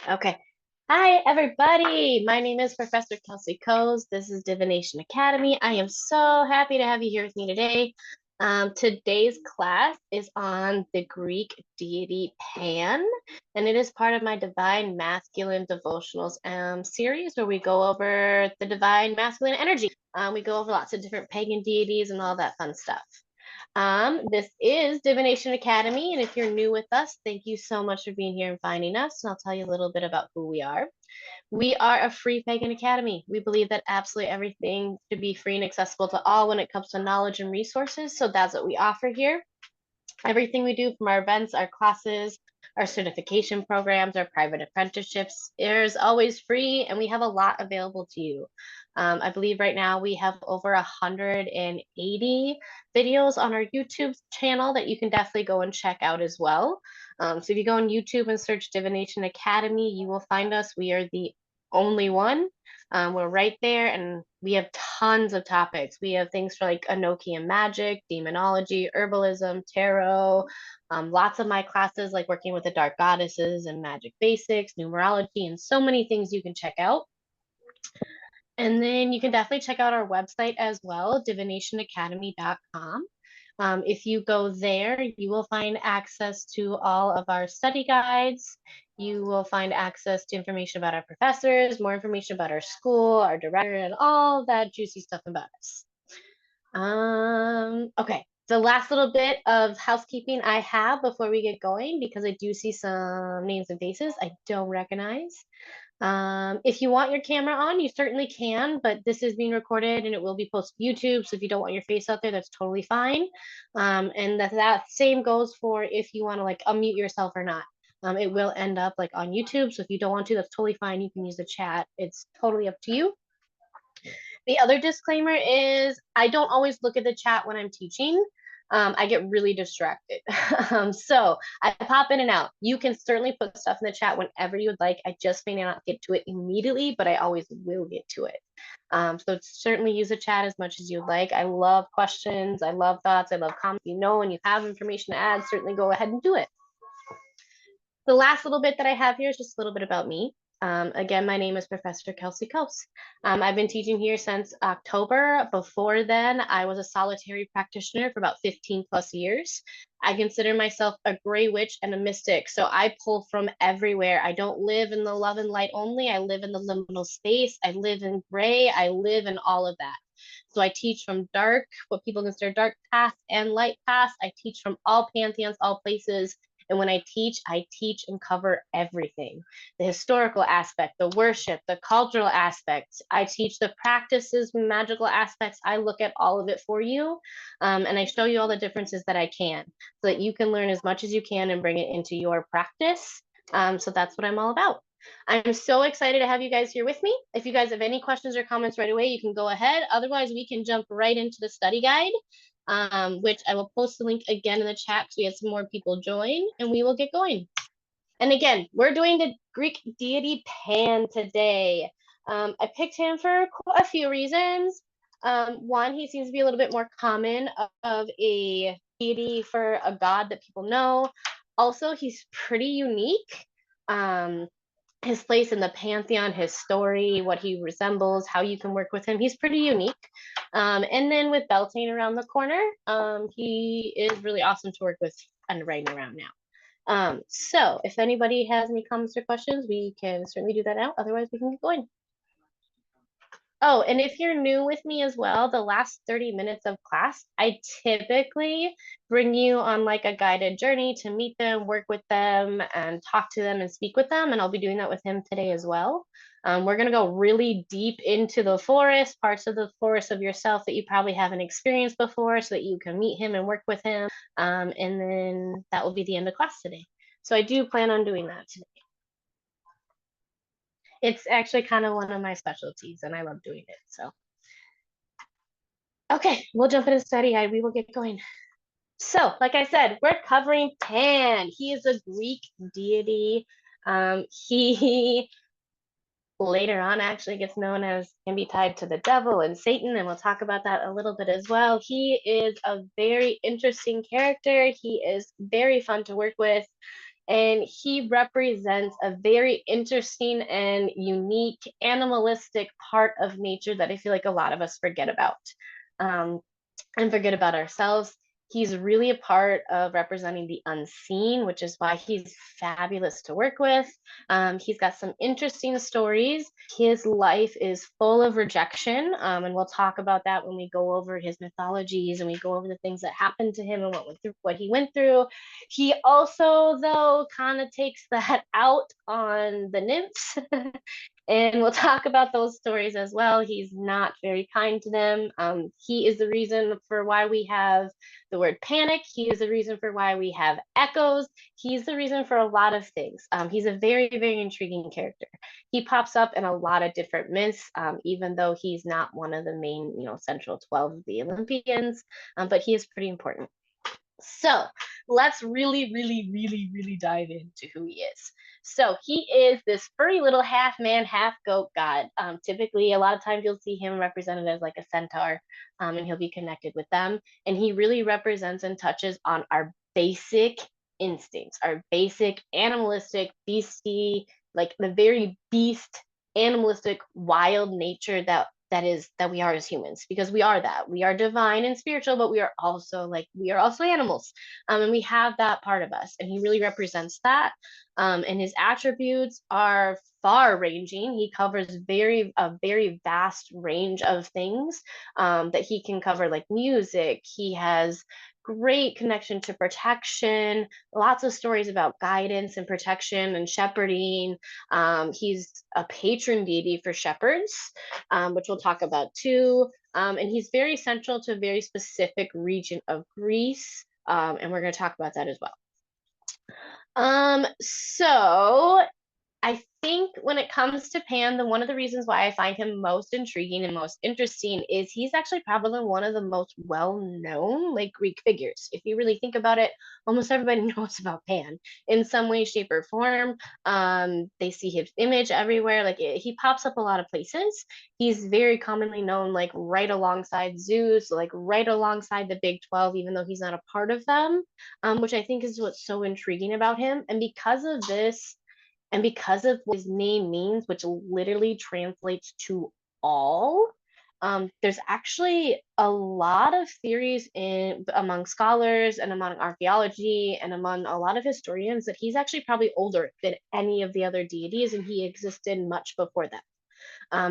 Okay. Hi, everybody. My name is Professor Kelsey Coes. This is Divination Academy. I am so happy to have you here with me today. Today's class is on the Greek deity Pan, and it is part of my Divine Masculine Devotionals series where we go over the divine masculine energy. We go over lots of different pagan deities and all that fun stuff. This is Divination Academy, and if you're new with us, thank you so much for being here and finding us. And I'll tell you a little bit about who we are. We are a free pagan academy. We believe that absolutely everything should be free and accessible to all when it comes to knowledge and resources. So that's what we offer here. Everything we do, from our events, our classes, our certification programs, our private apprenticeships, is always free, and we have a lot available to you. I believe right now we have over 180 videos on our YouTube channel that you can definitely go and check out as well. So if you go on YouTube and search Divination Academy, you will find us. We are the only one. We're right there, and we have tons of topics. We have things for like Enochian magic, demonology, herbalism, tarot, lots of my classes like working with the dark goddesses and magic basics, numerology, and so many things you can check out. And then you can definitely check out our website as well, divinationacademy.com. If you go there, you will find access to all of our study guides. You will find access to information about our professors, more information about our school, our director, and all that juicy stuff about us. Okay, the last little bit of housekeeping I have before we get going, because I do see some names and faces I don't recognize. If you want your camera on, you certainly can, but this is being recorded and it will be posted to YouTube. So if you don't want your face out there, that's totally fine. And that same goes for if you want to like unmute yourself or not. It will end up like on YouTube. So if you don't want to, that's totally fine. You can use the chat. It's totally up to you. The other disclaimer is I don't always look at the chat when I'm teaching. I get really distracted. So I pop in and out. You can certainly put stuff in the chat whenever you would like. I just may not get to it immediately, but I always will get to it. So certainly use the chat as much as you'd like. I love questions. I love thoughts. I love comments. And you have information to add, certainly go ahead and do it. The last little bit that I have here is just a little bit about me. Again, my name is Professor Kelsey Coase. I've been teaching here since October. Before then, I was a solitary practitioner for about 15 plus years. I consider myself a gray witch and a mystic. So I pull from everywhere. I don't live in the love and light only. I live in the liminal space. I live in gray. I live in all of that. So I teach from dark, what people consider dark paths and light paths. I teach from all pantheons, all places. And when I teach and cover everything, the historical aspect, the worship, the cultural aspects. I teach the practices, magical aspects. I look at all of it for you. And I show you all the differences that I can so that you can learn as much as you can and bring it into your practice. So that's what I'm all about. I'm so excited to have you guys here with me. If you guys have any questions or comments right away, you can go ahead. Otherwise, we can jump right into the study guide. Which I will post the link again in the chat so we have some more people join, and we will get going. And again, we're doing the Greek deity Pan today. I picked him for a few reasons. One, he seems to be a little bit more common of a deity for a god that people know. Also, he's pretty unique. His place in the pantheon, his story, what he resembles, how you can work with him. He's pretty unique. And then with Beltane around the corner, he is really awesome to work with and riding around now. So if anybody has any comments or questions, we can certainly do that now. Otherwise, we can get going. Oh, and if you're new with me as well, the last 30 minutes of class, I typically bring you on like a guided journey to meet them, work with them, and talk to them and speak with them. And I'll be doing that with him today as well. We're going to go really deep into the forest, parts of the forest of yourself that you probably haven't experienced before so that you can meet him and work with him. And then that will be the end of class today. So I do plan on doing that today. It's actually kind of one of my specialties and I love doing it. So, okay, we'll jump into study guide. We will get going. So, like I said, we're covering Pan. He is a Greek deity. He later on actually gets known as, can be tied to the devil and Satan, and we'll talk about that a little bit as well. He is a very interesting character. He is very fun to work with. and he represents a very interesting and unique animalistic part of nature that I feel like a lot of us forget about. Um, and forget about ourselves. He's really a part of representing the unseen, which is why he's fabulous to work with. He's got some interesting stories. His life is full of rejection, and we'll talk about that when we go over his mythologies and we go over the things that happened to him and what he went through. He also, though, kind of takes that out on the nymphs. And we'll talk about those stories as well. He's not very kind to them. He is the reason for why we have the word panic. He is the reason for why we have echoes. He's the reason for a lot of things. He's a very, very intriguing character. He pops up in a lot of different myths, even though he's not one of the main, central 12 of the Olympians, but he is pretty important. So let's really, really, really, really dive into who he is. So he is this furry little half man, half goat god. Typically, a lot of times you'll see him represented as like a centaur, and he'll be connected with them. And he really represents and touches on our basic instincts, our basic animalistic, beastie, like the very beast, animalistic, wild nature that we are as humans, because we are that. We are divine and spiritual, but we are also animals. And we have that part of us, and he really represents that. And his attributes are far ranging. He covers a very vast range of things, that he can cover, like music. He has great connection to protection, lots of stories about guidance and protection and shepherding. He's a patron deity for shepherds, which we'll talk about too. And he's very central to a very specific region of Greece. And we're going to talk about that as well. So I think when it comes to Pan, one of the reasons why I find him most intriguing and most interesting is he's actually probably one of the most well-known like Greek figures. If you really think about it, almost everybody knows about Pan in some way, shape, or form. They see his image everywhere. He pops up a lot of places. He's very commonly known like right alongside Zeus, like right alongside the Big 12, even though he's not a part of them, which I think is what's so intriguing about him. And because of this, and because of what his name means, which literally translates to all, there's actually a lot of theories among scholars and among archaeology and among a lot of historians that he's actually probably older than any of the other deities, and he existed much before them.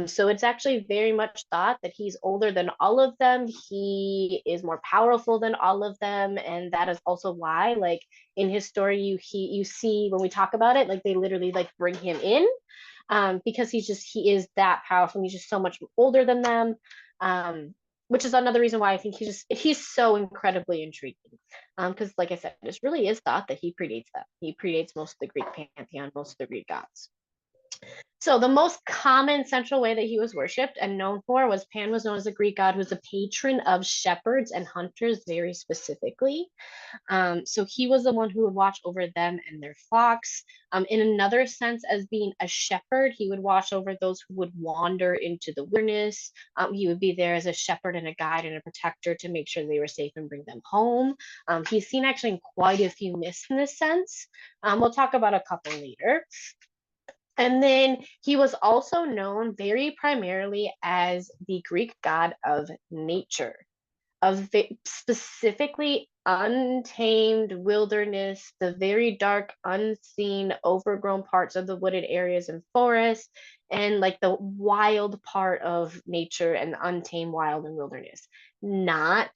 So it's actually very much thought that he's older than all of them. He is more powerful than all of them, and that is also why, like in his story, you see when we talk about it, like they literally like bring him in, because he is that powerful. He's just so much older than them, which is another reason why I think he's so incredibly intriguing. Because like I said, this really is thought that he predates them. He predates most of the Greek pantheon, most of the Greek gods. So the most common central way that he was worshipped and known for was Pan was known as a Greek god who was a patron of shepherds and hunters very specifically. So he was the one who would watch over them and their flocks. In another sense, as being a shepherd, he would watch over those who would wander into the wilderness. He would be there as a shepherd and a guide and a protector to make sure they were safe and bring them home. He's seen actually in quite a few myths in this sense. We'll talk about a couple later. And then he was also known very primarily as the Greek god of nature, of specifically untamed wilderness, the very dark, unseen, overgrown parts of the wooded areas and forests, and like the wild part of nature and untamed wild and wilderness.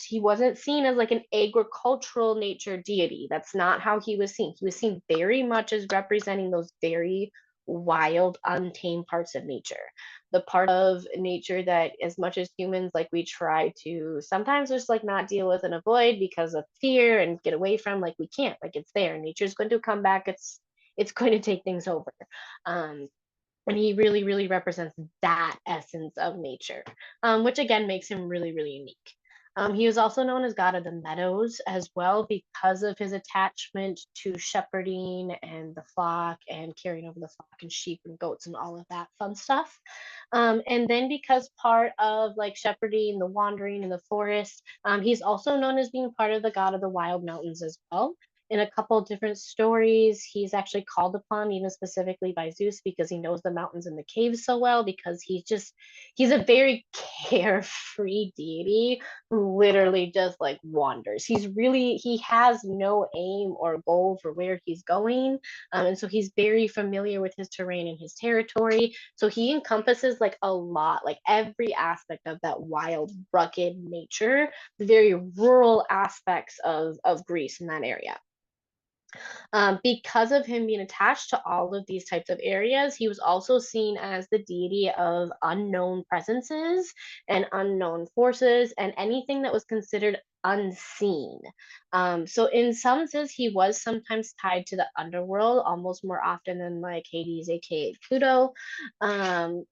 He wasn't seen as like an agricultural nature deity. That's not how he was seen. He was seen very much as representing those very wild, untamed parts of nature, the part of nature that as much as humans like we try to sometimes just like not deal with and avoid because of fear and get away from, like we can't, like it's there, nature's going to come back, it's going to take things over. And he really, really represents that essence of nature, which again makes him really, really unique. He was also known as God of the Meadows as well because of his attachment to shepherding and the flock and caring over the flock and sheep and goats and all of that fun stuff. And then because part of like shepherding, the wandering in the forest, he's also known as being part of the God of the Wild Mountains as well. In a couple of different stories, he's actually called upon, even specifically by Zeus, because he knows the mountains and the caves so well, because he's a very carefree deity who literally just like wanders. He has no aim or goal for where he's going. And so he's very familiar with his terrain and his territory. So he encompasses like a lot, like every aspect of that wild, rugged nature, the very rural aspects of Greece in that area. Because of him being attached to all of these types of areas, he was also seen as the deity of unknown presences and unknown forces and anything that was considered unseen. So in some sense, he was sometimes tied to the underworld, almost more often than like Hades, aka Pluto. Um,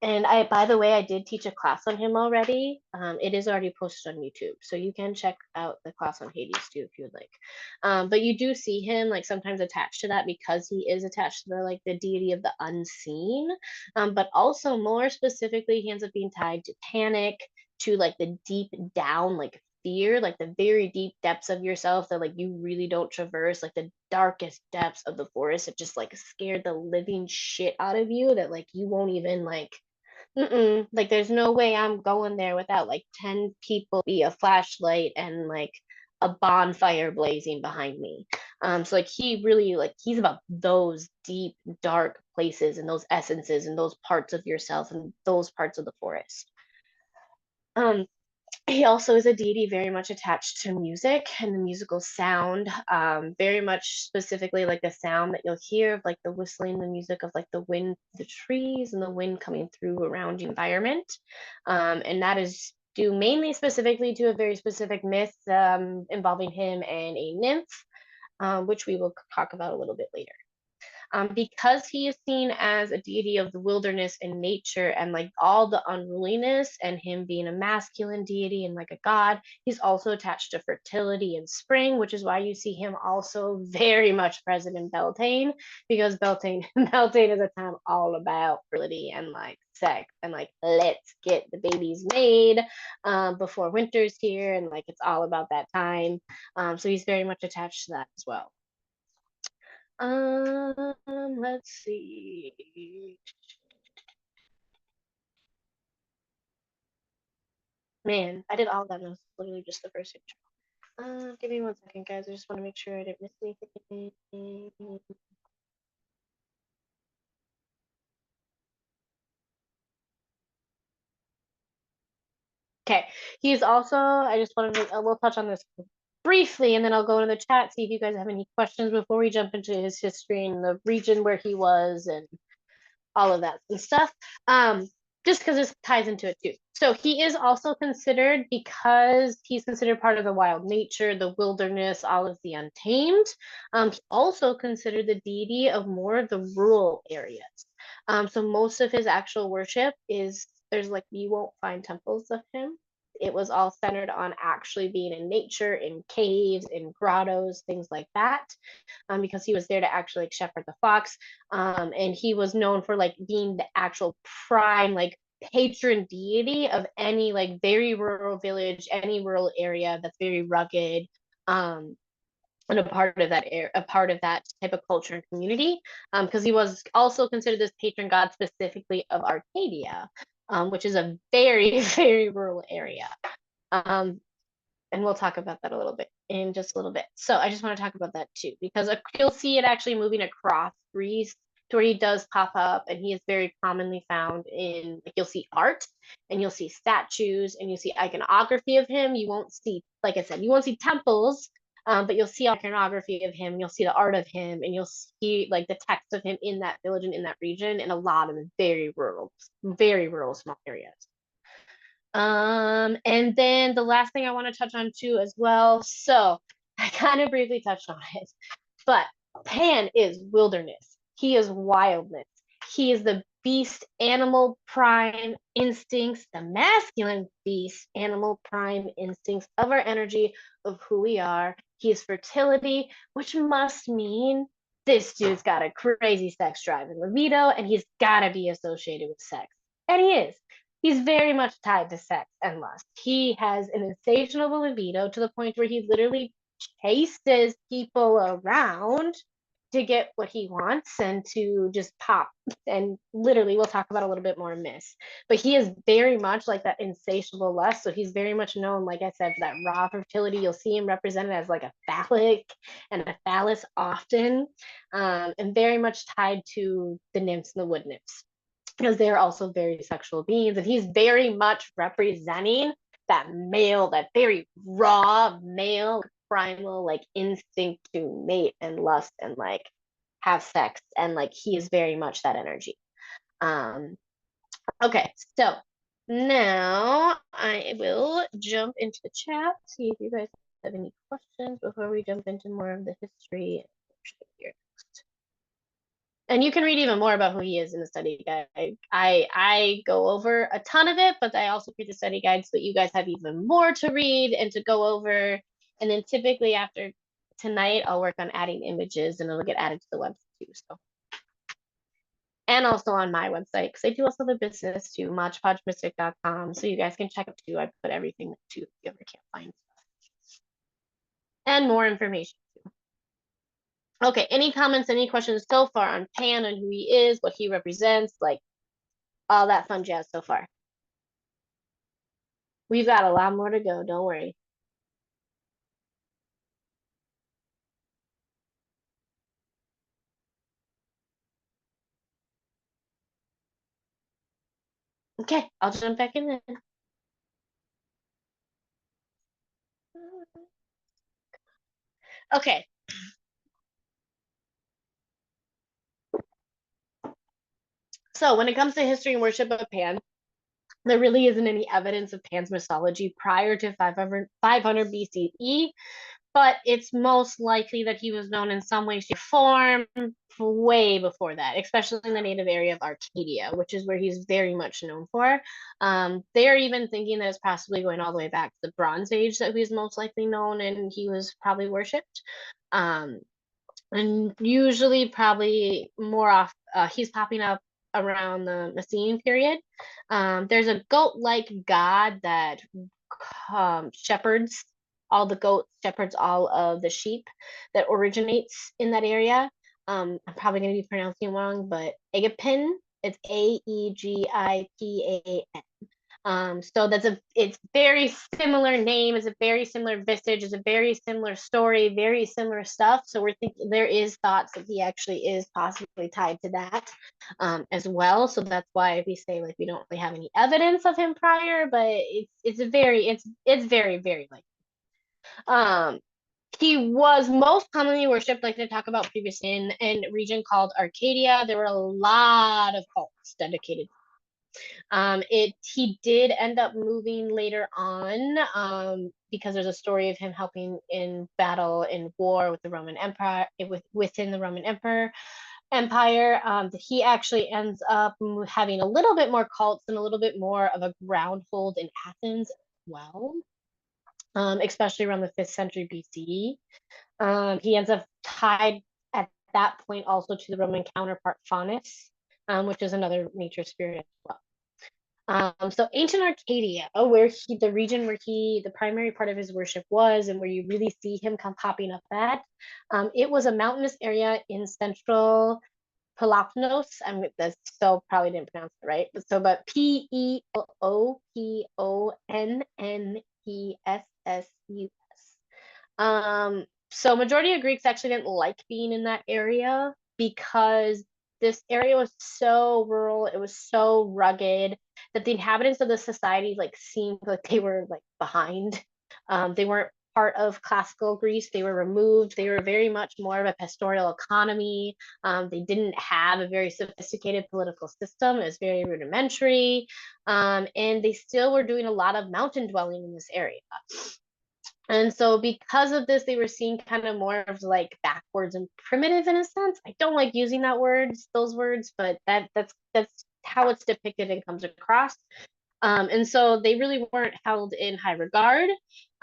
and by the way, I did teach a class on him already. It is already posted on YouTube, so you can check out the class on Hades too if you would like. But you do see him like sometimes attached to that because he is attached to the deity of the unseen. But also more specifically, he ends up being tied to panic, to like the deep down like fear, like the very deep depths of yourself that like you really don't traverse, like the darkest depths of the forest that just like scared the living shit out of you, that like you won't even like like there's no way I'm going there without like 10 people be a flashlight and like a bonfire blazing behind me. So like he really like he's about those deep, dark places and those essences and those parts of yourself and those parts of the forest. Um, he also is a deity very much attached to music and the musical sound, very much specifically like the sound that you'll hear of like the whistling, the music of like the wind, the trees, and the wind coming through around the environment. And that is due mainly specifically to a very specific myth involving him and a nymph, which we will talk about a little bit later. Because he is seen as a deity of the wilderness and nature and like all the unruliness, and him being a masculine deity and like a god, he's also attached to fertility and spring, which is why you see him also very much present in Beltane, because Beltane Beltane is a time all about fertility and like sex and like let's get the babies made before winter's here, and like it's all about that time. So he's very much attached to that as well. Let's see. Man, I did all that. And it was literally just the first intro. Give me 1 second, guys. I just want to make sure I didn't miss anything. Okay, he's also. I just want to. We'll touch on this briefly, and then I'll go into the chat, see if you guys have any questions before we jump into his history and the region where he was and all of that and stuff. Just because this ties into it too. So he is also considered, because he's considered part of the wild nature, the wilderness, all of the untamed. He's also considered the deity of more of the rural areas. So most of his actual worship is there's like you won't find temples of him. It was all centered on actually being in nature, in caves, in grottos, things like that, because he was there to actually like, shepherd the flocks. And he was known for like being the actual prime like patron deity of any like very rural village, any rural area that's very rugged, and a part of that type of culture and community, because he was also considered this patron god specifically of Arcadia, which is a very very rural area. Um, and we'll talk about that a little bit in just a little bit. So I just want to talk about that too, because you'll see it actually moving across Greece to where he does pop up, and he is very commonly found in like you'll see art and you'll see statues and you see iconography of him. You won't see, like I said, you won't see temples, but you'll see iconography of him. You'll see the art of him, and you'll see like the text of him in that village and in that region, and a lot of very rural small areas. And then the last thing I want to touch on too as well. So I kind of briefly touched on it, but Pan is wilderness. He is wildness. He is the beast, animal prime instincts, the masculine beast, animal prime instincts of our energy, of who we are. He is fertility, which must mean this dude's got a crazy sex drive and libido, and he's got to be associated with sex. And he is. He's very much tied to sex and lust. He has an insatiable libido to the point where he literally chases people around to get what he wants and to just pop. And literally, we'll talk about a little bit more in this. But he is very much like that insatiable lust. So he's very much known, like I said, for that raw fertility. You'll see him represented as like a phallic and a phallus often, and very much tied to the nymphs and the wood nymphs because they're also very sexual beings. And he's very much representing that male, that very raw male, primal, like instinct to mate and lust and like have sex. And like he is very much that energy. Um, okay, so now I will jump into the chat, see if you guys have any questions before we jump into more of the history here. And you can read even more about who he is in the study guide. I go over a ton of it, but I also create the study guide so that you guys have even more to read and to go over. And then typically after tonight, I'll work on adding images and it'll get added to the website too. So, and also on my website, because I do also the business too, modgepodgemystic.com. So you guys can check it too. I put everything too if you ever can't find stuff. And more information. Okay, any comments, any questions so far on Pan and who he is, what he represents, like all that fun jazz so far? We've got a lot more to go, don't worry. Okay, I'll jump back in then. Okay. So when it comes to history and worship of Pan, there really isn't any evidence of Pan's mythology prior to 500 BCE, but it's most likely that he was known in some way, shape, form way before that, especially in the native area of Arcadia, which is where he's very much known for. They're even thinking that it's possibly going all the way back to the Bronze Age that he's most likely known and he was probably worshipped. And usually probably more off, he's popping up around the Mycenaean period. There's a goat-like god that shepherds all the goats, shepherds all of the sheep that originates in that area. I'm probably going to be pronouncing it wrong, but Agapin, it's Aegipin. So it's very similar name, it's a very similar visage, it's a very similar story, very similar stuff. So we're thinking there is thoughts that he actually is possibly tied to that as well. So that's why we say like we don't really have any evidence of him prior, but it's very, very like he was most commonly worshipped, like they talk about previously, in a region called Arcadia. There were a lot of cults dedicated. He did end up moving later on because there's a story of him helping in battle in war with the Roman Empire, within the Roman Empire. He actually ends up having a little bit more cults and a little bit more of a groundhold in Athens as well. Especially around the 5th century BCE. He ends up tied at that point also to the Roman counterpart Faunus, which is another nature spirit as well. So ancient Arcadia, the region where the primary part of his worship was, and where you really see him come popping up at, it was a mountainous area in central Peloponnesus. That's still probably didn't pronounce it right. But Peloponnesus. So majority of Greeks actually didn't like being in that area because this area was so rural, it was so rugged that the inhabitants of the society like seemed like they were like behind. They weren't part of classical Greece. They were removed. They were very much more of a pastoral economy. They didn't have a very sophisticated political system. It was very rudimentary. And they still were doing a lot of mountain dwelling in this area. And so because of this, they were seen kind of more of like backwards and primitive in a sense. I don't like using those words, but that's how it's depicted and comes across. And so they really weren't held in high regard.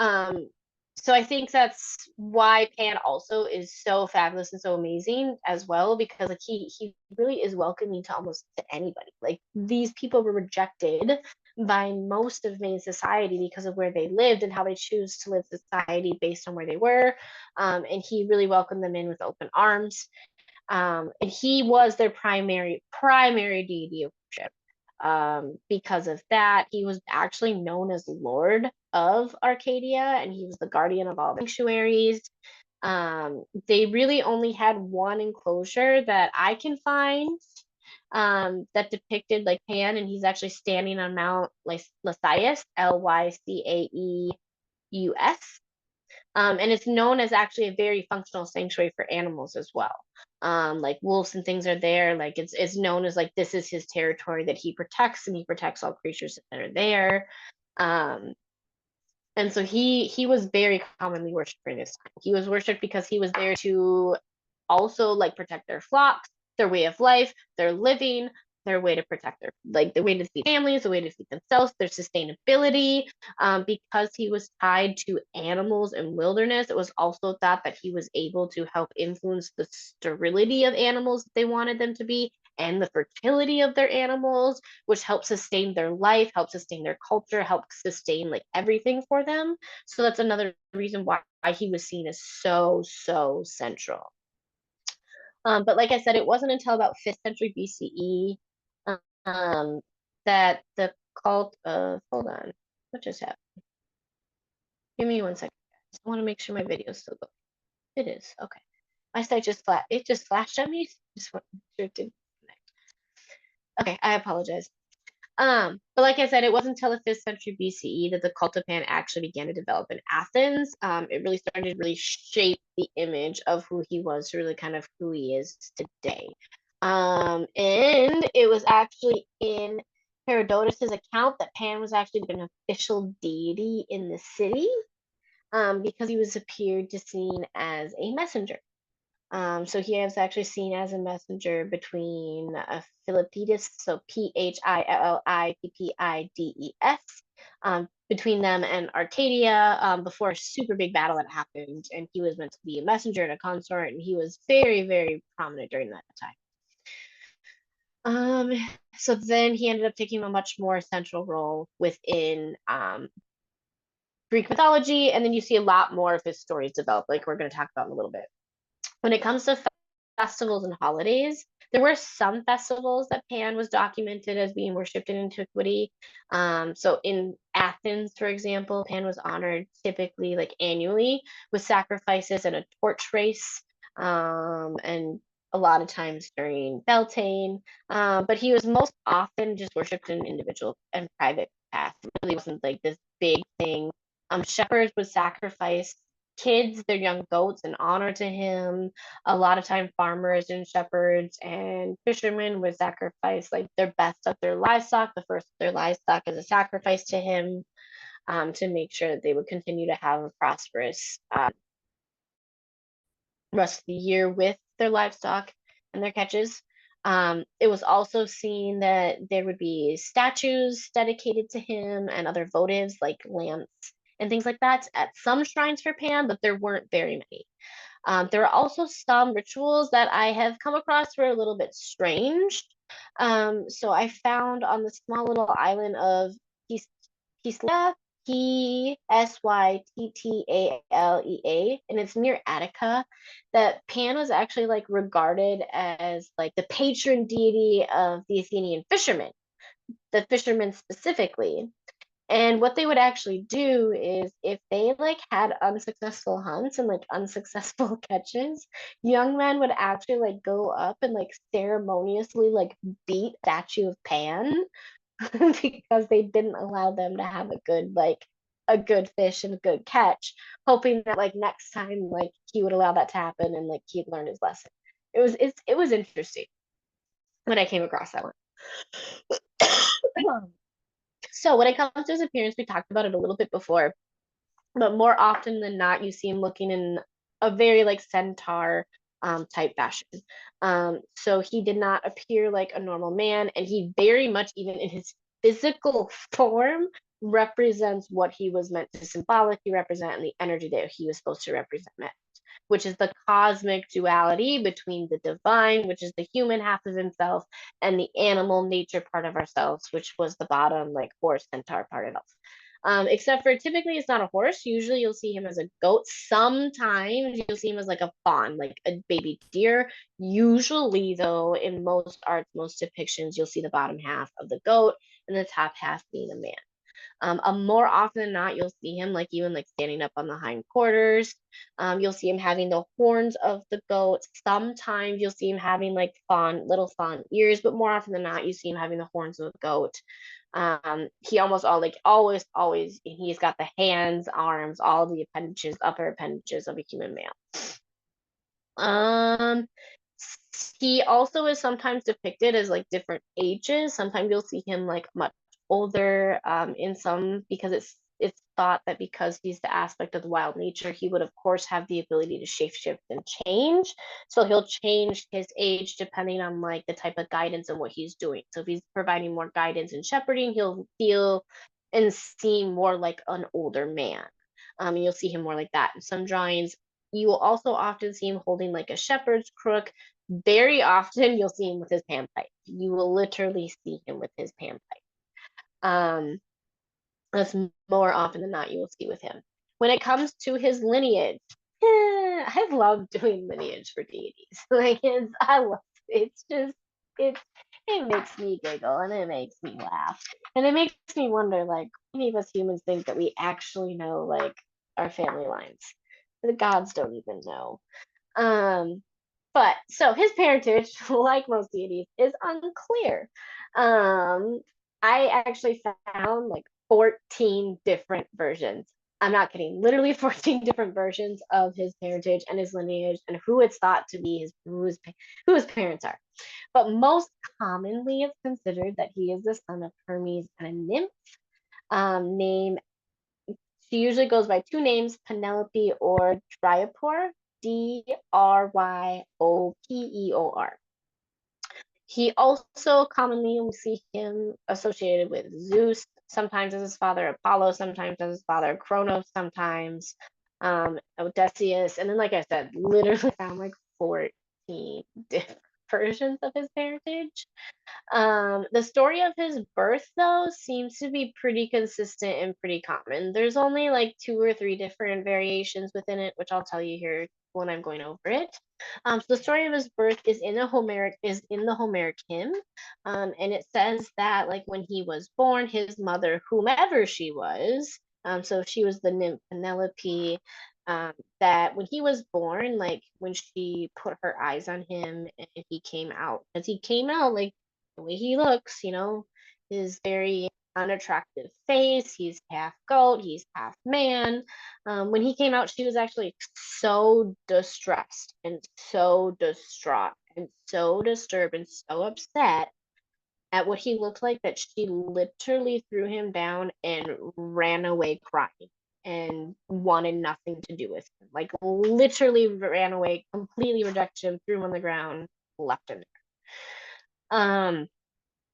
So I think that's why Pan also is so fabulous and so amazing as well, because like he really is welcoming to almost to anybody. Like these people were rejected by most of Maine society because of where they lived and how they choose to live society based on where they were. And he really welcomed them in with open arms. And he was their primary deity of worship. Because of that, he was actually known as Lord of Arcadia, and he was the guardian of all the sanctuaries. They really only had one enclosure that I can find that depicted like Pan, and he's actually standing on Mount Lycaeus, Lycaeus. And it's known as actually a very functional sanctuary for animals as well. Like wolves and things are there. Like it's known as like this is his territory that he protects, and he protects all creatures that are there. Um, and so he was very commonly worshipped during this time. He was worshipped because he was there to also like protect their flocks, their way of life, their living, their way to protect their like the way to feed families, the way to feed themselves, their sustainability. Because he was tied to animals and wilderness, it was also thought that he was able to help influence the sterility of animals that they wanted them to be and the fertility of their animals, which helps sustain their life, helps sustain their culture, helps sustain like everything for them. So that's another reason why he was seen as so central. But like I said, it wasn't until about 5th century BCE um, that the cult of, hold on, what just happened? Give me 1 second. I want to make sure my video is still going. It is, okay. My site it just flashed at me. Just want to make sure it didn't connect. Okay, I apologize. But like I said, it wasn't until the 5th century BCE that the cult of Pan actually began to develop in Athens. It really started to really shape the image of who he was to really kind of who he is today. And it was actually in Herodotus's account that Pan was actually an official deity in the city, because he was appeared to seen as a messenger. So he is actually seen as a messenger between Philippides, so Phillippiddes, between them and Arcadia, before a super big battle that happened, and he was meant to be a messenger and a consort, and he was very prominent during that time. So then he ended up taking a much more central role within Greek mythology, and then you see a lot more of his stories develop, like we're going to talk about in a little bit. When it comes to festivals and holidays, there were some festivals that Pan was documented as being worshipped in antiquity. So in Athens, for example, Pan was honored typically like annually with sacrifices and a torch race, and a lot of times during Beltane. But he was most often just worshipped in individual and private capacity. It really wasn't like this big thing. Shepherds would sacrifice kids, their young goats, in honor to him. A lot of time, farmers and shepherds and fishermen would sacrifice like their best of their livestock, the first of their livestock, as a sacrifice to him, to make sure that they would continue to have a prosperous rest of the year with their livestock and their catches. It was also seen that there would be statues dedicated to him and other votives like lamps and things like that at some shrines for Pan, but there weren't very many. There are also some rituals that I have come across were a little bit strange. So I found on the small little island of Pyslea, Pyttalea, and it's near Attica, that Pan was actually like regarded as like the patron deity of the Athenian fishermen, the fishermen specifically. And what they would actually do is if they like had unsuccessful hunts and like unsuccessful catches, young men would actually like go up and like ceremoniously like beat statue of Pan because they didn't allow them to have a good fish and a good catch, hoping that like next time like he would allow that to happen and like he'd learn his lesson. It was interesting when I came across that one. So when it comes to his appearance, we talked about it a little bit before, but more often than not, you see him looking in a very like centaur type fashion. So he did not appear like a normal man, and he very much, even in his physical form, represents what he was meant to symbolically represent and the energy that he was supposed to represent. which is the cosmic duality between the divine, which is the human half of himself, and the animal nature part of ourselves, which was the bottom, like horse centaur part of us. Except for typically it's not a horse. Usually you'll see him as a goat. Sometimes you'll see him as like a fawn, like a baby deer. Usually, though, in most arts, most depictions, you'll see the bottom half of the goat and the top half being a man. More often than not, you'll see him like even like standing up on the hind quarters. You'll see him having the horns of the goat. Sometimes you'll see him having like little fawn ears, but more often than not, you see him having the horns of a goat. He almost all like always he's got the hands, arms, all the appendages, upper appendages of a human male. Um, he also is sometimes depicted as like different ages. Sometimes you'll see him like much older, in some because it's thought that because he's the aspect of the wild nature, he would of course have the ability to shapeshift and change. So he'll change his age depending on like the type of guidance and what he's doing. So if he's providing more guidance and shepherding, he'll feel and seem more like an older man. You'll see him more like that in some drawings. You will also often see him holding like a shepherd's crook. Very often you'll see him with his panpipe. You will literally see him with his panpipe. Um, that's more often than not you will see with him. When it comes to his lineage, I love doing lineage for deities. I love it's just it's it makes me giggle and it makes me laugh and it makes me wonder like many of us humans think that we actually know like our family lines. The gods don't even know. Um, but so his parentage, like most deities, is unclear. Um, I actually found like 14 different versions. I'm not kidding, literally 14 different versions of his parentage and his lineage and who it's thought to be who his parents are. But most commonly, it's considered that he is the son of Hermes and a nymph named she usually goes by two names, Penelope or Dryopor, Dryopeor. He also commonly we see him associated with Zeus, sometimes as his father Apollo, sometimes as his father Kronos, sometimes Odysseus, and then like I said, literally found like 14 different versions of his parentage. The story of his birth, though, seems to be pretty consistent and pretty common. There's only like two or three different variations within it, which I'll tell you here when I'm going over it. So the story of his birth is in the Homeric hymn, and it says that like when he was born, his mother, whomever she was, so she was the nymph Penelope, that when he was born, like when she put her eyes on him and he came out, because he came out like the way he looks, his very unattractive face. He's half goat, he's half man. When he came out, she was actually so distressed and so distraught and so disturbed and so upset at what he looked like that she literally threw him down and ran away crying and wanted nothing to do with him. Like literally ran away, completely rejected him, threw him on the ground, left him there.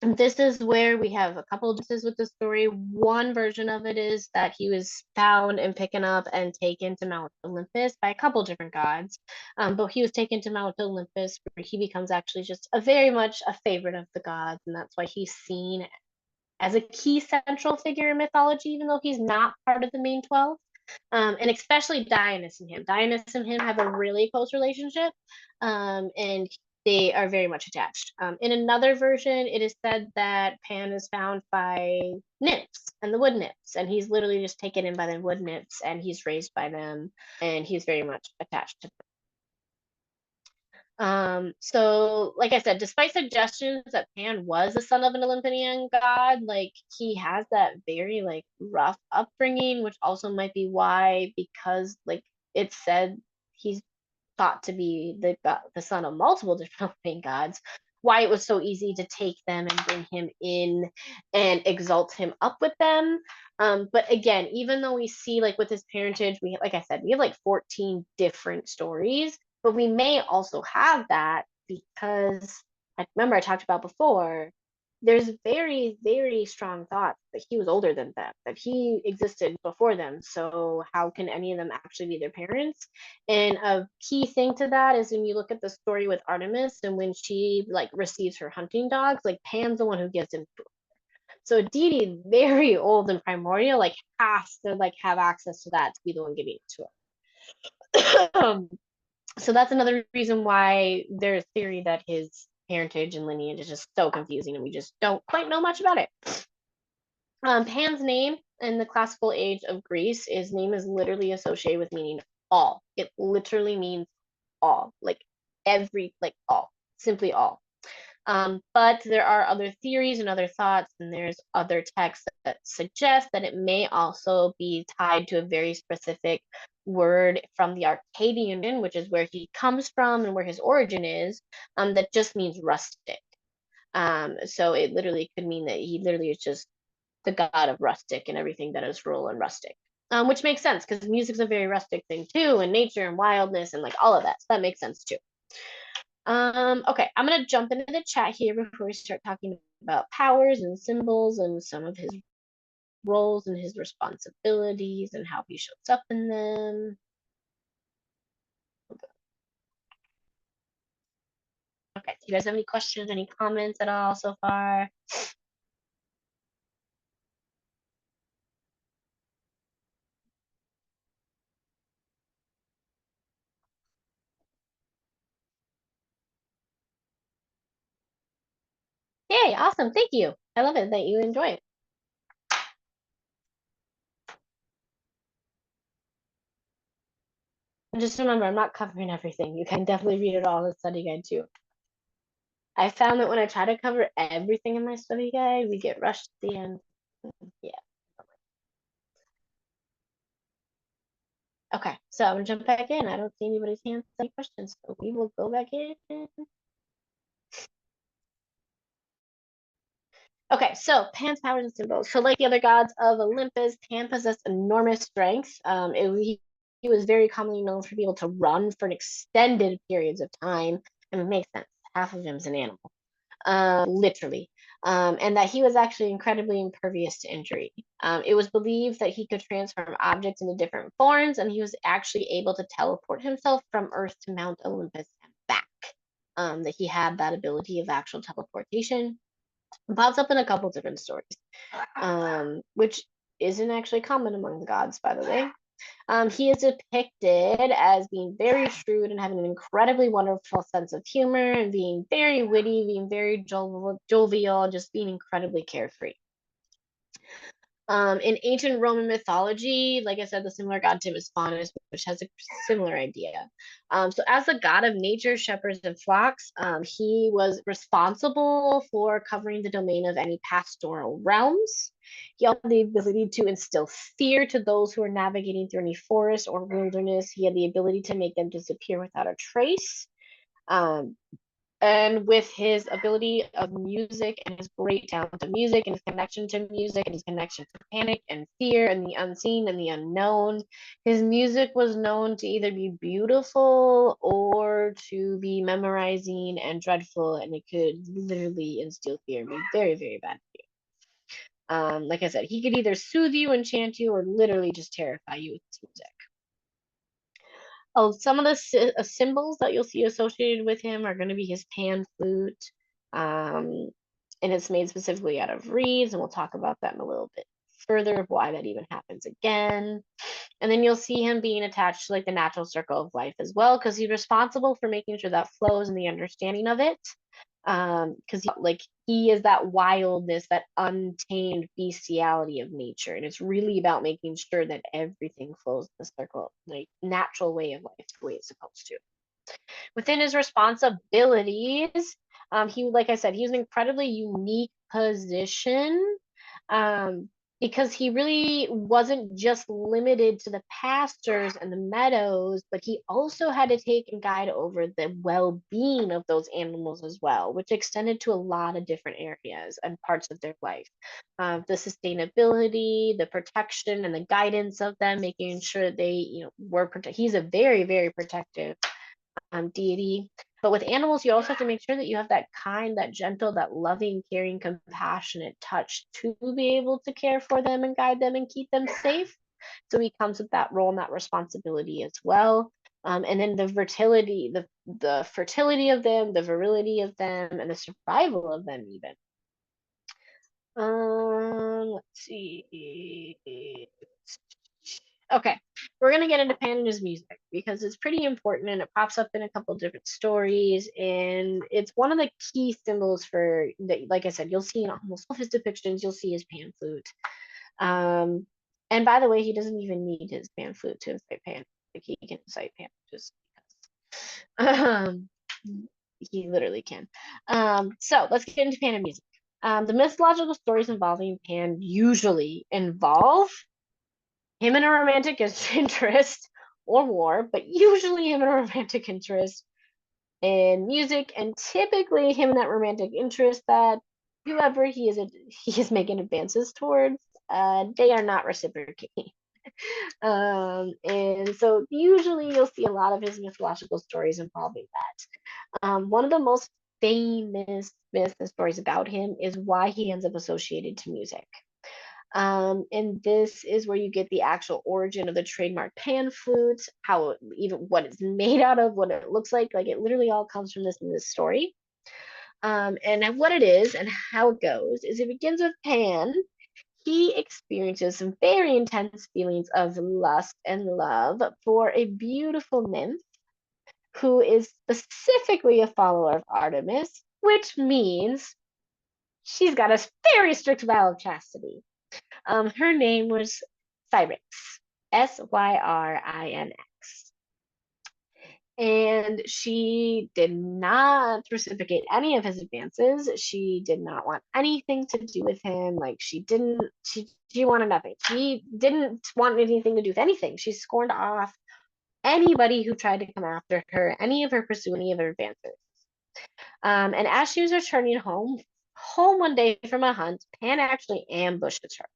This is where we have a couple of differences with the story. One version of it is that he was found and taken up and taken to Mount Olympus by a couple different gods. But he was taken to Mount Olympus where he becomes actually just a very much a favorite of the gods, and that's why he's seen as a key central figure in mythology, even though he's not part of the main 12. And especially Dionysus and him. Dionysus and him have a really close relationship, and they are very much attached. In another version, it is said that Pan is found by nymphs and the wood nymphs, and he's literally just taken in by the wood nymphs, and he's raised by them, and he's very much attached to them. So like I said, despite suggestions that Pan was the son of an Olympian god, like he has that very like rough upbringing, which also might be why, because like it said he's thought to be the son of multiple different Olympian gods, why it was so easy to take them and bring him in and exalt him up with them. But again, even though we see like with his parentage, like I said, we have like 14 different stories, but we may also have that because I remember I talked about before there's very, very strong thoughts that he was older than them, that he existed before them. So how can any of them actually be their parents? And a key thing to that is when you look at the story with Artemis and when she like receives her hunting dogs, like Pan's the one who gives them. So a deity very old and primordial, like has to like have access to that to be the one giving it to her. So that's another reason why there's theory that his parentage and lineage is just so confusing and we just don't quite know much about it. Pan's name in the classical age of Greece, his name is literally associated with meaning all. It literally means all, like every, like all, simply all. But there are other theories and other thoughts, and there's other texts that suggest that it may also be tied to a very specific word from the Arcadian, which is where he comes from and where his origin is, that just means rustic. So it literally could mean that he literally is just the god of rustic and everything that is rural and rustic. Which makes sense because music's a very rustic thing too, and nature and wildness and like all of that. So that makes sense too. Okay, I'm gonna jump into the chat here before we start talking about powers and symbols and some of his roles and his responsibilities and how he shows up in them. Okay, do you guys have any questions, any comments at all so far? Yay, awesome, thank you. I love it that you enjoy it. And just remember, I'm not covering everything. You can definitely read it all in the study guide too. I found that when I try to cover everything in my study guide, we get rushed at the end. Yeah. Okay, so I'm gonna jump back in. I don't see anybody's hands any questions, so we will go back in. Okay, so Pan's powers and symbols. So, like the other gods of Olympus, Pan possessed enormous strength. He was very commonly known for being able to run for an extended periods of time. And it makes sense. Half of him is an animal, literally. And that he was actually incredibly impervious to injury. It was believed that he could transform objects into different forms, and he was actually able to teleport himself from Earth to Mount Olympus and back. That he had that ability of actual teleportation. Pops up in a couple different stories, which isn't actually common among the gods, by the way. He is depicted as being very shrewd and having an incredibly wonderful sense of humor and being very witty, being very jovial, just being incredibly carefree. In ancient Roman mythology, like I said, the similar god to him is Faunus, which has a similar idea. So, as the god of nature, shepherds, and flocks, he was responsible for covering the domain of any pastoral realms. He also had the ability to instill fear to those who are navigating through any forest or wilderness. He had the ability to make them disappear without a trace. Um, and with his ability of music and his great talent of music and his connection to music and his connection to panic and fear and the unseen and the unknown, his music was known to either be beautiful or to be memorizing and dreadful, and it could literally instill fear and be very, very bad for you. Like I said, he could either soothe you, enchant you, or literally just terrify you with his music. Oh, some of the symbols that you'll see associated with him are going to be his pan flute, um, and it's made specifically out of reeds, and we'll talk about that in a little bit further of why that even happens again. And then you'll see him being attached to like the natural circle of life as well, because he's responsible for making sure that flows and the understanding of it. Because like he is that wildness, that untamed bestiality of nature, and it's really about making sure that everything flows in the circle, like natural way of life, the way it's supposed to. Within his responsibilities, he, like I said, he was an incredibly unique position, um, because he really wasn't just limited to the pastures and the meadows, but he also had to take and guide over the well-being of those animals as well, which extended to a lot of different areas and parts of their life. The sustainability, the protection, and the guidance of them, making sure they, were protected. He's a very, very protective deity. But with animals, you also have to make sure that you have that kind, that gentle, that loving, caring, compassionate touch to be able to care for them and guide them and keep them safe. So he comes with that role and that responsibility as well. And then the fertility of them, the virility of them, and the survival of them even. Let's see. Okay, we're gonna get into Pan and his music because it's pretty important and it pops up in a couple different stories, and it's one of the key symbols for that. Like I said, you'll see in almost all his depictions, you'll see his pan flute. Um, and by the way, he doesn't even need his pan flute to incite pan. Like he can incite pan just because. He literally can. So let's get into Pan and music. The mythological stories involving Pan usually involve him and a romantic interest or war, but usually him and a romantic interest in music, and typically him and that romantic interest that whoever he is making advances towards, they are not reciprocating. And so usually you'll see a lot of his mythological stories involving that. One of the most famous myths and stories about him is why he ends up associated to music. And this is where you get the actual origin of the trademark pan flute, how even what it's made out of, what it looks like. Like it literally all comes from this story. And what it is and how it goes is it begins with Pan. He experiences some very intense feelings of lust and love for a beautiful nymph who is specifically a follower of Artemis, which means she's got a very strict vow of chastity. Her name was Syrinx, Syrinx. And she did not reciprocate any of his advances. She did not want anything to do with him. Like she wanted nothing. She didn't want anything to do with anything. She scorned off anybody who tried to come after her, any of her pursue any of her advances. And as she was returning home one day from a hunt, Pan actually ambushes her.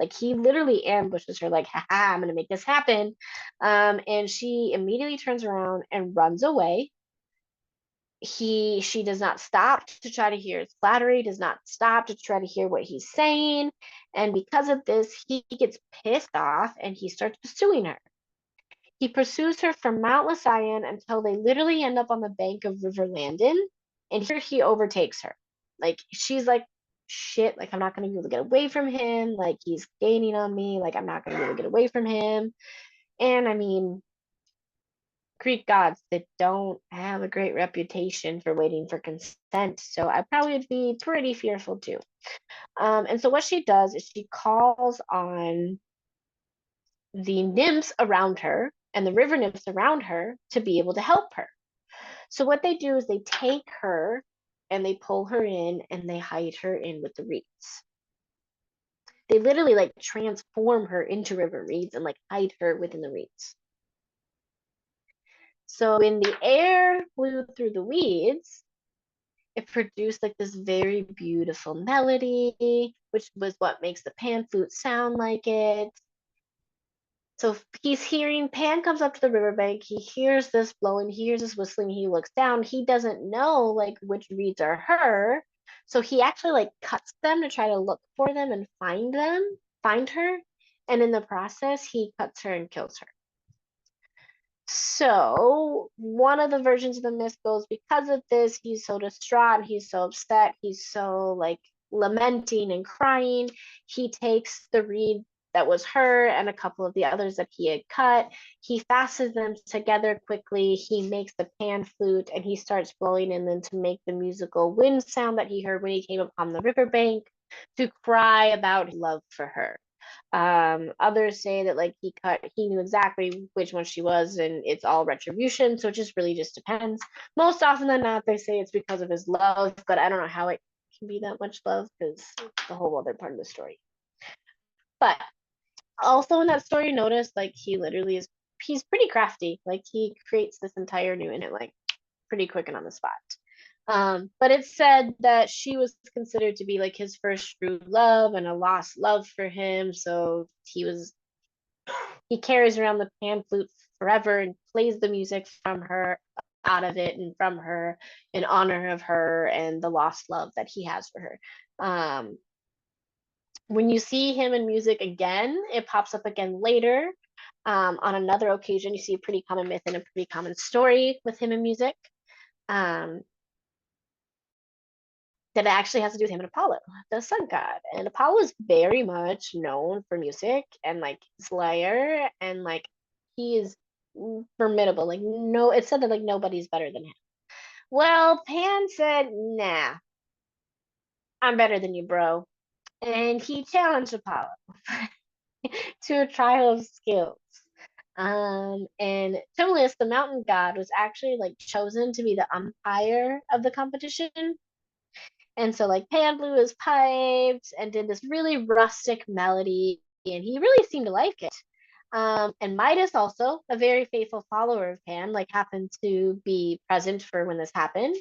Like he literally ambushes her, like, haha, I'm gonna make this happen. And she immediately turns around and runs away. She does not stop to try to hear his flattery, does not stop to try to hear what he's saying. And because of this, he gets pissed off and he starts pursuing her. He pursues her from Mount Lycaon until they literally end up on the bank of River Landon. And here he overtakes her. Like she's like, shit, like I'm not gonna be able to get away from him. Like he's gaining on me. Like I'm not gonna be able to get away from him. And I mean, Greek gods that don't have a great reputation for waiting for consent. So I probably would be pretty fearful too. And so what she does is she calls on the nymphs around her and the river nymphs around her to be able to help her. So what they do is they take her and they pull her in and they hide her in with the reeds. They literally like transform her into river reeds and like hide her within the reeds. So when the air flew through the weeds, it produced like this very beautiful melody, which was what makes the pan flute sound like it. So he's hearing, Pan comes up to the riverbank, he hears this blowing, he hears this whistling, he looks down, he doesn't know like which reeds are her. So he actually like cuts them to try to look for them and find her. And in the process, he cuts her and kills her. So one of the versions of the myth goes because of this, he's so distraught, he's so upset, he's so like lamenting and crying. He takes the reed that was her and a couple of the others that he had cut. He fastens them together quickly. He makes the pan flute and he starts blowing in them to make the musical wind sound that he heard when he came upon the riverbank to cry about love for her. Others say that like he knew exactly which one she was, and it's all retribution. So it just really just depends. Most often than not, they say it's because of his love, but I don't know how it can be that much love because it's a whole other part of the story. But also in that story, notice like he's pretty crafty. Like he creates this entire new unit like pretty quick and on the spot. But it's said that she was considered to be like his first true love and a lost love for him. So he carries around the pan flute forever and plays the music from her out of it and from her in honor of her and the lost love that he has for her. When you see him in music again, it pops up again later. On another occasion, you see a pretty common myth and a pretty common story with him in music. Um, that actually has to do with him and Apollo, the sun god. And Apollo is very much known for music and like Slayer, and like he is formidable. Like no, it said that like nobody's better than him. Well, Pan said, "Nah, I'm better than you, bro," and he challenged Apollo to a trial of skills. And Tenuous, the mountain god, was actually like chosen to be the umpire of the competition. And so like Pan blew his pipes and did this really rustic melody, and he really seemed to like it. And Midas, also a very faithful follower of Pan, like happened to be present for when this happened.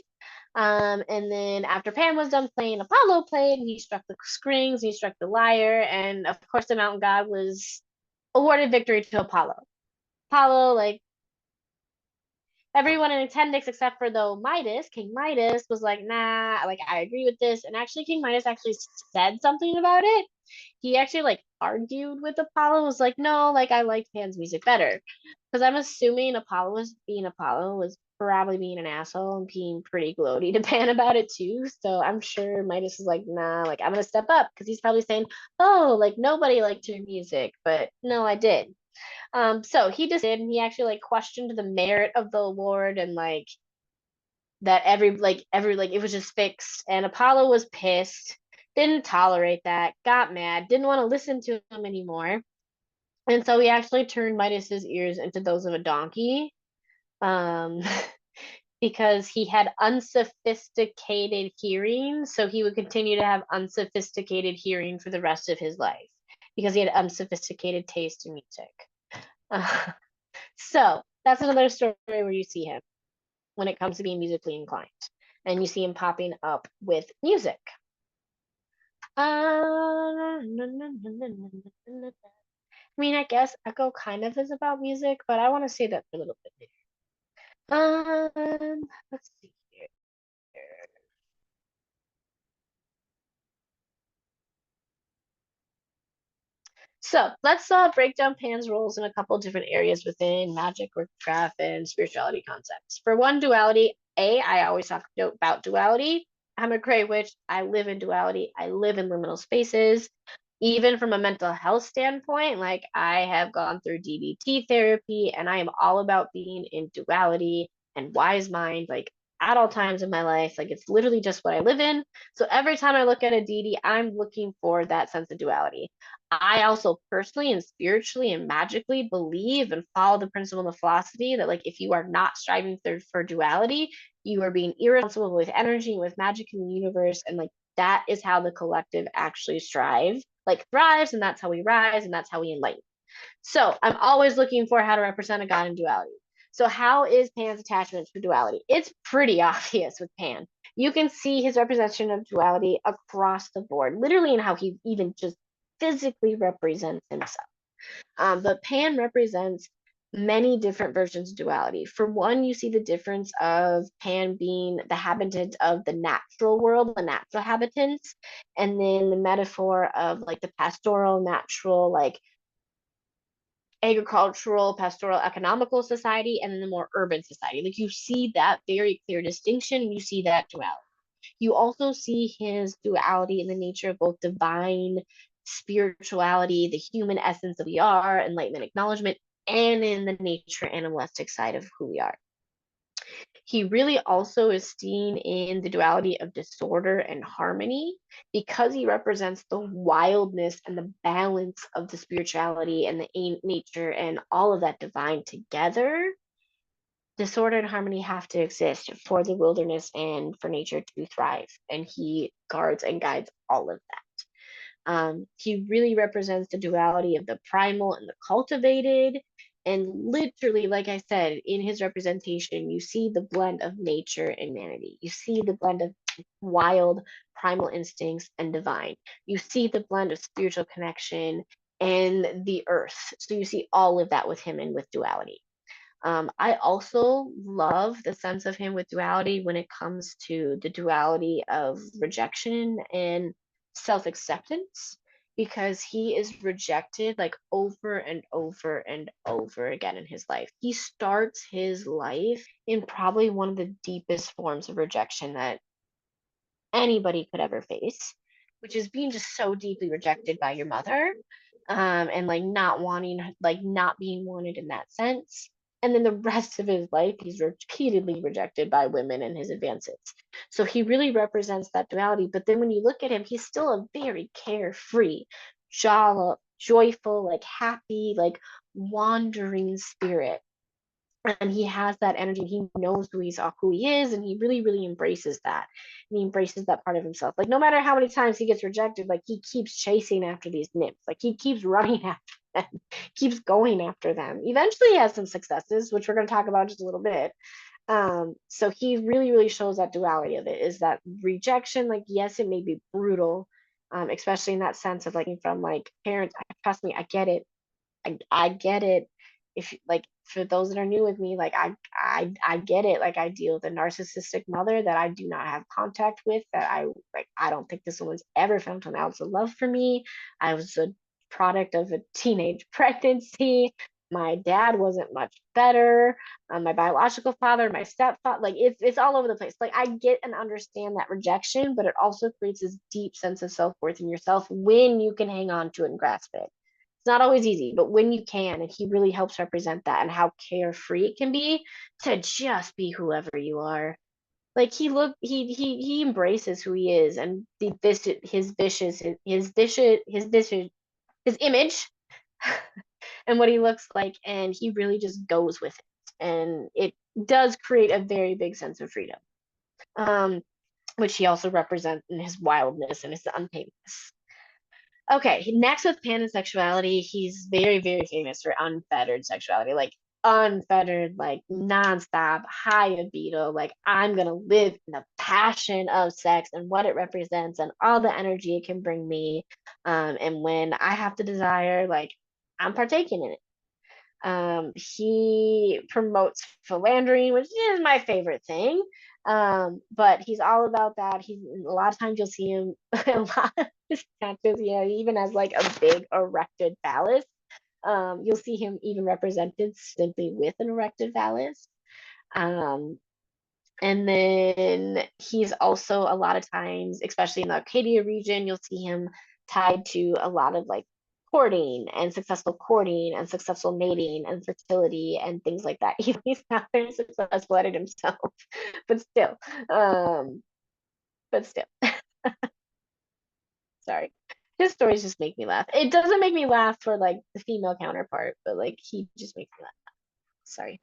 And then after Pan was done playing, Apollo played, and he struck the strings, he struck the lyre, and of course the mountain god was awarded victory to Apollo. Apollo, like everyone in attendance except for though Midas, King Midas was like, nah, like I agree with this. And actually King Midas actually said something about it. He actually like argued with Apollo, was like, no, like I like Pan's music better. Because I'm assuming Apollo was probably being an asshole and being pretty gloaty to Pan about it too. So I'm sure Midas is like, nah, like I'm gonna step up because he's probably saying, oh, like nobody liked your music, but no, I did. So he just did, and he actually like questioned the merit of the award and like that every like it was just fixed. And Apollo was pissed, didn't tolerate that, got mad, didn't want to listen to him anymore. And so he actually turned Midas's ears into those of a donkey. Um because he had unsophisticated hearing, so he would continue to have unsophisticated hearing for the rest of his life because he had unsophisticated taste in music. So that's another story where you see him when it comes to being musically inclined, and you see him popping up with music. I mean, I guess Echo kind of is about music, but I want to say that for a little bit later. Let's see here. So let's break down Pan's roles in a couple different areas within magic, witchcraft, and spirituality concepts. For one, duality. I always talk about duality. I'm a gray witch. I live in duality. I live in liminal spaces. Even from a mental health standpoint, like I have gone through DBT therapy, and I am all about being in duality and wise mind, like at all times in my life. Like it's literally just what I live in. So every time I look at a deity, I'm looking for that sense of duality. I also personally and spiritually and magically believe and follow the principle of philosophy that like if you are not striving for duality, you are being irresponsible with energy and with magic in the universe. And like that is how the collective actually thrives, and that's how we rise, and that's how we enlighten. So I'm always looking for how to represent a god in duality. So how is Pan's attachment to duality? It's pretty obvious with Pan. You can see his representation of duality across the board, literally in how he even just physically represents himself. But Pan represents many different versions of duality. For one, you see the difference of Pan being the habitant of the natural world, the natural habitants, and then the metaphor of like the pastoral, natural, like agricultural, pastoral, economical society, and then the more urban society. Like you see that very clear distinction, you see that duality. You also see his duality in the nature of both divine spirituality, the human essence that we are, enlightenment acknowledgement, and in the nature animalistic side of who we are. He really also is seen in the duality of disorder and harmony because he represents the wildness and the balance of the spirituality and the nature and all of that divine together. Disorder and harmony have to exist for the wilderness and for nature to thrive. And he guards and guides all of that. He really represents the duality of the primal and the cultivated. And literally, like I said, in his representation, you see the blend of nature and humanity. You see the blend of wild primal instincts and divine. You see the blend of spiritual connection and the earth. So you see all of that with him and with duality. I also love the sense of him with duality when it comes to the duality of rejection and self-acceptance, because he is rejected like over and over and over again in his life. He starts his life in probably one of the deepest forms of rejection that anybody could ever face, which is being just so deeply rejected by your mother, and like not wanting, like not being wanted in that sense. And then the rest of his life, he's repeatedly rejected by women in his advances. So he really represents that duality. But then when you look at him, he's still a very carefree, joyful, like happy, like wandering spirit, and he has that energy. He knows who he is, and he really really embraces that, and he embraces that part of himself. Like no matter how many times he gets rejected, like he keeps chasing after these nymphs, like he keeps running after them, keeps going after them. Eventually he has some successes, which we're going to talk about in just a little bit. So he really really shows that duality of it, is that rejection, like yes it may be brutal, especially in that sense of like from like parents. Trust me, I get it. I get it. If like for those that are new with me, like I get it. Like I deal with a narcissistic mother that I do not have contact with. That I like. I don't think this woman's ever felt an ounce of love for me. I was a product of a teenage pregnancy. My dad wasn't much better. My biological father, my stepfather, like it's all over the place. Like I get and understand that rejection, but it also creates this deep sense of self worth in yourself when you can hang on to it and grasp it. It's not always easy, but when you can, and he really helps represent that and how carefree it can be to just be whoever you are. Like he embraces who he is, and his image and what he looks like, and he really just goes with it. And it does create a very big sense of freedom. Um, which he also represents in his wildness and his untakedness. Okay, next with pansexuality, he's very, very famous for unfettered sexuality, like unfettered, like nonstop, high libido. Like I'm gonna live in the passion of sex and what it represents and all the energy it can bring me. And when I have the desire, like I'm partaking in it. He promotes philandering, which is my favorite thing. But he's all about that. He's a lot of times you'll see him a lot of his tattoos, yeah, he even has like a big erected phallus. You'll see him even represented simply with an erected phallus. Um, and then he's also a lot of times, especially in the Arcadia region, you'll see him tied to a lot of like courting and successful mating and fertility and things like that. He's not very successful at it himself, but still, um, but still, sorry. His stories just make me laugh. It doesn't make me laugh for like the female counterpart, but like he just makes me laugh. Sorry,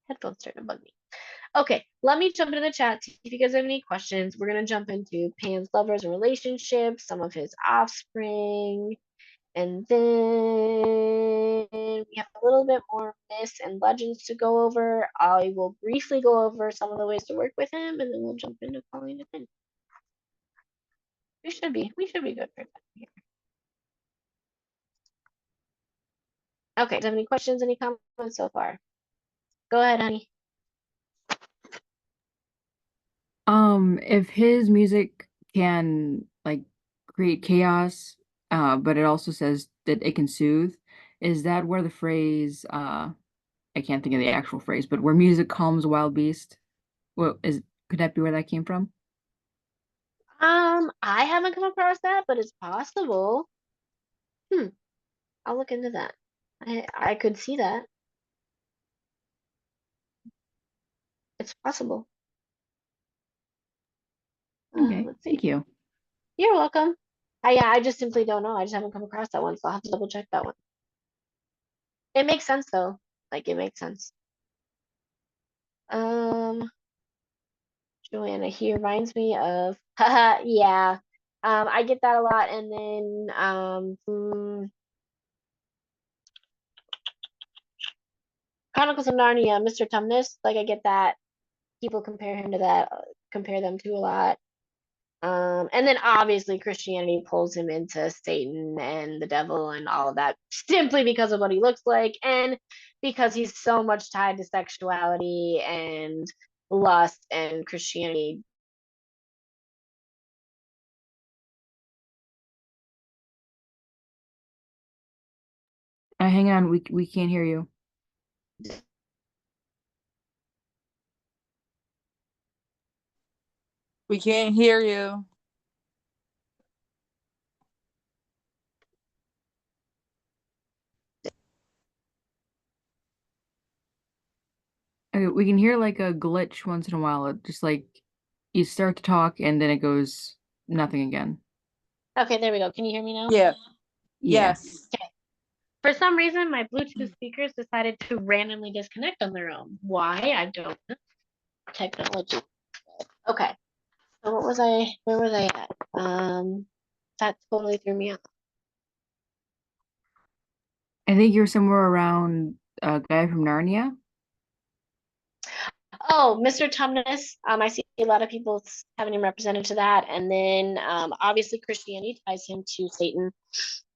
headphones starting to bug me. Okay, let me jump into the chat, see if you guys have any questions. We're gonna jump into Pan's lovers and relationships, some of his offspring, and then we have a little bit more myths and legends to go over. I will briefly go over some of the ways to work with him, and then we'll jump into calling it in. We should be good for that here. Okay, do you have any questions, any comments so far? Go ahead, honey. If his music can like create chaos, but it also says that it can soothe, is that where the phrase, I can't think of the actual phrase, but where music calms a wild beast? What is, could that be where that came from? I haven't come across that, but it's possible. Hmm, I'll look into that. I could see that. It's possible. Okay, Let's thank see. you. You're welcome. Yeah, I just simply don't know. I just haven't come across that one, so I'll have to double check that one. It makes sense though. Like it makes sense. Um, Joanna, he reminds me of, haha, yeah. I get that a lot, and then Chronicles of Narnia, Mr. Tumnus, like I get that. People compare him to that, compare them to a lot. And then obviously Christianity pulls him into Satan and the devil and all of that simply because of what he looks like and because he's so much tied to sexuality and lust and Christianity. Hang on, we can't hear you. We can't hear you. Okay, we can hear like a glitch once in a while. It just like you start to talk and then it goes nothing again. Okay, there we go. Can you hear me now? Yeah. Yeah. Yes. Okay. For some reason, my Bluetooth speakers decided to randomly disconnect on their own. Why? I don't know. Technology. Okay. So what was I? Where was I at? That totally threw me off. I think you're somewhere around a guy from Narnia. Oh, Mr. Tumnus. I see a lot of people having him represented to that, and then obviously Christianity ties him to Satan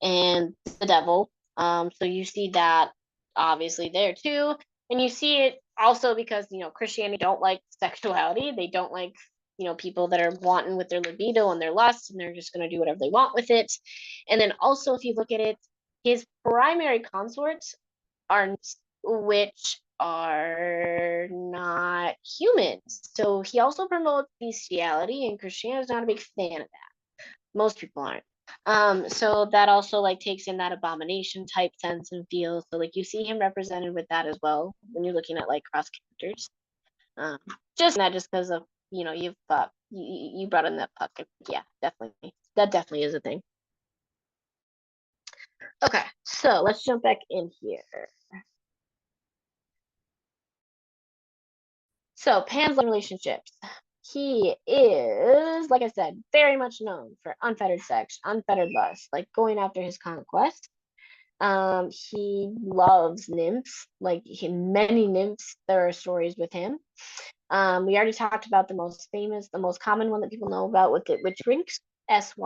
and the devil. So you see that obviously there too, and you see it also because Christianity don't like sexuality. They don't like people that are wanting with their libido and their lust, and they're just going to do whatever they want with it. And then also, if you look at it, his primary consorts are which are not humans. So he also promotes bestiality, and Christianity is not a big fan of that. Most people aren't. So that also like takes in that abomination type sense and feel. So like you see him represented with that as well when you're looking at like cross characters. Just not just because of you've you brought in that puck. Yeah, definitely. That definitely is a thing. Okay, so let's jump back in here. So Pan's relationships. He is, like I said, very much known for unfettered sex, unfettered lust, like going after his conquest. He loves nymphs, like many nymphs. There are stories with him. We already talked about the most famous, the most common one that people know about with it, which Syrinx, Syrinx. We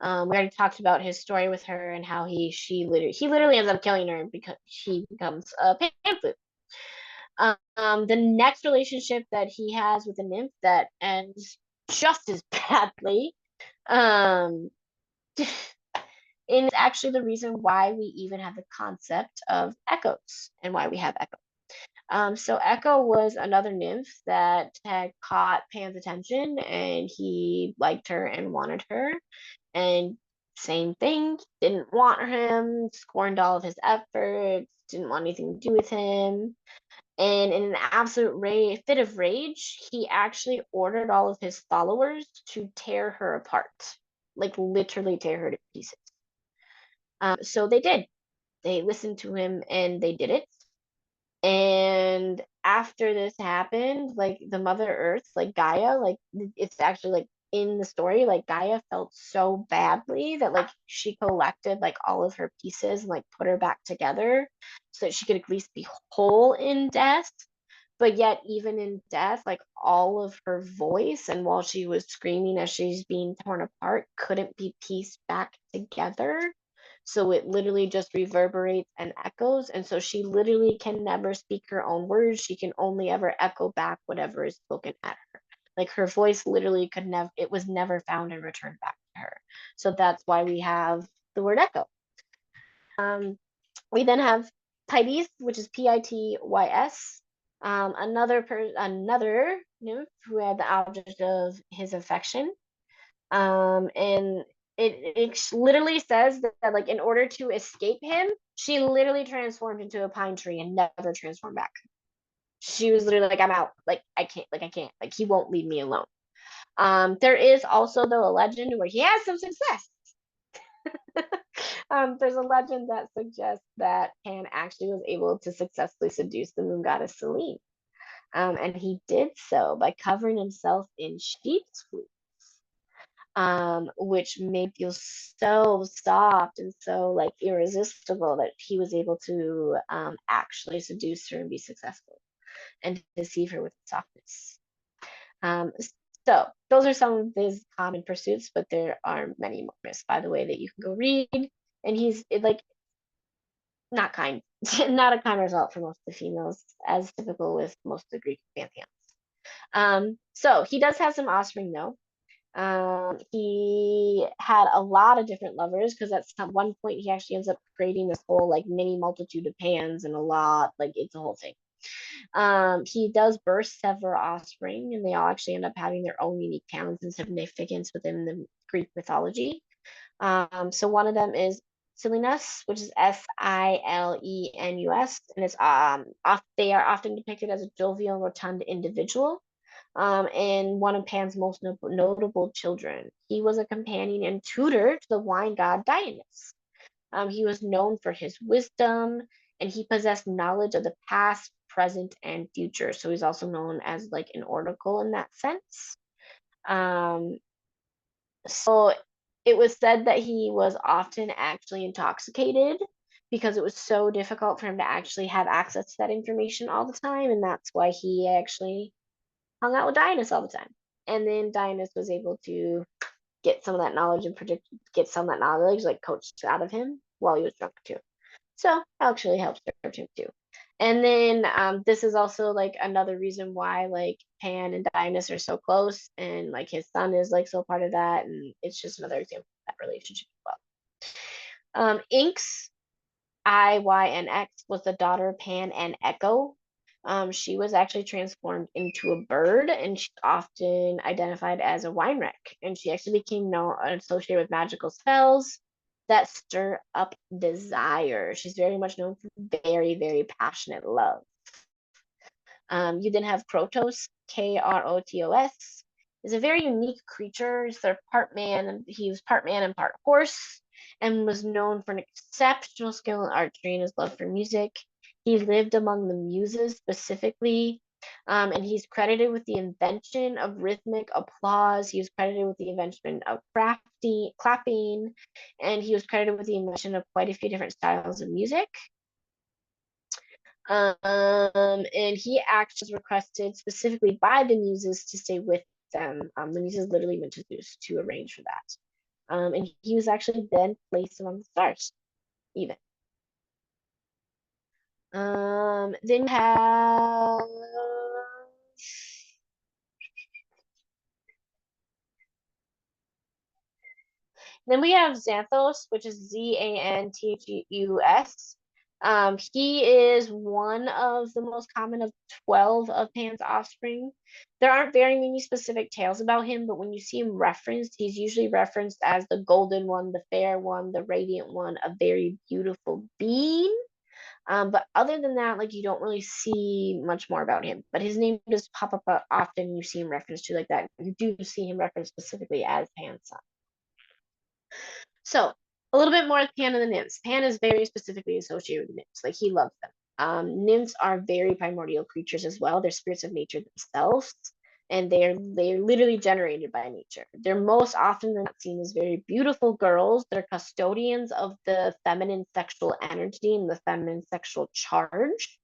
already talked about his story with her and how he literally ends up killing her because she becomes a pan flute. The next relationship that he has with a nymph that ends just as badly, um, is actually the reason why we even have the concept of echoes and why we have echo. So Echo was another nymph that had caught Pan's attention, and he liked her and wanted her. And same thing, didn't want him, scorned all of his efforts, didn't want anything to do with him. And in an absolute fit of rage, he actually ordered all of his followers to tear her apart, like literally tear her to pieces. So they did. They listened to him and they did it. And after this happened, like the Mother Earth, like Gaia, like it's actually like in the story, like Gaia felt so badly that like she collected like all of her pieces and like put her back together so that she could at least be whole in death. But yet, even in death, like all of her voice and while she was screaming as she's being torn apart, couldn't be pieced back together. So it literally just reverberates and echoes. And so she literally can never speak her own words. She can only ever echo back whatever is spoken at her. Like her voice literally could never, it was never found and returned back to her. So that's why we have the word echo. We then have Pitys, which is Pitys. Another nymph who had the object of his affection. And it literally says that like in order to escape him, she literally transformed into a pine tree and never transformed back. She was literally like, I'm out. Like I can't. Like he won't leave me alone. There is also though a legend where he has some success. There's a legend that suggests that Pan actually was able to successfully seduce the moon goddess Selene. And he did so by covering himself in sheep's fleece, which made feel so soft and so like irresistible that he was able to actually seduce her and be successful and deceive her with softness. Um, So those are some of his common pursuits, but there are many more, by the way, that you can go read. And he's like not kind, not a kind result for most of the females, as typical with most of the Greek pantheons. So he does have some offspring though. He had a lot of different lovers because at one point he actually ends up creating this whole like mini multitude of pans and a lot, like it's a whole thing. He does birth several offspring, and they all actually end up having their own unique talents and significance within the Greek mythology. So one of them is Silenus, which is Silenus, and it's they are often depicted as a jovial, rotund individual. And one of Pan's most notable children. He was a companion and tutor to the wine god Dionys. He was known for his wisdom, and he possessed knowledge of the past, present, and future. So he's also known as like an oracle in that sense. So it was said that he was often actually intoxicated because it was so difficult for him to actually have access to that information all the time, and that's why he actually hung out with Dionys all the time. And then Dionys was able to get some of that knowledge and get some of that knowledge like coached out of him while he was drunk too. So actually helped serve him too. And then this is also like another reason why like Pan and Dionys are so close, and like his son is like so part of that, and it's just another example of that relationship as well. Inks, Ynx, was the daughter of Pan and Echo. She was actually transformed into a bird, and she's often identified as a wine wreck. And she actually became known associated with magical spells that stir up desire. She's very much known for very, very passionate love. You then have Krotos, Krotos, is a very unique creature. They're part man. He was part man and part horse, and was known for an exceptional skill in archery and his love for music. He lived among the muses specifically, and he's credited with the invention of rhythmic applause. He was credited with the invention of clapping, and he was credited with the invention of quite a few different styles of music. And he actually was requested specifically by the muses to stay with them. The muses literally went to Zeus to arrange for that. And he was actually then placed among the stars, even. Then you have Then we have Xanthos, which is Zanthus. He is one of the most common of 12 of Pan's offspring. There aren't very many specific tales about him, but when you see him referenced, he's usually referenced as the golden one, the fair one, the radiant one, a very beautiful being. But other than that, like you don't really see much more about him. But his name does pop up often. You see him referenced to like that. You do see him referenced specifically as Pan's son. So a little bit more with Pan and the nymphs. Pan is very specifically associated with nymphs. Like he loves them. Nymphs are very primordial creatures as well. They're spirits of nature themselves, and they're literally generated by nature. They're most often not seen as very beautiful girls. They're custodians of the feminine sexual energy and the feminine sexual charge,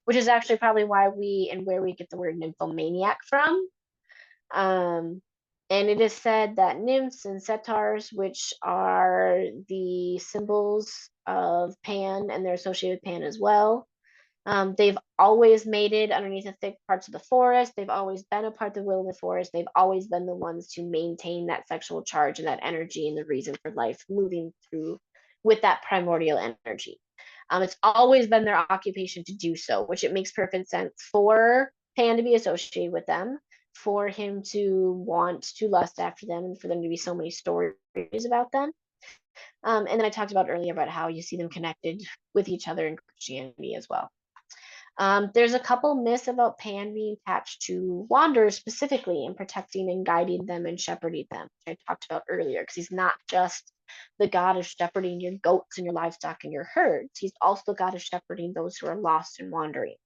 which is actually probably why where we get the word nymphomaniac from. And it is said that nymphs and satyrs, which are the symbols of Pan, and they're associated with Pan as well, they've always mated underneath the thick parts of the forest. They've always been a part of the will of the forest. They've always been the ones to maintain that sexual charge and that energy and the reason for life moving through with that primordial energy. It's always been their occupation to do so, which it makes perfect sense for Pan to be associated with them, for him to want to lust after them, and for them to be so many stories about them. And then I talked about earlier about how you see them connected with each other in Christianity as well. There's a couple myths about Pan being attached to wanderers specifically and protecting and guiding them and shepherding them, which I talked about earlier, because he's not just the god of shepherding your goats and your livestock and your herds. He's also the god of shepherding those who are lost and wandering.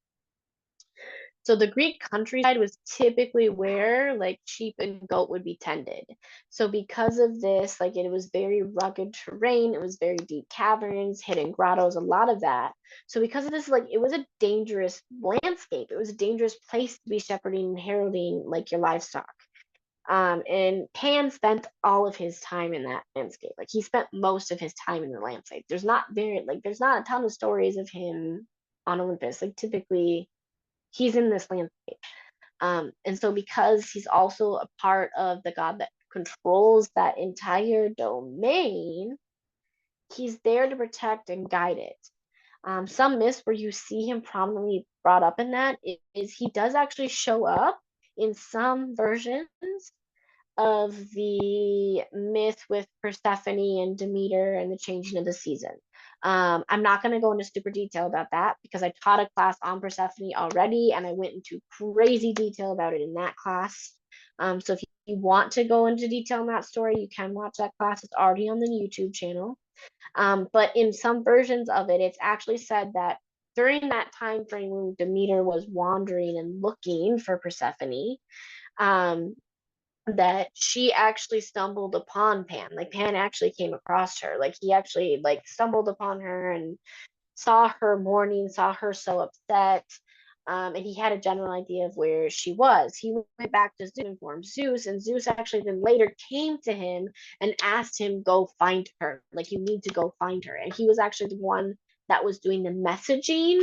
So the Greek countryside was typically where like sheep and goat would be tended. So because of this, like it was very rugged terrain, it was very deep caverns, hidden grottos, a lot of that. So because of this, like it was a dangerous landscape. It was a dangerous place to be shepherding and heralding like your livestock. And Pan spent all of his time in that landscape. Like he spent most of his time in the landscape. There's not a ton of stories of him on Olympus. Like typically he's in this landscape. And so because he's also a part of the god that controls that entire domain, he's there to protect and guide it. Some myths where you see him prominently brought up in that is he does actually show up in some versions of the myth with Persephone and Demeter and the changing of the season. I'm not going to go into super detail about that because I taught a class on Persephone already and I went into crazy detail about it in that class. So if you want to go into detail on that story, you can watch that class. It's already on the YouTube channel. But in some versions of it, it's actually said that during that time frame when Demeter was wandering and looking for Persephone, um, that she actually stumbled upon Pan. Like Pan actually came across her. Like he actually like stumbled upon her and saw her mourning, saw her so upset. And he had a general idea of where she was. He went back to Zeus and informed Zeus, and Zeus actually then later came to him and asked him, go find her. Like, you need to go find her. And he was actually the one that was doing the messaging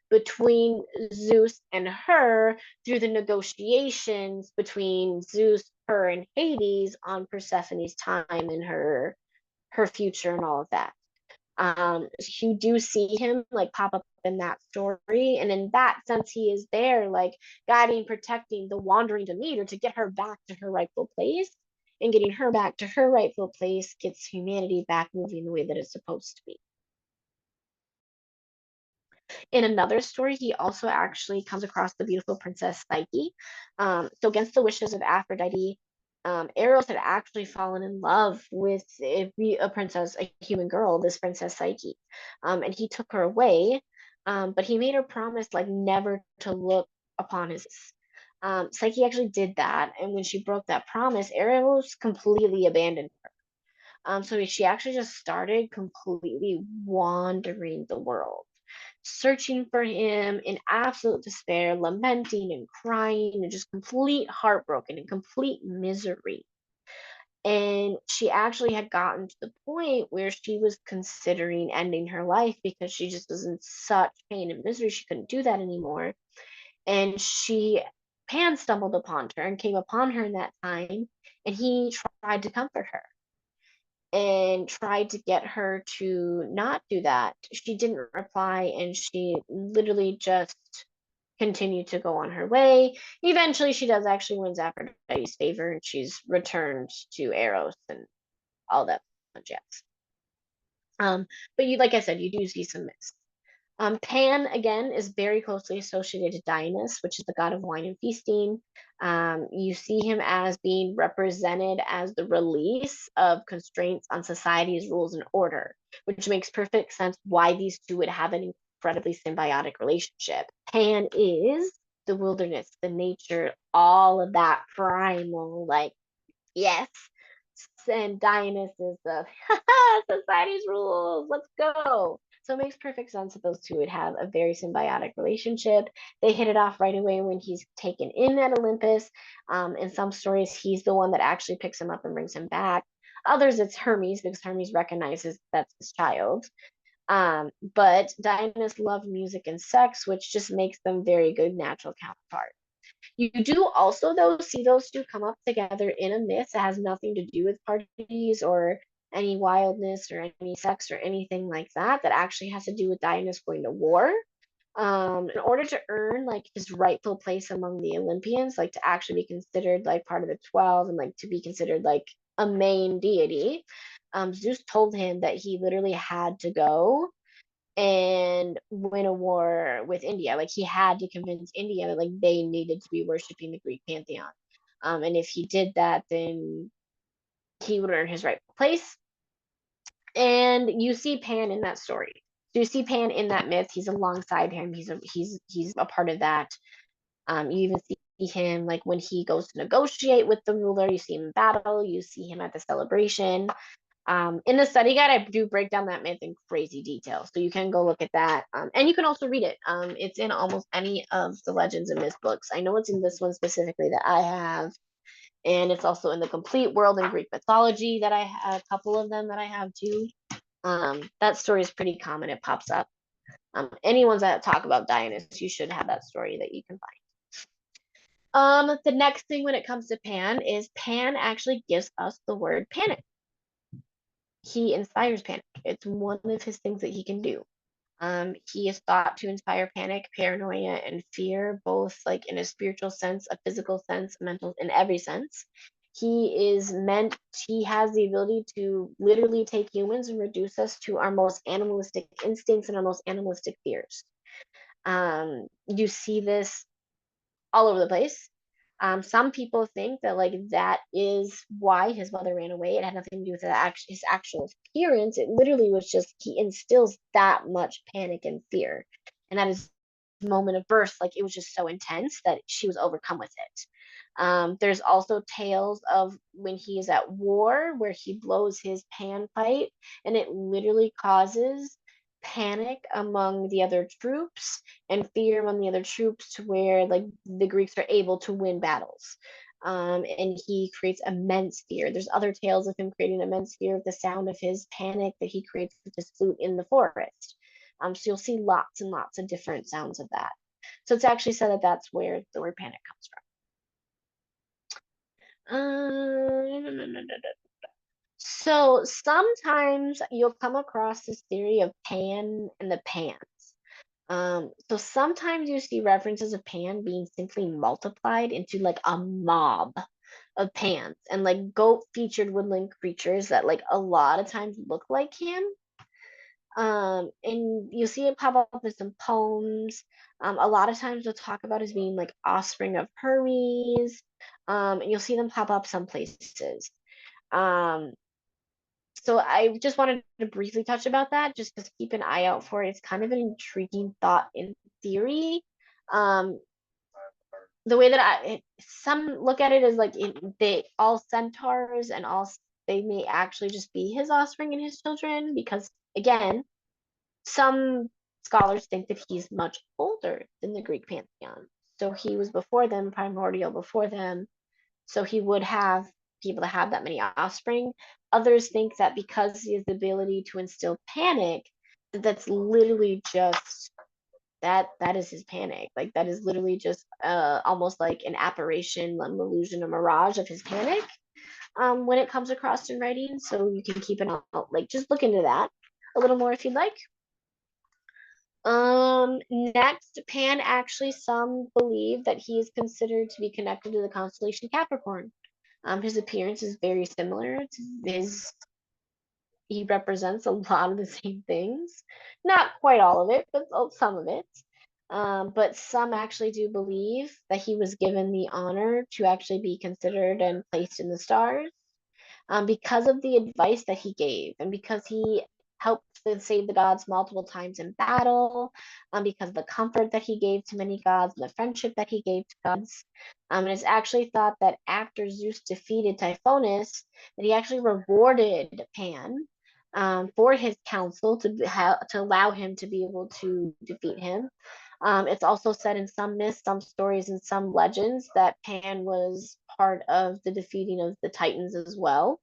between Zeus and her through the negotiations between Zeus, her, and Hades on Persephone's time and her future and all of that. You do see him like pop up in that story, and in that sense he is there like guiding, protecting the wandering Demeter to get her back to her rightful place, and getting her back to her rightful place gets humanity back moving the way that it's supposed to be. In another story, he also actually comes across the beautiful princess Psyche. So against the wishes of Aphrodite, Eros had actually fallen in love with a princess, a human girl, this princess Psyche. And he took her away, but he made her promise like never to look upon his. Psyche actually did that, and when she broke that promise, Eros completely abandoned her. So she actually just started completely wandering the world, searching for him in absolute despair, lamenting and crying, and just complete heartbroken and complete misery. And she actually had gotten to the point where she was considering ending her life because she just was in such pain and misery. She couldn't do that anymore. And Pan stumbled upon her and came upon her in that time, and he tried to comfort her and tried to get her to not do that. She didn't reply, and she literally just continued to go on her way. Eventually, she does actually wins Aphrodite's favor, and she's returned to Eros and all that jazz. But like I said, you do see some myths. Pan, again, is very closely associated to Dionysus, which is the god of wine and feasting. You see him as being represented as the release of constraints on society's rules and order, which makes perfect sense why these two would have an incredibly symbiotic relationship. Pan is the wilderness, the nature, all of that primal, like, yes. And Dionysus is the society's rules, let's go. So it makes perfect sense that those two would have a very symbiotic relationship. They hit it off right away when he's taken in at Olympus. In some stories, he's the one that actually picks him up and brings him back. Others, it's Hermes because Hermes recognizes that's his child. But Dionysus loved music and sex, which just makes them very good natural counterparts. You do also, though, see those two come up together in a myth that has nothing to do with parties or any wildness or any sex or anything like that, that actually has to do with Dionysus going to war. In order to earn like his rightful place among the Olympians, like to actually be considered like part of the 12 and like to be considered like a main deity, Zeus told him that he literally had to go and win a war with India. Like he had to convince India that like they needed to be worshiping the Greek pantheon. And if he did that, then he would earn his rightful place. And you see Pan in that story. So you see Pan in that myth. He's alongside him. He's a part of that. You even see him like when he goes to negotiate with the ruler. You see him in battle. You see him at the celebration. In the study guide, I do break down that myth in crazy detail, so you can go look at that, and you can also read it. It's in almost any of the legends and myth books. I know it's in this one specifically that I have, and it's also in the complete world in Greek mythology that I have a couple of them that I have too. That story is pretty common. It pops up. Anyone's that talk about Dionysus, you should have that story that you can find. The next thing when it comes to Pan is Pan actually gives us the word panic. He inspires panic. It's one of his things that he can do. He is thought to inspire panic, paranoia, and fear, both like in a spiritual sense, a physical sense, mental, in every sense. He has the ability to literally take humans and reduce us to our most animalistic instincts and our most animalistic fears. You see this all over the place. Some people think that like that is why his mother ran away. It had nothing to do with his actual appearance. It literally was just he instills that much panic and fear, and that is moment of birth, like it was just so intense that she was overcome with it. There's also tales of when he is at war where he blows his panpipe and it literally causes panic among the other troops and fear among the other troops to where like the Greeks are able to win battles. And he creates immense fear. There's other tales of him creating immense fear of the sound of his panic that he creates with his flute in the forest. So you'll see lots and lots of different sounds of that. So it's actually said that that's where the word panic comes from. So sometimes you'll come across this theory of Pan and the Pans. So sometimes you see references of Pan being simply multiplied into like a mob of Pans and like goat featured woodland creatures that like a lot of times look like him. And you'll see it pop up in some poems. A lot of times they'll talk about as being like offspring of Hermes. And you'll see them pop up some places. Um, so I just wanted to briefly touch about that, just to keep an eye out for it. It's kind of an intriguing thought in theory. Um, the way that some look at it as like they all centaurs and all they may actually just be his offspring and his children because again, some scholars think that he's much older than the Greek pantheon. So he was before them, primordial before them. So he would be able to have that many offspring. Others think that because he has the ability to instill panic, that's literally just that is his panic. Like that is literally just almost like an apparition, an illusion, a mirage of his panic. When it comes across in writing, so you can keep an eye, like just look into that a little more if you'd like. Next, Pan actually, some believe that he is considered to be connected to the constellation Capricorn. His appearance is very similar to his, he represents a lot of the same things. Not quite all of it, but some of it. But some actually do believe that he was given the honor to actually be considered and placed in the stars because of the advice that he gave and because he helped to save the gods multiple times in battle, because of the comfort that he gave to many gods and the friendship that he gave to gods. And it's actually thought that after Zeus defeated Typhonus, that he actually rewarded Pan for his counsel to allow him to be able to defeat him. It's also said in some myths, some stories, and some legends that Pan was part of the defeating of the Titans as well,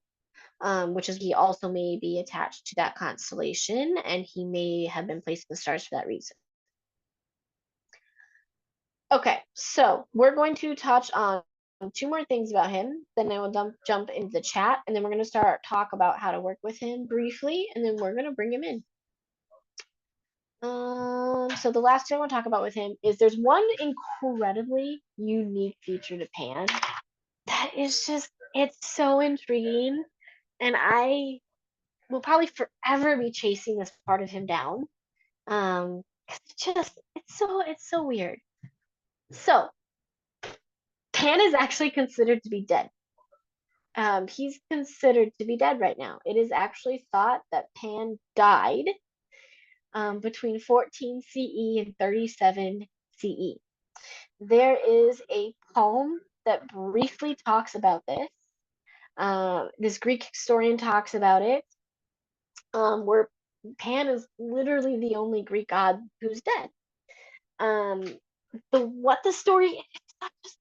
which is he also may be attached to that constellation, and he may have been placed in the stars for that reason. Okay, so we're going to touch on two more things about him, then I will jump into the chat, and then we're going to start talk about how to work with him briefly, and then we're going to bring him in. So the last thing I want to talk about with him is there's one incredibly unique feature to Pan that is just, it's so intriguing, and I will probably forever be chasing this part of him down. 'Cause it's so weird. So Pan is actually considered to be dead. He's considered to be dead right now. It is actually thought that Pan died between 14 CE and 37 CE. There is a poem that briefly talks about this. This Greek historian talks about it, where Pan is literally the only Greek god who's dead. What the story,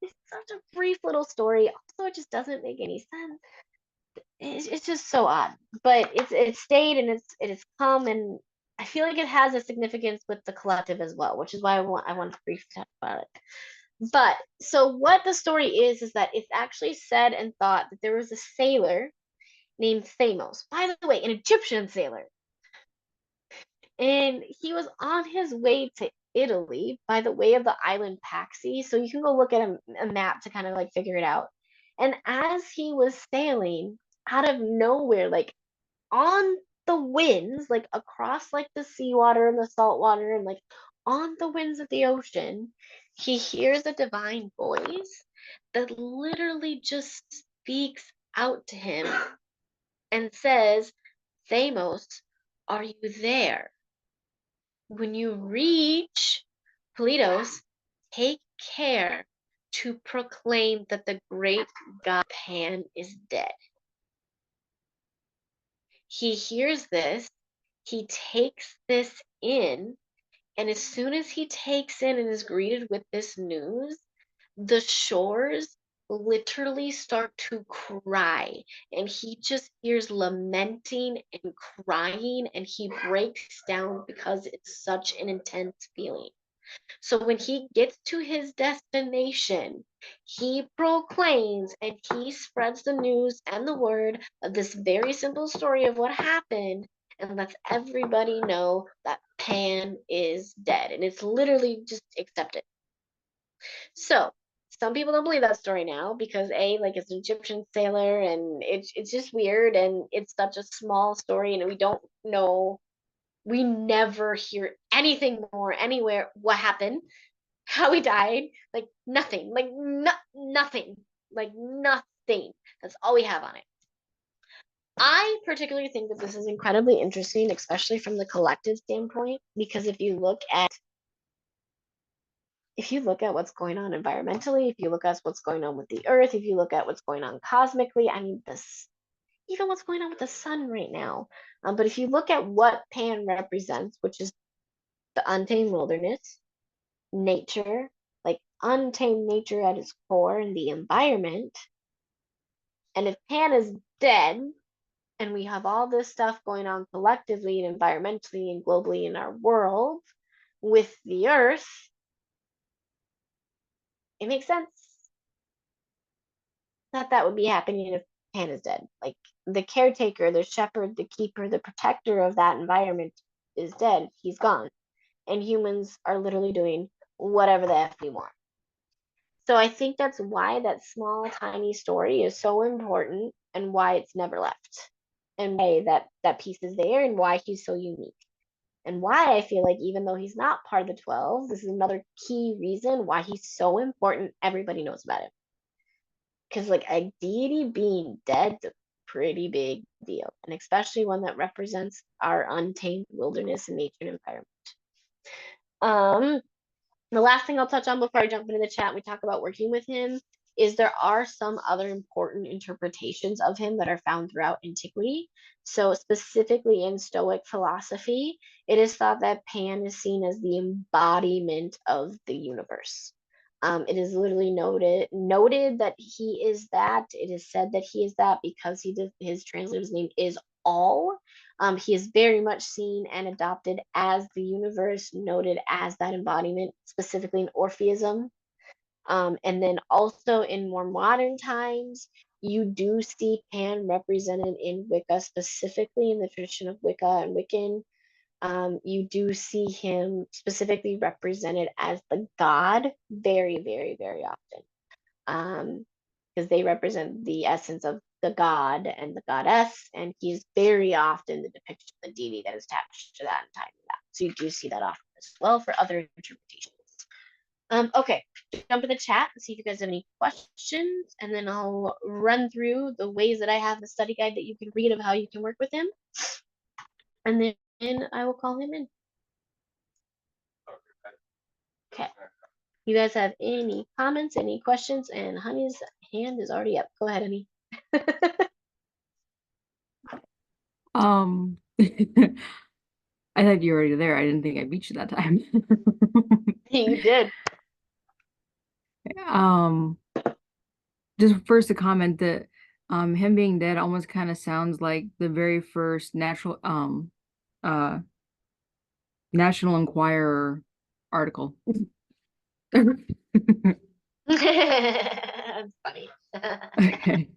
it's such a brief little story. Also, it just doesn't make any sense. It's just so odd. But it's stayed and it has come, and I feel like it has a significance with the collective as well, which is why I want to briefly talk about it. But so what the story is that it's actually said and thought that there was a sailor named Thamos. By the way, an Egyptian sailor. And he was on his way to Italy by the way of the island Paxi. So you can go look at a map to kind of like figure it out. And as he was sailing out of nowhere, like on the winds, like across like the seawater and the salt water and like on the winds of the ocean, he hears a divine voice that literally just speaks out to him and says, Thamos, are you there? When you reach Politos, take care to proclaim that the great god Pan is dead. He hears this, he takes this in, and as soon as he takes in and is greeted with this news, the shores literally start to cry. And he just hears lamenting and crying, and he breaks down because it's such an intense feeling. So when he gets to his destination, he proclaims and he spreads the news and the word of this very simple story of what happened and lets everybody know that Pan is dead. And it's literally just accepted. So some people don't believe that story now because A, like it's an Egyptian sailor and it's just weird and it's such a small story and we don't know, we never hear anything more anywhere what happened, how he died, like nothing, like nothing, like nothing. That's all we have on it. I particularly think that this is incredibly interesting, especially from the collective standpoint, because if you look at what's going on environmentally, if you look at what's going on with the earth, if you look at what's going on cosmically, I mean this, even what's going on with the sun right now. But if you look at what Pan represents, which is the untamed wilderness, nature, like untamed nature at its core, and the environment. And if Pan is dead, and we have all this stuff going on collectively and environmentally and globally in our world with the earth, it makes sense that that would be happening if Pan is dead. Like the caretaker, the shepherd, the keeper, the protector of that environment is dead. He's gone. And humans are literally doing whatever the F we want. So I think that's why that small, tiny story is so important and why it's never left. And why that piece is there and why he's so unique. And why I feel like even though he's not part of the 12, this is another key reason why he's so important. Everybody knows about it. Because like a deity being dead is a pretty big deal. And especially one that represents our untamed wilderness and nature and environment. The last thing I'll touch on before I jump into the chat and we talk about working with him is there are some other important interpretations of him that are found throughout antiquity. So specifically in Stoic philosophy, it is thought that Pan is seen as the embodiment of the universe. It is literally noted that he is that. It is said that he is that because his translator's name is All. He is very much seen and adopted as the universe, noted as that embodiment, specifically in Orpheism. And then also in more modern times, you do see Pan represented in Wicca, specifically in the tradition of Wicca and Wiccan. You do see him specifically represented as the god very, very, very often. Because they represent the essence of the god and the goddess, and he's very often the depiction of the deity that is attached to that and tied to that. So you do see that often as well for other interpretations. Okay, jump in the chat and see if you guys have any questions, and then I'll run through the ways that I have the study guide that you can read of how you can work with him, and then I will call him in. Okay. You guys have any comments, any questions? And Honey's hand is already up. Go ahead, Honey. I thought you were already there. I didn't think I beat you that time. You did. Um, just first a comment that him being dead almost kind of sounds like the very first uh National Enquirer article. That's funny. Okay.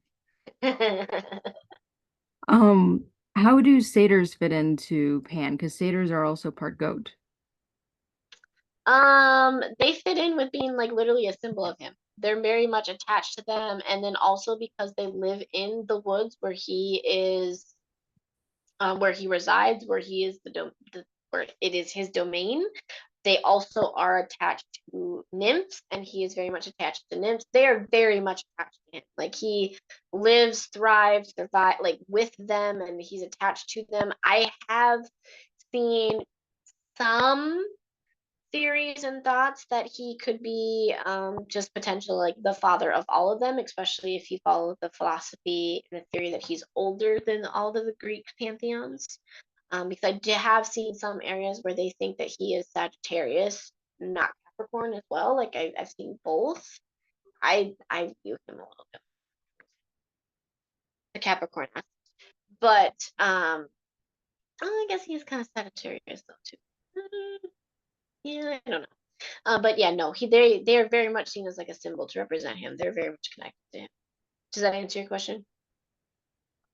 Um, how do satyrs fit into Pan? Because satyrs are also part goat. They fit in with being like literally a symbol of him. They're very much attached to them, and then also because they live in the woods where he is, where he resides, where he is where it is his domain. They also are attached to nymphs, and he is very much attached to nymphs. They are very much attached to him. Like he lives, thrives, survive like with them, and he's attached to them. I have seen some theories and thoughts that he could be just potential like the father of all of them, especially if you follow the philosophy and the theory that he's older than all of the Greek pantheons. Because I have seen some areas where they think that he is Sagittarius, not Capricorn as well. Like I've seen both. I view him a little bit the Capricorn, but I guess he's kind of Sagittarius though too. Yeah, I don't know. But yeah, no, they are very much seen as like a symbol to represent him. They're very much connected to him. Does that answer your question?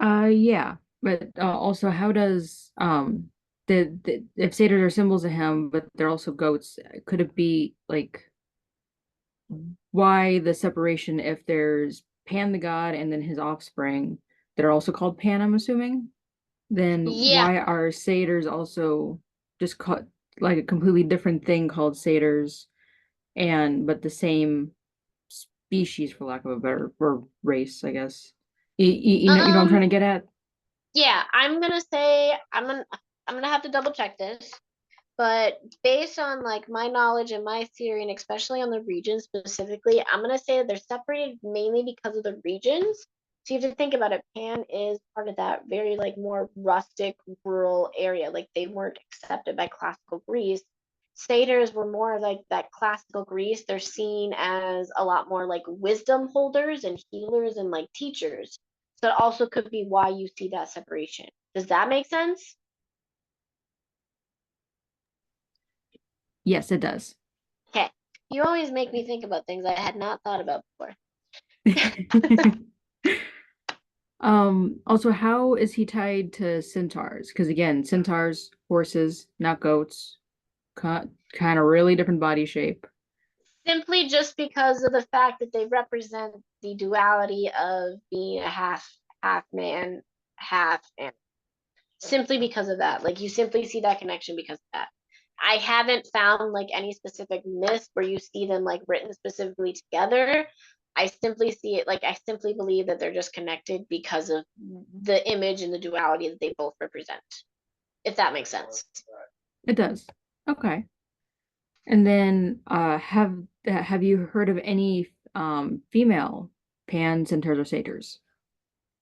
Yeah, but also, how does the if satyrs are symbols of him, but they're also goats, could it be like why the separation if there's Pan the god and then his offspring that are also called Pan, I'm assuming? Then Yeah. why are satyrs also just called like a completely different thing called satyrs and but the same species for lack of a better or race, I guess. You know what I'm Um. trying to get at? Yeah. I'm gonna say I'm gonna have to double check this. But based on like my knowledge and my theory, and especially on the regions specifically, I'm gonna say that they're separated mainly because of the regions. So you have to think about it. Pan is part of that very like more rustic rural area. Like they weren't accepted by classical Greece. Satyrs were more like that classical Greece. They're seen as a lot more like wisdom holders and healers and like teachers. So it also could be why you see that separation. Does that make sense? Yes, it does. Okay. You always make me think about things I had not thought about before. Also, how is he tied to centaurs? Because again, centaurs, horses, not goats, kind of really different body shape. Simply just because of the fact that they represent the duality of being a half man, half animal. Simply because of that. Like you simply see that connection because of that. I haven't found like any specific myths where you see them like written specifically together. I simply see it like I simply believe that they're just connected because of the image and the duality that they both represent, if that makes sense. It does. Okay. And then, have you heard of any female pan centaurs or satyrs?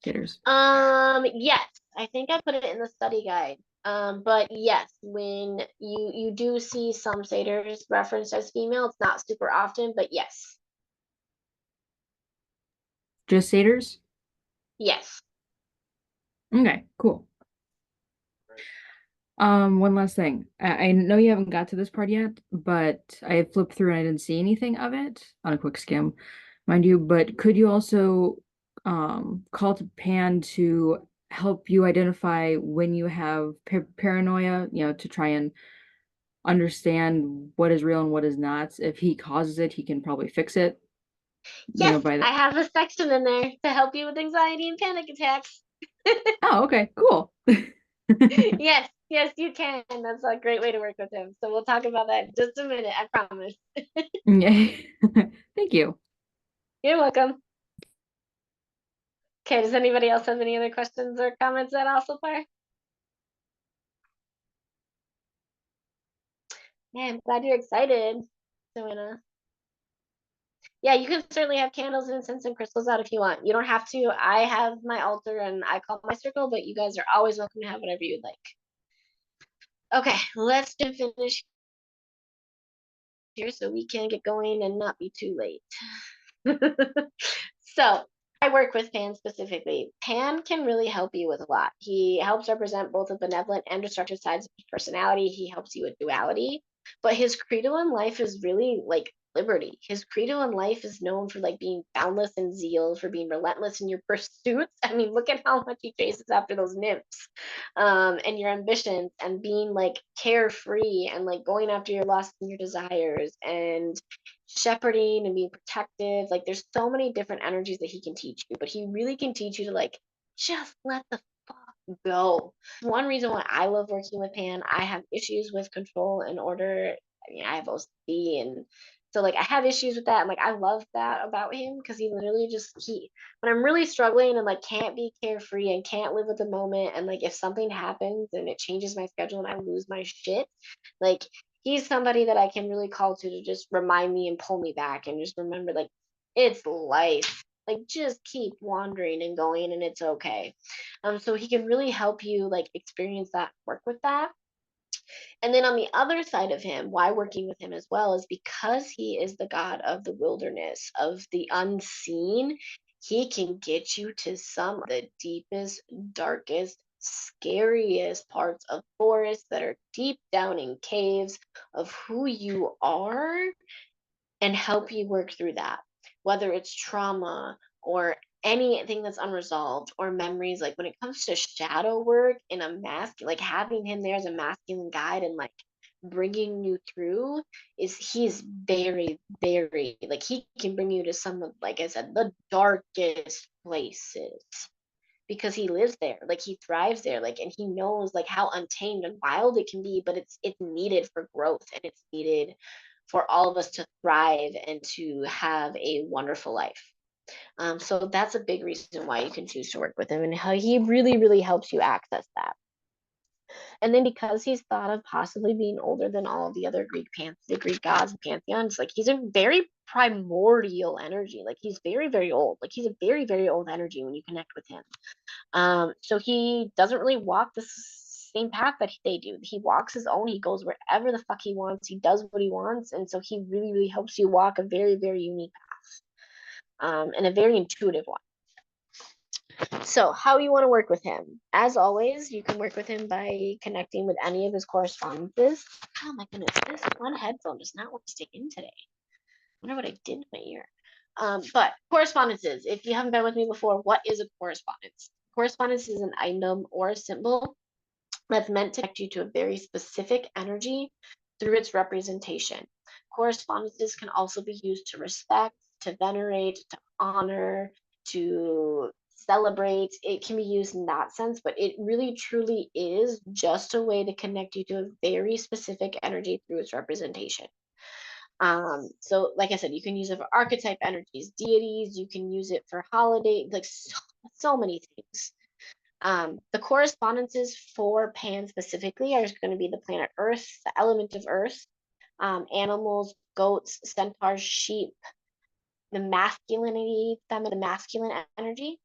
Satyrs. Yes, I think I put it in the study guide. But yes, when you do see some satyrs referenced as female, it's not super often, but yes, Just satyrs? yes. Okay, cool. One last thing. I know you haven't got to this part yet, but I flipped through and I didn't see anything of it on a quick skim, mind you. But could you also call to Pan to help you identify when you have paranoia, to try and understand what is real and what is not. If he causes it, he can probably fix it, Yes, by I the have a section in there to help you with anxiety and panic attacks. Oh, okay, cool. Yes, yes, you can. That's a great way to work with him. So we'll talk about that in just a minute, I promise. Yay. Thank you. You're welcome. Okay, does anybody else have any other questions or comments at all so far? Yeah, I'm glad you're excited, Joanna. Yeah, you can certainly have candles and incense and crystals out if you want. You don't have to. I have my altar and I call my circle, but you guys are always welcome to have whatever you'd like. Okay, let's finish here so we can get going and not be too late. So I work with Pan specifically. Pan can really help you with a lot. He helps represent both the benevolent and destructive sides of his personality. He helps you with duality. But his credo in life is really like liberty. His credo in life is known for like being boundless in zeal, for being relentless in your pursuits. I mean, look at how much he chases after those nymphs, and your ambitions, and being like carefree and like going after your lusts and your desires, and shepherding and being protective. Like there's so many different energies that he can teach you, but he really can teach you to like just let the fuck go. One reason why I love working with Pan, I have issues with control and order. I mean, I have OCD, and so like I have issues with that. And like I love that about him because he literally just he when I'm really struggling and like can't be carefree and can't live with the moment, and like if something happens and it changes my schedule and I lose my shit, like he's somebody that I can really call to just remind me and pull me back and just remember like it's life. Like just keep wandering and going and it's okay. So he can really help you like experience that, work with that. And then on the other side of him, why working with him as well is because he is the God of the wilderness, of the unseen. He can get you to some of the deepest, darkest, scariest parts of forests that are deep down in caves of who you are and help you work through that, whether it's trauma or anything that's unresolved or memories. Like when it comes to shadow work in a mask, like having him there as a masculine guide and like bringing you through is he's very, very like he can bring you to some of, like I said, the darkest places because he lives there, like he thrives there, like, and he knows like how untamed and wild it can be, but it's needed for growth and it's needed for all of us to thrive and to have a wonderful life. So that's a big reason why you can choose to work with him and how he really, really helps you access that. And then because he's thought of possibly being older than all of the other the Greek gods and pantheons, like he's a very primordial energy. Like he's very, very old. Like he's a very, very old energy when you connect with him. So he doesn't really walk the same path that they do. He walks his own. He goes wherever the fuck he wants. He does what he wants, and so he really, really helps you walk a very, very unique path, and a very intuitive one. So, how you want to work with him? As always, you can work with him by connecting with any of his correspondences. Oh my goodness, this one headphone does not want to stick in today. I wonder what I did to my ear. But correspondences, if you haven't been with me before, what is a correspondence? Correspondence is an item or a symbol that's meant to connect you to a very specific energy through its representation. Correspondences can also be used to respect, to venerate, to honor, to celebrate. It can be used in that sense, but it really truly is just a way to connect you to a very specific energy through its representation. So like I said, you can use it for archetype energies, deities, you can use it for holiday, like so many things. The correspondences for Pan specifically are going to be the planet Earth, the element of Earth, animals, goats, centaurs, sheep, the masculinity, the masculine energy.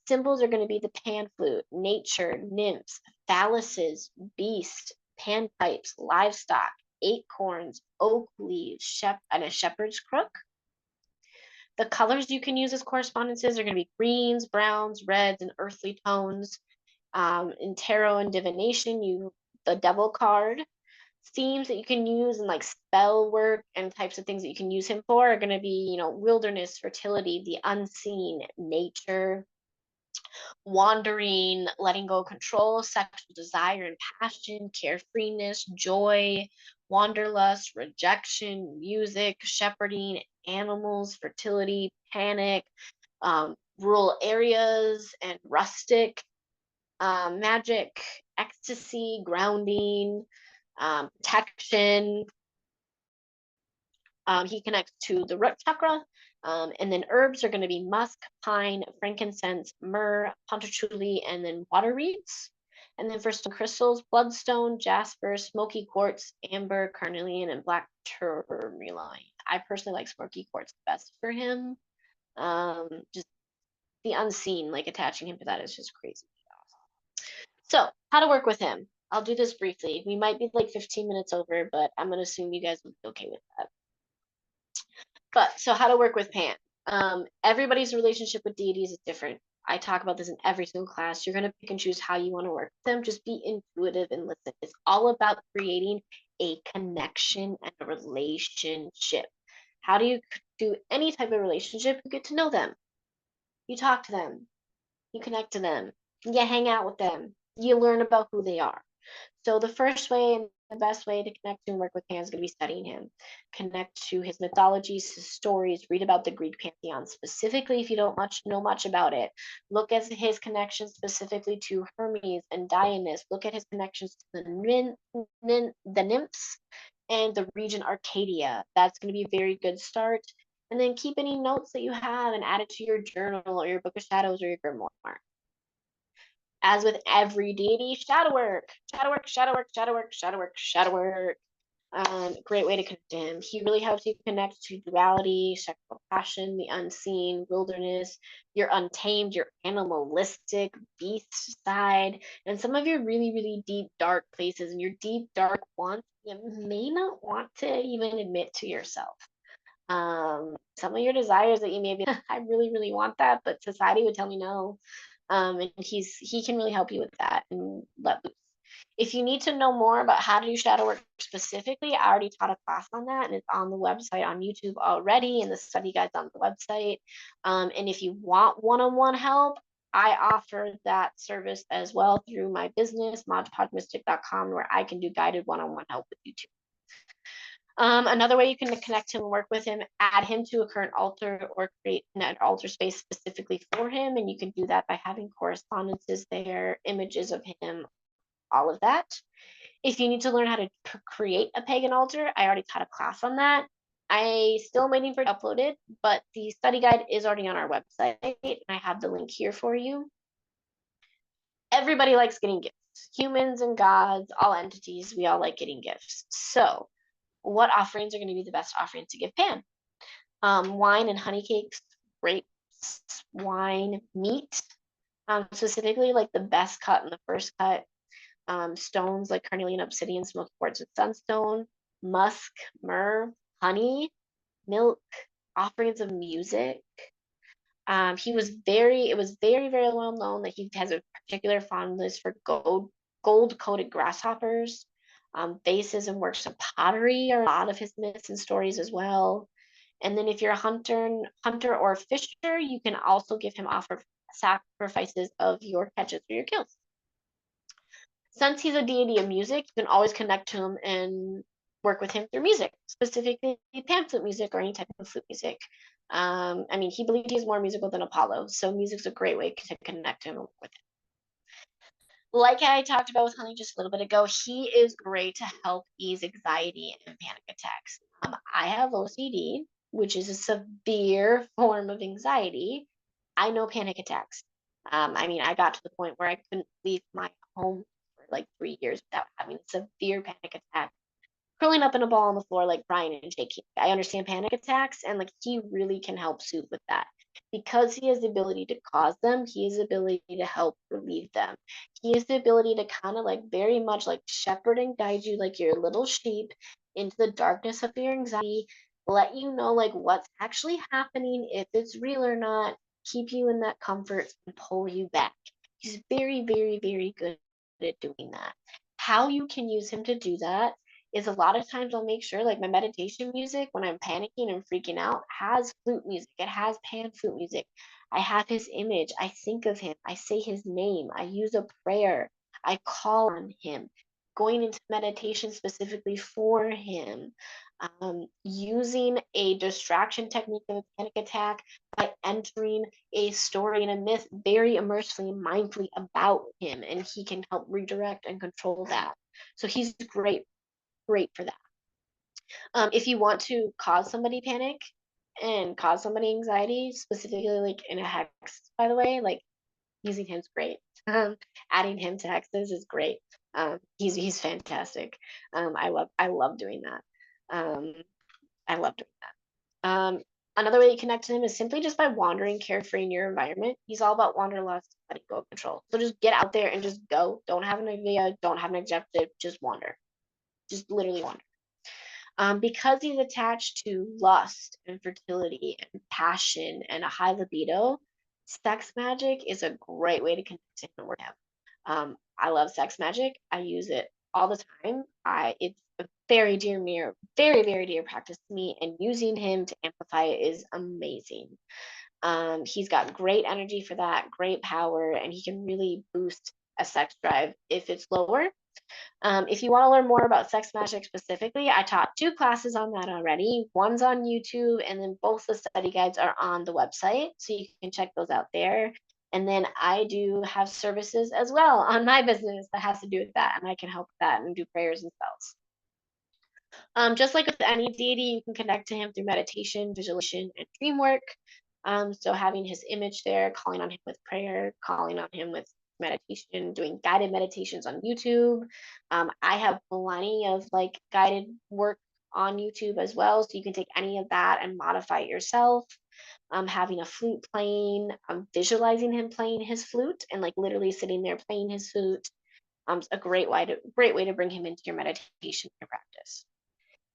Symbols are going to be the pan flute, nature, nymphs, phalluses, beast, panpipes, livestock, acorns, oak leaves, and a shepherd's crook. The colors you can use as correspondences are going to be greens, browns, reds, and earthly tones. In tarot and divination, the devil card. Themes that you can use in like spell work and types of things that you can use him for are going to be, wilderness, fertility, the unseen, nature, wandering, letting go of control, sexual desire and passion, carefreeness, joy, wanderlust, rejection, music, shepherding, animals, fertility, panic, rural areas, and rustic, magic, ecstasy, grounding, protection. He connects to the root chakra. And then herbs are going to be musk, pine, frankincense, myrrh, pontichuli, and then water reeds. And then for some crystals, bloodstone, jasper, smoky quartz, amber, carnelian, and black tourmaline. I personally like smoky quartz best for him. Just the unseen, like attaching him to that is just crazy. So, how to work with him? I'll do this briefly. We might be like 15 minutes over, but I'm going to assume you guys will be okay with that. But so how to work with Pan. Everybody's relationship with deities is different. I talk about this in every single class. You're going to pick and choose how you want to work with them. Just be intuitive and listen. It's all about creating a connection and a relationship. How do you do any type of relationship? You get to know them. You talk to them. You connect to them. You hang out with them. You learn about who they are. So the first way and the best way to connect and work with Pan is going to be studying him. Connect to his mythologies, his stories, read about the Greek pantheon specifically if you don't know much about it. Look at his connections specifically to Hermes and Dionysus. Look at his connections to the nymphs and the region Arcadia. That's going to be a very good start. And then keep any notes that you have and add it to your journal or your book of shadows or your grimoire. As with every deity, shadow work, shadow work, shadow work, shadow work, shadow work, shadow work. Great way to connect to him. He really helps you connect to duality, sexual passion, the unseen, wilderness, your untamed, your animalistic, beast side, and some of your really, really deep, dark places and your deep, dark wants you may not want to even admit to yourself. Some of your desires that you may be, I really, really want that, but society would tell me no. And he can really help you with that and let loose. If you need to know more about how to do shadow work specifically, I already taught a class on that, and it's on the website on YouTube already, and the study guide's on the website. And if you want one-on-one help, I offer that service as well through my business, modpodmystic.com, where I can do guided one-on-one help with you too. Another way you can connect him and work with him, add him to a current altar or create an altar space specifically for him. And you can do that by having correspondences there, images of him, all of that. If you need to learn how to create a pagan altar, I already taught a class on that. I still am waiting for it uploaded, but the study guide is already on our website, and I have the link here for you. Everybody likes getting gifts. Humans and gods, all entities, we all like getting gifts. So what offerings are going to be the best offerings to give Pan? Wine and honey cakes, grapes, wine, meat, specifically like the best cut and the first cut, stones like carnelian, obsidian, smoky quartz, and sunstone, musk, myrrh, honey, milk, offerings of music. It was very, very well known that he has a particular fondness for gold coated grasshoppers. Vases and works of pottery are a lot of his myths and stories as well. And then if you're a hunter or a fisher, you can also give him offer sacrifices of your catches or your kills. Since he's a deity of music, you can always connect to him and work with him through music, specifically pan flute music or any type of flute music. I mean, he believed he's more musical than Apollo, so music's a great way to connect him with him. Like I talked about with Honey just a little bit ago, he is great to help ease anxiety and panic attacks. I have OCD, which is a severe form of anxiety. I know panic attacks. I mean, I got to the point where I couldn't leave my home for like 3 years without having a severe panic attack, curling up in a ball on the floor, like crying and shaking. I understand panic attacks, and like he really can help soothe with that. Because he has the ability to cause them, he has the ability to help relieve them. He has the ability to kind of like very much like shepherd and guide you like your little sheep into the darkness of your anxiety, let you know like what's actually happening, if it's real or not, keep you in that comfort and pull you back. He's very, very, very good at doing that. How you can use him to do that is a lot of times I'll make sure like my meditation music when I'm panicking and freaking out has flute music. It has pan flute music. I have his image. I think of him. I say his name. I use a prayer. I call on him. Going into meditation specifically for him. Using a distraction technique of a panic attack by entering a story and a myth very immersively and mindfully about him, and he can help redirect and control that. So he's great for that. If you want to cause somebody panic and cause somebody anxiety, specifically like in a hex, by the way, like using him's great. Adding him to hexes is great. He's fantastic. I love doing that. I love doing that. Another way you connect to him is simply just by wandering carefree in your environment. He's all about wanderlust, letting go of control. So just get out there and just go. Don't have an idea, don't have an objective, just wander. Just literally wander. Because he's attached to lust and fertility and passion and a high libido, sex magic is a great way to connect to him and work with him. I love sex magic. I use it all the time. It's a very, very dear practice to me, and using him to amplify it is amazing. He's got great energy for that, great power, and he can really boost a sex drive if it's lower. If you want to learn more about sex magic specifically, I taught 2 classes on that already. One's on YouTube, and then both the study guides are on the website, so you can check those out there. And then I do have services as well on my business that has to do with that, and I can help with that and do prayers and spells. Just like with any deity, you can connect to him through meditation, visualization, and dream work. So having his image there, calling on him with prayer, calling on him with meditation, doing guided meditations on YouTube. I have plenty of like guided work on YouTube as well, so you can take any of that and modify it yourself. Having a flute playing, visualizing him playing his flute, and like literally sitting there playing his flute. A great way to bring him into your meditation your practice.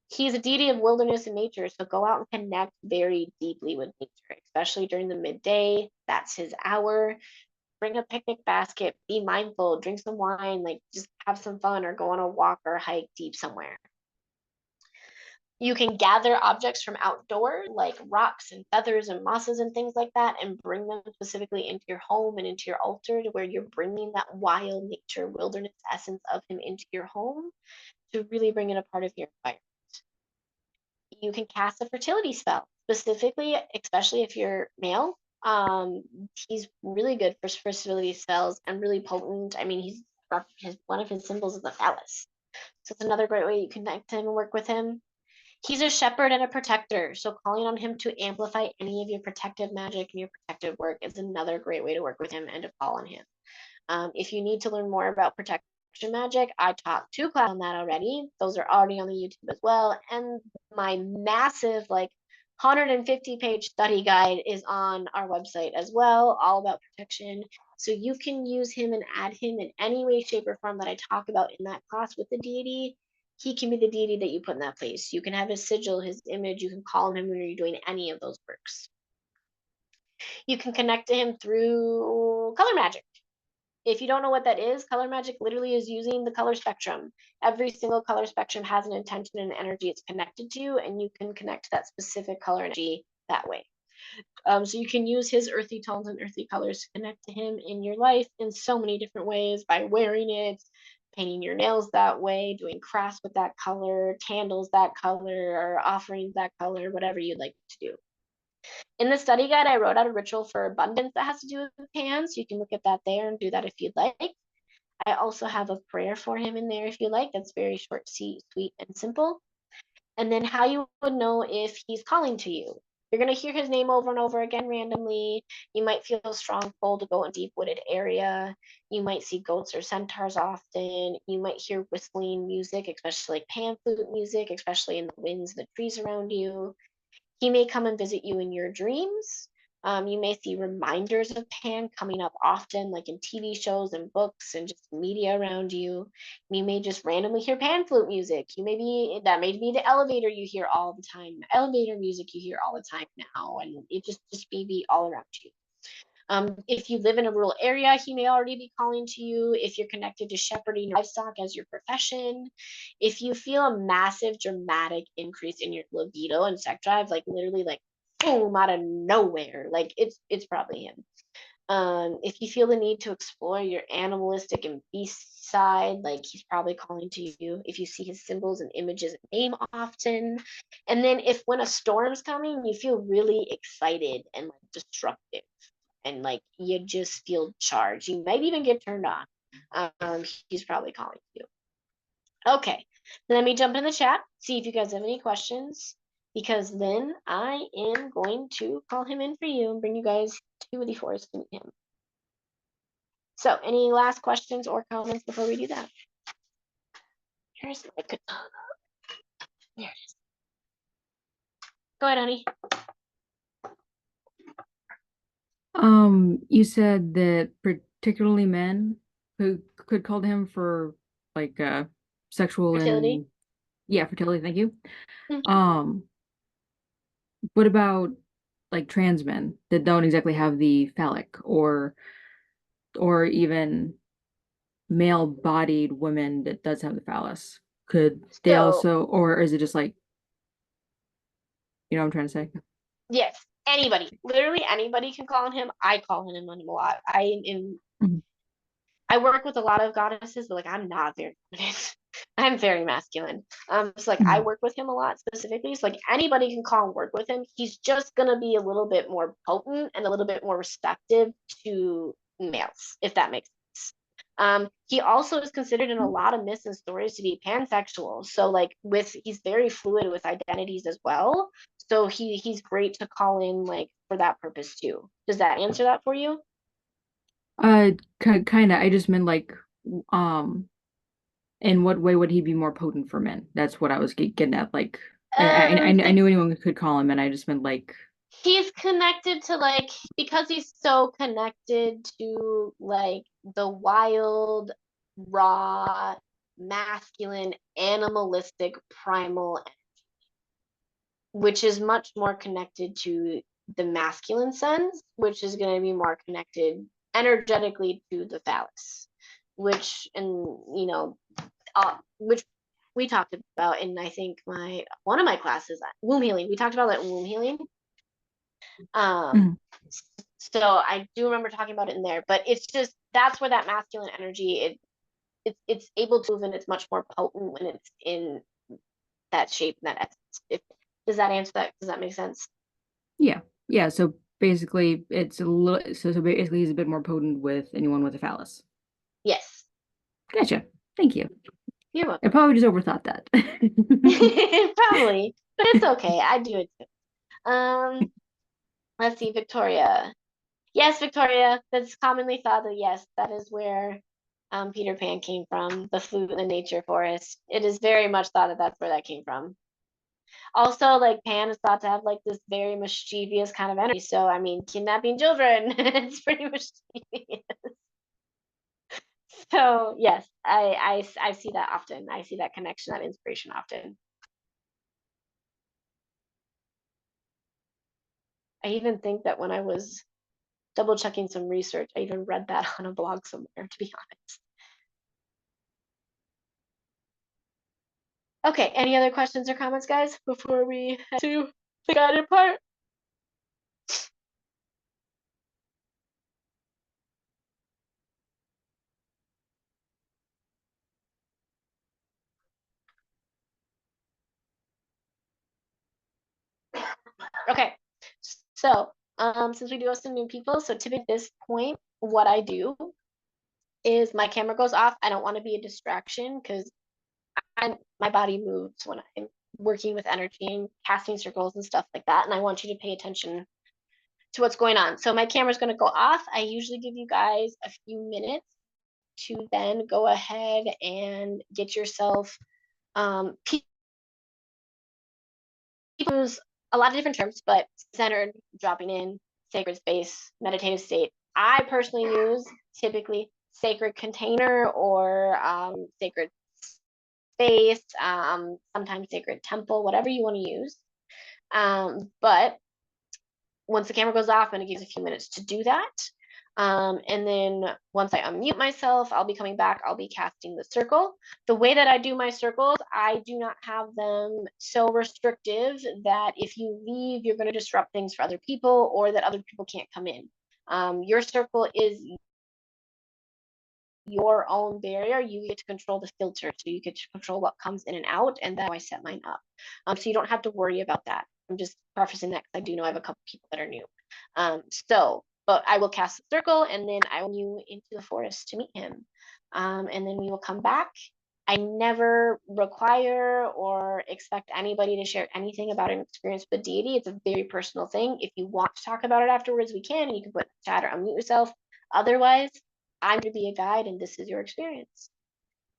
He's a deity of wilderness and nature, so go out and connect very deeply with nature, especially during the midday. That's his hour. Bring a picnic basket, be mindful, drink some wine, like just have some fun or go on a walk or hike deep somewhere. You can gather objects from outdoors, like rocks and feathers and mosses and things like that, and bring them specifically into your home and into your altar to where you're bringing that wild nature, wilderness essence of him into your home to really bring it a part of your environment. You can cast a fertility spell, specifically, especially if you're male. He's really good for fertility spells and really potent. I mean, one of his symbols is the phallus, so it's another great way you can connect to him and work with him. He's a shepherd and a protector, so calling on him to amplify any of your protective magic and your protective work is another great way to work with him and to call on him. If you need to learn more about protection magic, I taught 2 classes on that already. Those are already on the YouTube as well. And my massive, like 150-page study guide is on our website as well, all about protection. So you can use him and add him in any way, shape, or form that I talk about in that class with the deity. He can be the deity that you put in that place. You can have his sigil, his image. You can call on him when you're doing any of those works. You can connect to him through color magic. If you don't know what that is, color magic literally is using the color spectrum. Every single color spectrum has an intention and energy it's connected to, and you can connect to that specific color energy that way. So you can use his earthy tones and earthy colors to connect to him in your life in so many different ways, by wearing it, painting your nails that way, doing crafts with that color, candles that color, or offerings that color, whatever you'd like to do. In the study guide, I wrote out a ritual for abundance that has to do with hands. You can look at that there and do that if you'd like. I also have a prayer for him in there if you like. That's very short, sweet, and simple. And then how you would know if he's calling to you. You're going to hear his name over and over again randomly. You might feel a strong pull to go in a deep wooded area. You might see goats or centaurs often. You might hear whistling music, especially like pan flute music, especially in the winds and the trees around you. He may come and visit you in your dreams. You may see reminders of Pan coming up often, like in TV shows and books and just media around you. You may just randomly hear pan flute music. That may be the elevator you hear all the time, elevator music you hear all the time now, and it just may be all around you. If you live in a rural area, he may already be calling to you. If you're connected to shepherding livestock as your profession, if you feel a massive, dramatic increase in your libido and sex drive, like literally, like boom out of nowhere, like it's probably him. If you feel the need to explore your animalistic and beast side, like he's probably calling to you. If you see his symbols and images and name often, and then if when a storm's coming, you feel really excited and like destructive and like you just feel charged. You might even get turned on. He's probably calling you. Okay, let me jump in the chat, see if you guys have any questions, because then I am going to call him in for you and bring you guys to the forest to meet him. So, any last questions or comments before we do that? Here's my katana. There it is. Go ahead, honey. You said that particularly men who could call to him for like sexual Fertility. and Yeah, fertility, thank you. Mhm. Um, what about like trans men that don't exactly have the phallic or even male-bodied women that does have the phallus? Could they So also, or is it just like, you know what I'm trying to say? yes, anybody, literally anybody can call on him. I call on him a lot. Mhm. I work with a lot of goddesses, but like I'm not very feminine. I'm very masculine. So like I Mhm. work with him a lot specifically. So like anybody can call and work with him. He's just gonna be a little bit more potent and a little bit more receptive to males, if that makes sense. He also is considered in a lot of myths and stories to be pansexual. So like with he's very fluid with identities as well. So he's great to call in like for that purpose too. Does that answer that for you? Kind of. I just meant like, um, in what way would he be more potent for men? That's what I was getting at. Like, I The knew anyone could call him, and I just meant like, he's connected to like because he's so connected to like the wild, raw, masculine, animalistic, primal, which is much more connected to the masculine sense, which is going to be more connected energetically to the phallus, which and which we talked about in I think my one of my classes, womb healing. We talked about that in womb healing. Um, mhm. so I do remember talking about it in there, but it's just that's where that masculine energy it's able to move and it's much more potent when it's in that shape and that essence. Does that answer that? Does that make sense? Yeah, yeah. So basically, it's a little. So basically, he's a bit more potent with anyone with a phallus. Yes. Gotcha. Thank you. You're I welcome. probably just overthought that. Probably, but it's okay. I do it too. Let's see, Victoria. Yes, Victoria. That's commonly thought that yes, that is where Peter Pan came from, the flute in the nature forest. It is very much thought that that's where that came from. Also, like Pan is thought to have like this very mischievous kind of energy. So, I mean, kidnapping children, it's pretty mischievous. So, yes, I see that often. I see that connection, that inspiration often. I even think that when I was double checking some research, I even read that on a blog somewhere, to be honest. Okay, any other questions or comments, guys, before we head to the guided part? Okay, so since we do have some new people, so typically at this point, what I do is my camera goes off. I don't want to be a distraction because my body moves when I'm working with energy and casting circles and stuff like that, and I want you to pay attention to what's going on. So my camera's going to go off. I usually give you guys a few minutes to then go ahead and get yourself people use a lot of different terms, but centered, dropping in, sacred space, meditative state. I personally use typically sacred container or sacred space, sometimes sacred temple, whatever you want to use. But once the camera goes off, I'm going to give you a few minutes to do that. And then once I unmute myself, I'll be coming back. I'll be casting the circle. The way that I do my circles, I do not have them so restrictive that if you leave, you're going to disrupt things for other people or that other people can't come in. Your circle is your own barrier. You get to control the filter, so you get to control what comes in and out, and that's how I set mine up. So you don't have to worry about that. I'm just prefacing that because I do know I have a couple people that are new. But I will cast the circle, and then I will move into the forest to meet him, and then we will come back. I never require or expect anybody to share anything about an experience with deity. It's a very personal thing. If you want to talk about it afterwards, we can, and you can put chat or unmute yourself. Otherwise, I'm to be a guide and this is your experience.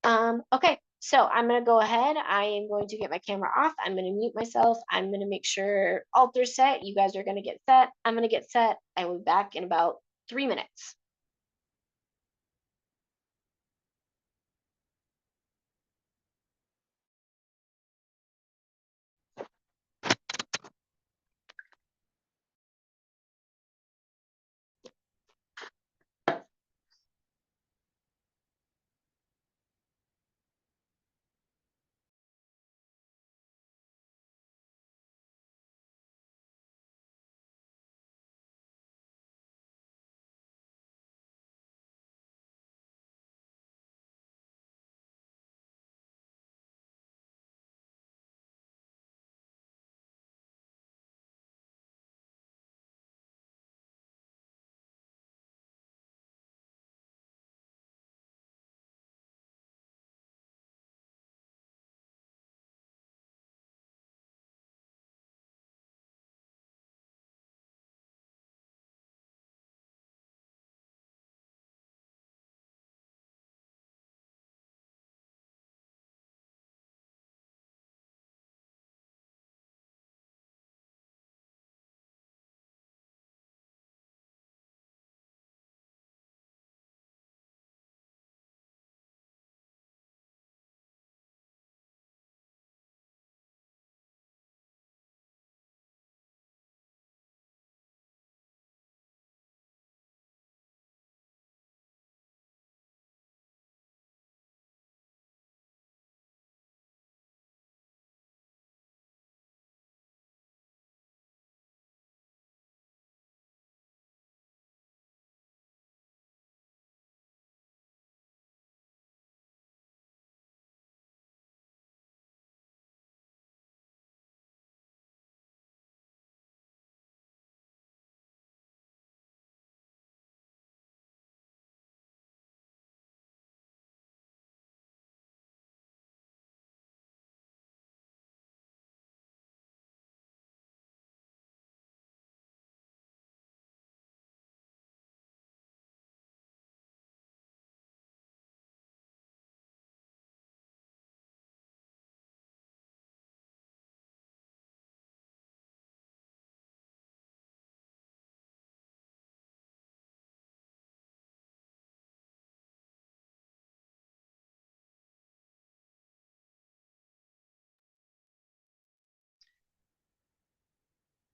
Okay, so I'm gonna go ahead. I am going to get my camera off. I'm gonna mute myself. I'm gonna make sure altar's set. You guys are gonna get set. I'm gonna get set. I will be back in about 3 minutes.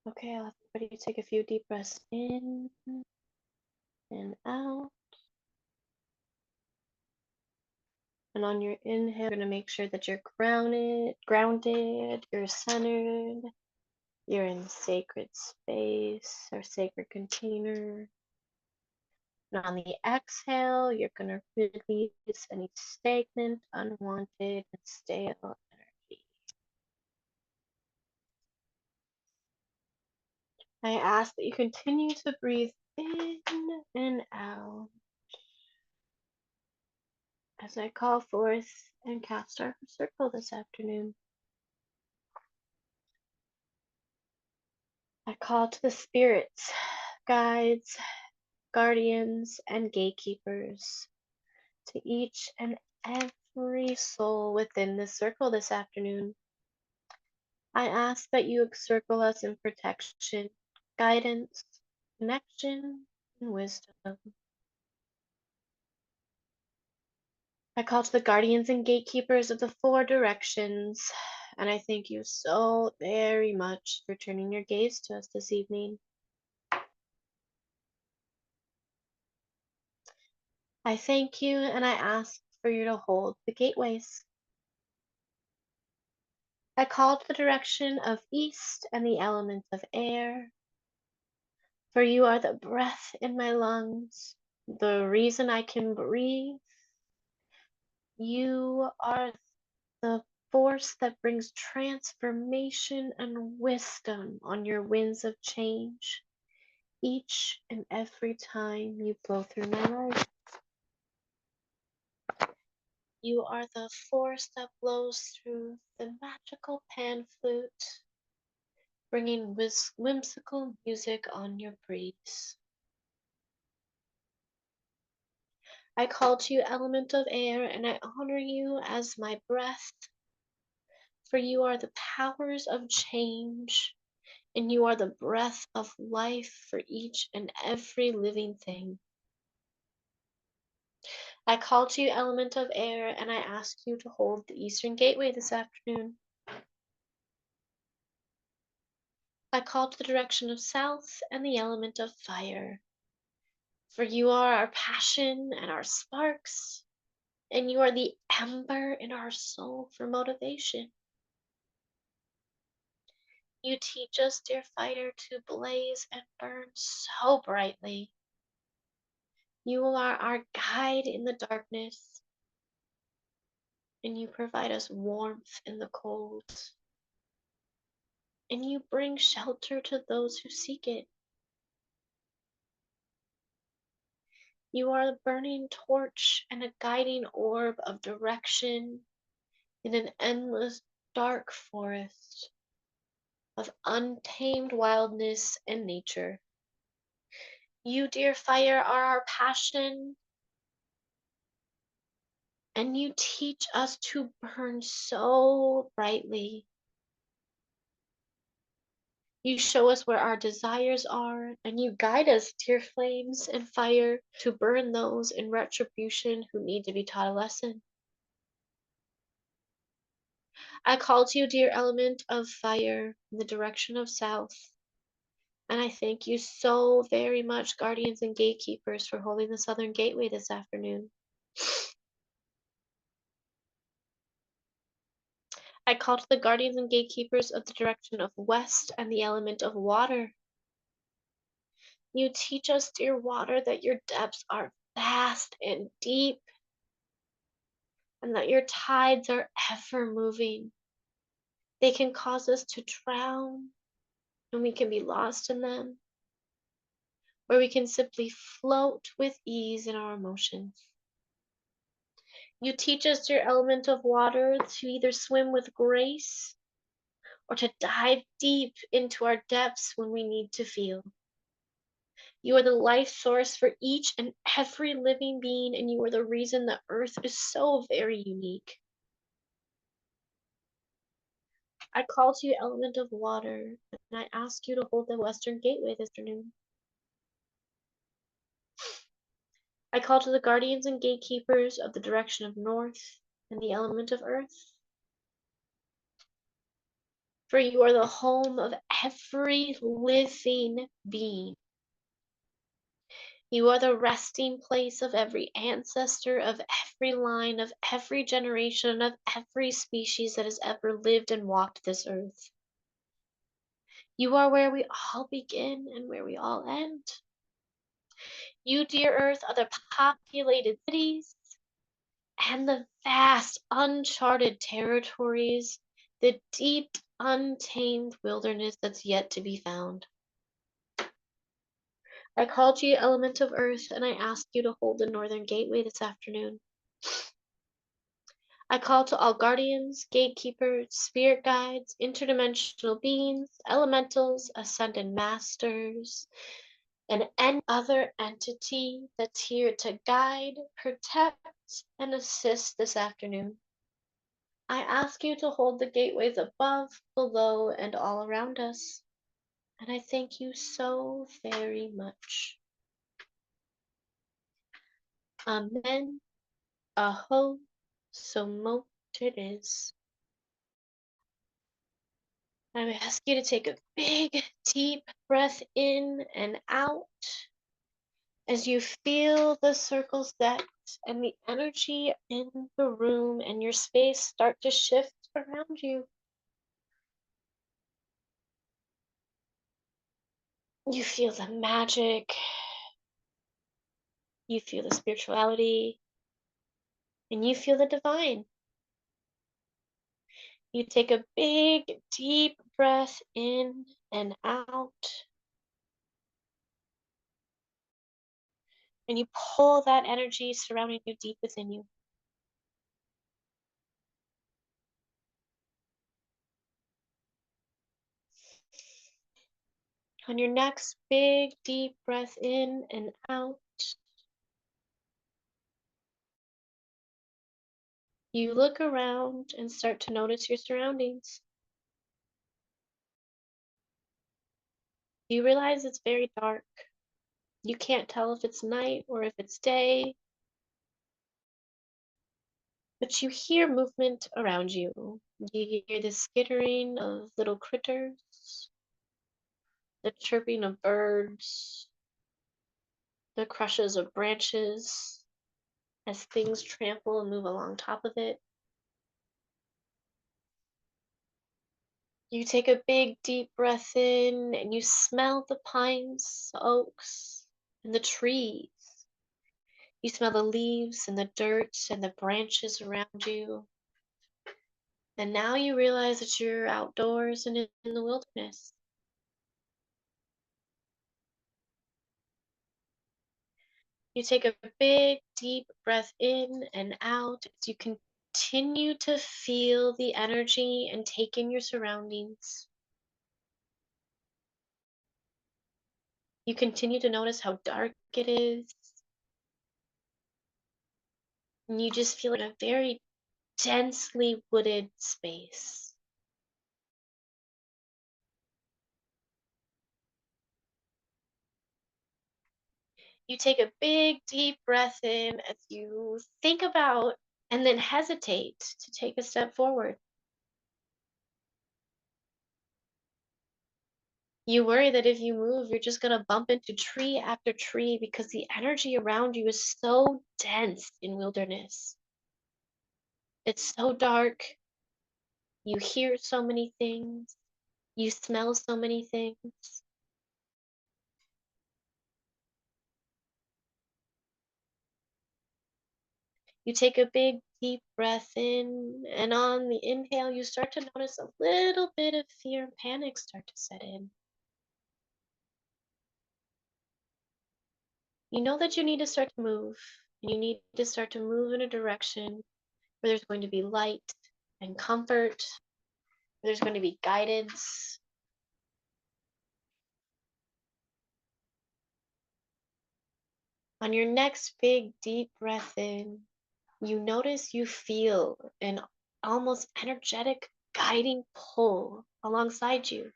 Okay, I'll have everybody take a few deep breaths in and out. And on your inhale, you're going to make sure that you're grounded, you're centered, you're in sacred space or sacred container. And on the exhale, you're going to release any stagnant, unwanted, and stale energy. I ask that you continue to breathe in and out as I call forth and cast our circle this afternoon. I call to the spirits, guides, guardians, and gatekeepers, to each and every soul within this circle this afternoon. I ask that you encircle us in protection, guidance, connection, and wisdom. I call to the guardians and gatekeepers of the four directions, and I thank you so very much for turning your gaze to us this evening. I thank you and I ask for you to hold the gateways. I call to the direction of east and the element of air, for you are the breath in my lungs, the reason I can breathe. You are the force that brings transformation and wisdom on your winds of change each and every time you blow through my life. You are the force that blows through the magical pan flute, bringing whimsical music on your breeze. I call to you, element of air, and I honor you as my breath, for you are the powers of change, and you are the breath of life for each and every living thing. I call to you, element of air, and I ask you to hold the eastern gateway this afternoon. I call to the direction of south and the element of fire, for you are our passion and our sparks, and you are the ember in our soul for motivation. You teach us, dear fighter, to blaze and burn so brightly. You are our guide in the darkness, and you provide us warmth in the cold, and you bring shelter to those who seek it. You are a burning torch and a guiding orb of direction in an endless dark forest of untamed wildness and nature. You, dear fire, are our passion, and you teach us to burn so brightly. You show us where our desires are, and you guide us, dear flames and fire, to burn those in retribution who need to be taught a lesson. I call to you, dear element of fire, in the direction of south, and I thank you so very much, guardians and gatekeepers, for holding the southern gateway this afternoon. I call to the guardians and gatekeepers of the direction of west and the element of water. You teach us, dear water, that your depths are vast and deep, and that your tides are ever moving. They can cause us to drown, and we can be lost in them, or we can simply float with ease in our emotions. You teach us, dear element of water, to either swim with grace or to dive deep into our depths when we need to feel. You are the life source for each and every living being, and you are the reason that Earth is so very unique. I call to you, element of water, and I ask you to hold the western gateway this afternoon. I call to the guardians and gatekeepers of the direction of north and the element of earth. for you are the home of every living being. You are the resting place of every ancestor, of every line, of every generation, of every species that has ever lived and walked this earth. You are where we all begin and where we all end. You, dear earth, are the populated cities and the vast, uncharted territories, the deep, untamed wilderness that's yet to be found. I called you, element of earth, and I asked you to hold the northern gateway this afternoon. I call to all guardians, gatekeepers, spirit guides, interdimensional beings, elementals, ascended masters, and any other entity that's here to guide, protect, and assist this afternoon. I ask you to hold the gateways above, below, and all around us. And I thank you so very much. Amen. Aho. So mote it is. I ask you to take a big, deep breath in and out as you feel the circle set and the energy in the room and your space start to shift around you. You feel the magic, you feel the spirituality, and you feel the divine. You take a big, deep breath in and out, and you pull that energy surrounding you deep within you. On your next big, deep breath in and out, you look around and start to notice your surroundings. You realize it's very dark. You can't tell if it's night or if it's day, but you hear movement around you. You hear the skittering of little critters, the chirping of birds, the crushes of branches as things trample and move along top of it. You take a big deep breath in and you smell the pines, the oaks, and the trees. You smell the leaves and the dirt and the branches around you. And now you realize that you're outdoors and in the wilderness. You take a big deep breath in and out as you continue to feel the energy and take in your surroundings. You continue to notice how dark it is. And you just feel in a very densely wooded space. You take a big deep breath in as you think about and then hesitate to take a step forward. You worry that if you move, you're just going to bump into tree after tree because the energy around you is so dense in wilderness. It's so dark. You hear so many things. You smell so many things. You take a big deep breath in, and on the inhale, you start to notice a little bit of fear and panic start to set in. You know that you need to start to move, and you need to start to move in a direction where there's going to be light and comfort, where there's going to be guidance. On your next big deep breath in, you notice you feel an almost energetic guiding pull alongside you.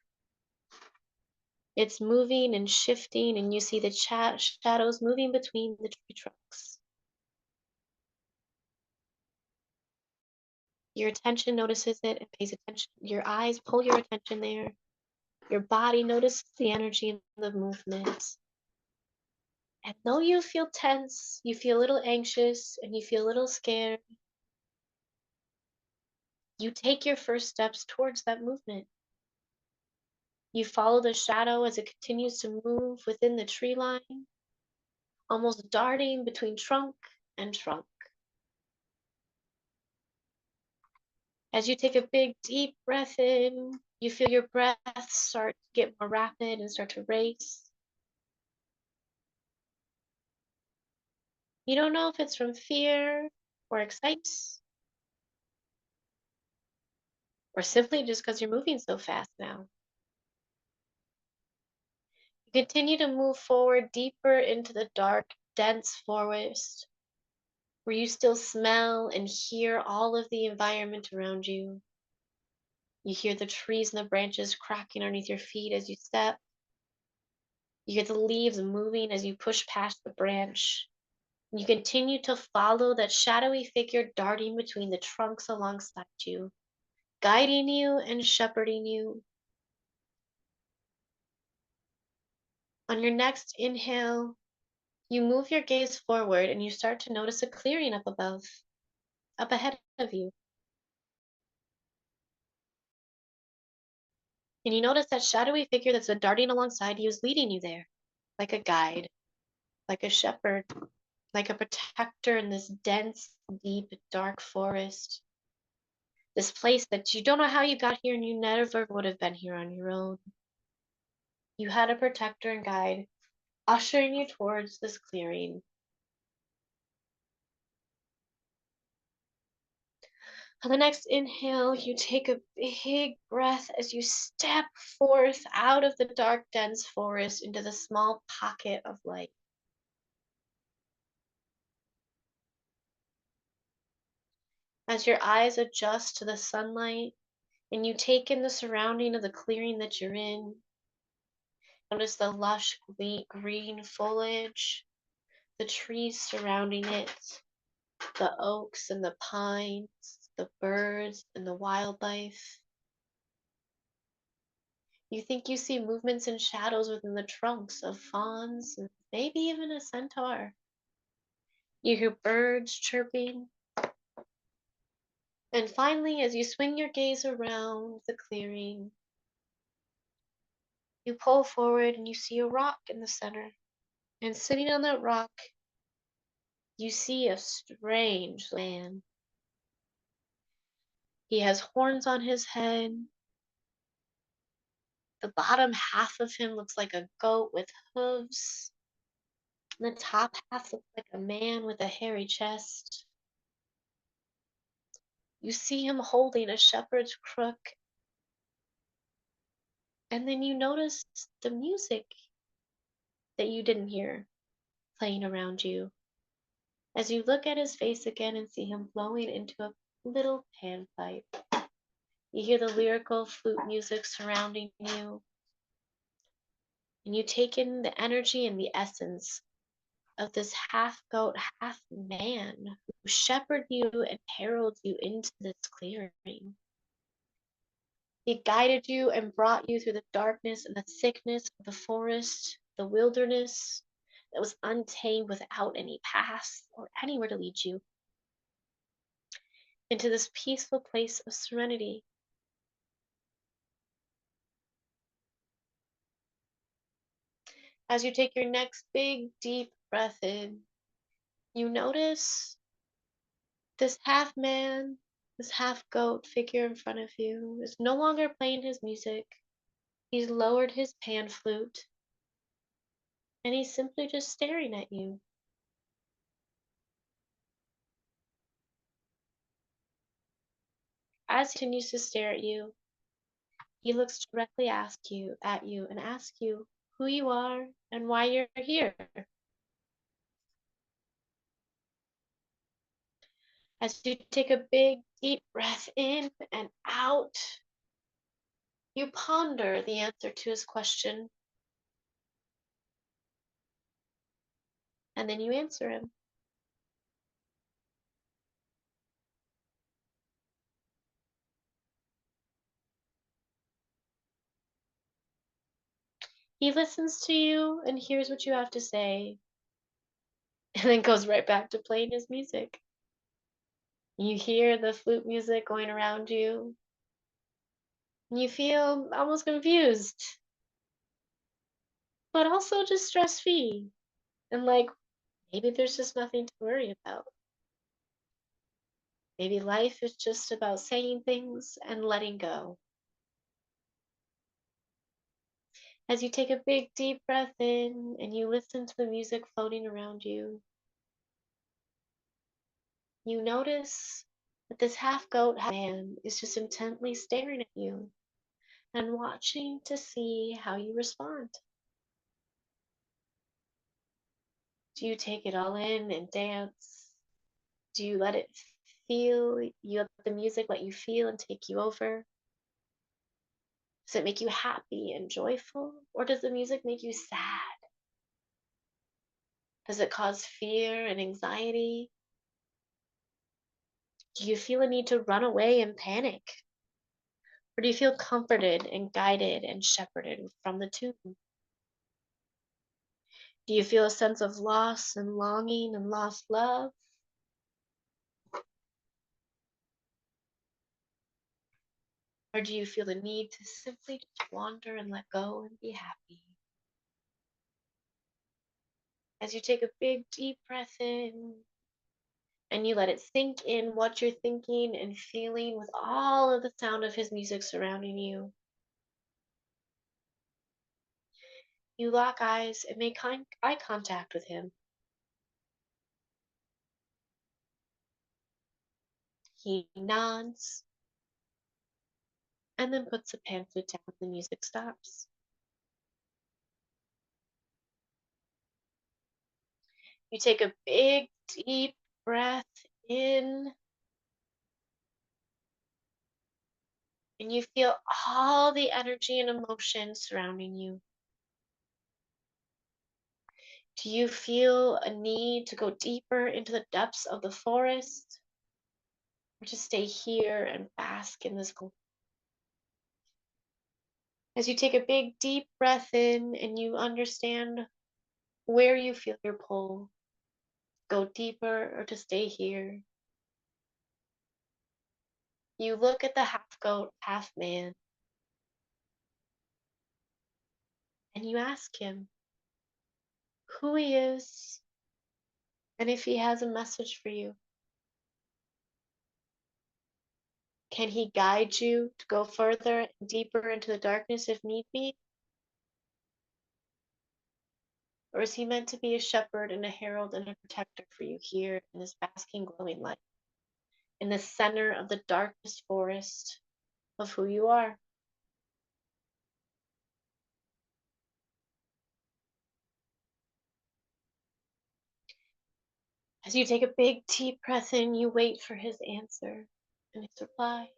It's moving and shifting, and you see the shadows moving between the tree trunks. Your attention notices it and pays attention. Your eyes pull your attention there. Your body notices the energy and the movement. And though you feel tense, you feel a little anxious, and you feel a little scared, you take your first steps towards that movement. You follow the shadow as it continues to move within the tree line, almost darting between trunk and trunk. As you take a big, deep breath in, you feel your breath start to get more rapid and start to race. You don't know if it's from fear or excitement, or simply just because you're moving so fast now. You continue to move forward deeper into the dark, dense forest, where you still smell and hear all of the environment around you. You hear the trees and the branches cracking underneath your feet as you step. You hear the leaves moving as you push past the branch. You continue to follow that shadowy figure darting between the trunks alongside you, guiding you and shepherding you. On your next inhale, you move your gaze forward and you start to notice a clearing up above, up ahead of you. And you notice that shadowy figure that's been darting alongside you is leading you there, like a guide, like a shepherd, like a protector in this dense, deep, dark forest. This place that you don't know how you got here and you never would have been here on your own. You had a protector and guide ushering you towards this clearing. On the next inhale, you take a big breath as you step forth out of the dark, dense forest into the small pocket of light. As your eyes adjust to the sunlight and you take in the surrounding of the clearing that you're in, notice the lush green foliage, the trees surrounding it, the oaks and the pines, the birds and the wildlife. You think you see movements and shadows within the trunks of fawns and maybe even a centaur. You hear birds chirping. And finally, as you swing your gaze around the clearing, you pull forward and you see a rock in the center. And sitting on that rock, you see a strange man. He has horns on his head. The bottom half of him looks like a goat with hooves. And the top half looks like a man with a hairy chest. You see him holding a shepherd's crook. And then you notice the music that you didn't hear playing around you. As you look at his face again and see him blowing into a little panpipe, you hear the lyrical flute music surrounding you, and you take in the energy and the essence of this half goat, half man who shepherded you and heralded you into this clearing. He guided you and brought you through the darkness and the thickness of the forest, the wilderness that was untamed without any path or anywhere to lead you, into this peaceful place of serenity. As you take your next big, deep breath in, you notice this half man, this half goat figure in front of you is no longer playing his music. He's lowered his pan flute and he's simply just staring at you. As he continues to stare at you, he looks directly at you and asks you who you are and why you're here. As you take a big, deep breath in and out, you ponder the answer to his question, and then you answer him. He listens to you and hears what you have to say, and then goes right back to playing his music. You hear the flute music going around you, and you feel almost confused, but also just stress free. And like, maybe there's just nothing to worry about. Maybe life is just about saying things and letting go. As you take a big deep breath in and you listen to the music floating around you, you notice that this half goat, half man is just intently staring at you and watching to see how you respond. Do you take it all in and dance? Do you let it feel, you let the music let you feel and take you over? Does it make you happy and joyful? Or does the music make you sad? Does it cause fear and anxiety? Do you feel a need to run away and panic? Or do you feel comforted and guided and shepherded from the tune? Do you feel a sense of loss and longing and lost love? Or do you feel the need to simply just wander and let go and be happy? As you take a big deep breath in and you let it sink in what you're thinking and feeling with all of the sound of his music surrounding you, you lock eyes and make eye contact with him. He nods and then puts the pan flute down. The music stops. You take a big deep breath in and you feel all the energy and emotion surrounding you. Do you feel a need to go deeper into the depths of the forest or to stay here and bask in this cold? As you take a big deep breath in and you understand where you feel your pull, go deeper or to stay here. You look at the half goat, half man, and you ask him who he is and if he has a message for you. Can he guide you to go further and deeper into the darkness if need be? Or is he meant to be a shepherd and a herald and a protector for you here in this basking, glowing light, in the center of the darkest forest of who you are? As you take a big, deep breath in, you wait for his answer and his reply.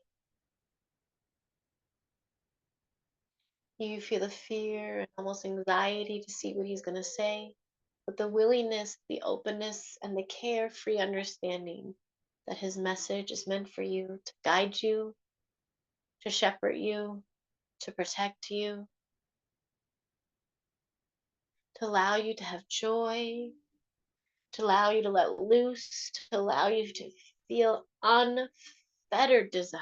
You feel the fear and almost anxiety to see what he's going to say, but the willingness, the openness, and the carefree understanding that his message is meant for you to guide you, to shepherd you, to protect you, to allow you to have joy, to allow you to let loose, to allow you to feel unfettered desire.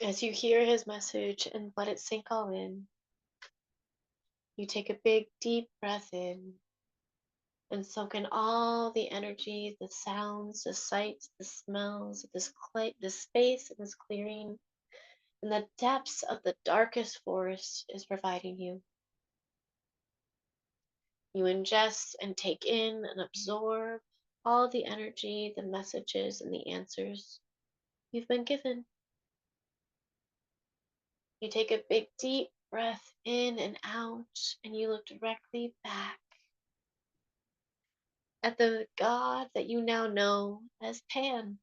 As you hear his message and let it sink all in, you take a big, deep breath in and soak in all the energy, the sounds, the sights, the smells, this space and this clearing, and the depths of the darkest forest is providing you. You ingest and take in and absorb all the energy, the messages, and the answers you've been given. You take a big deep breath in and out, and you look directly back at the God that you now know as Pan.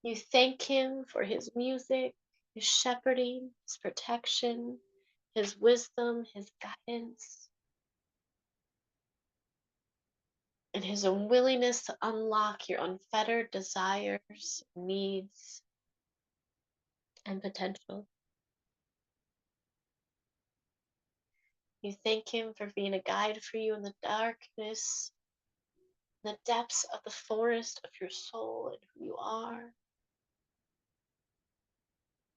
You thank him for his music, his shepherding, his protection, his wisdom, his guidance. and his willingness to unlock your unfettered desires, needs, and potential. You thank him for being a guide for you in the darkness, in the depths of the forest of your soul and who you are.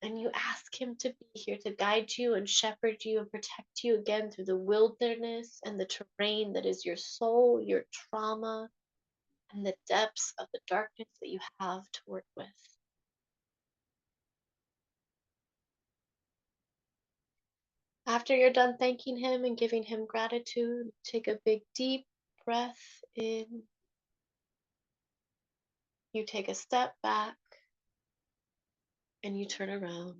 And you ask him to be here to guide you and shepherd you and protect you again through the wilderness and the terrain that is your soul, your trauma, and the depths of the darkness that you have to work with. After you're done thanking him and giving him gratitude, take a big deep breath in. You take a step back and you turn around.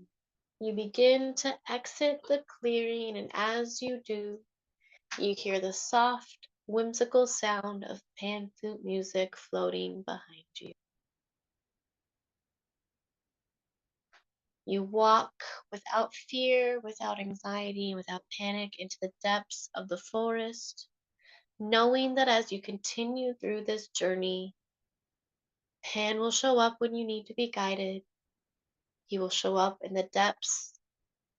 You begin to exit the clearing, and as you do, you hear the soft, whimsical sound of pan flute music floating behind you. You walk without fear, without anxiety, without panic into the depths of the forest, knowing that as you continue through this journey, Pan will show up when you need to be guided. He will show up in the depths,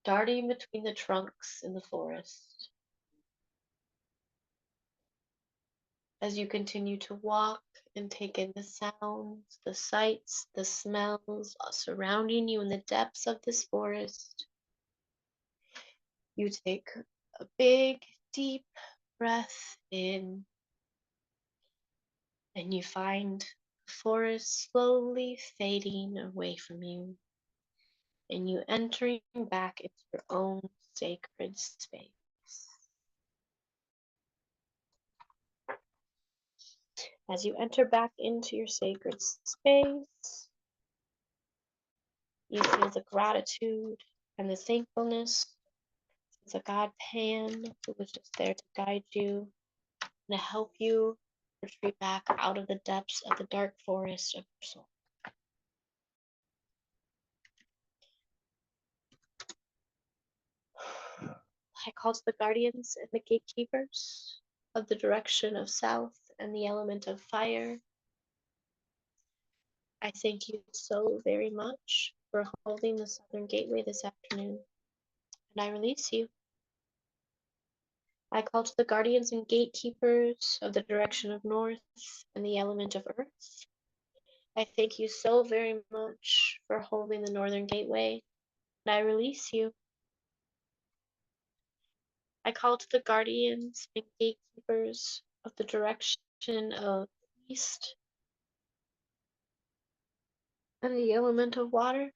darting between the trunks in the forest. As you continue to walk and take in the sounds, the sights, the smells surrounding you in the depths of this forest, you take a big, deep breath in, and you find the forest slowly fading away from you, and you entering back into your own sacred space. As you enter back into your sacred space, you feel the gratitude and the thankfulness to God Pan, who was just there to guide you and to help you retreat back out of the depths of the dark forest of your soul. I call to the guardians and the gatekeepers of the direction of south and the element of fire. I thank you so very much for holding the southern gateway this afternoon, and I release you. I call to the guardians and gatekeepers of the direction of north and the element of earth. I thank you so very much for holding the northern gateway, and I release you. I call to the guardians and gatekeepers of the direction of east and the element of water.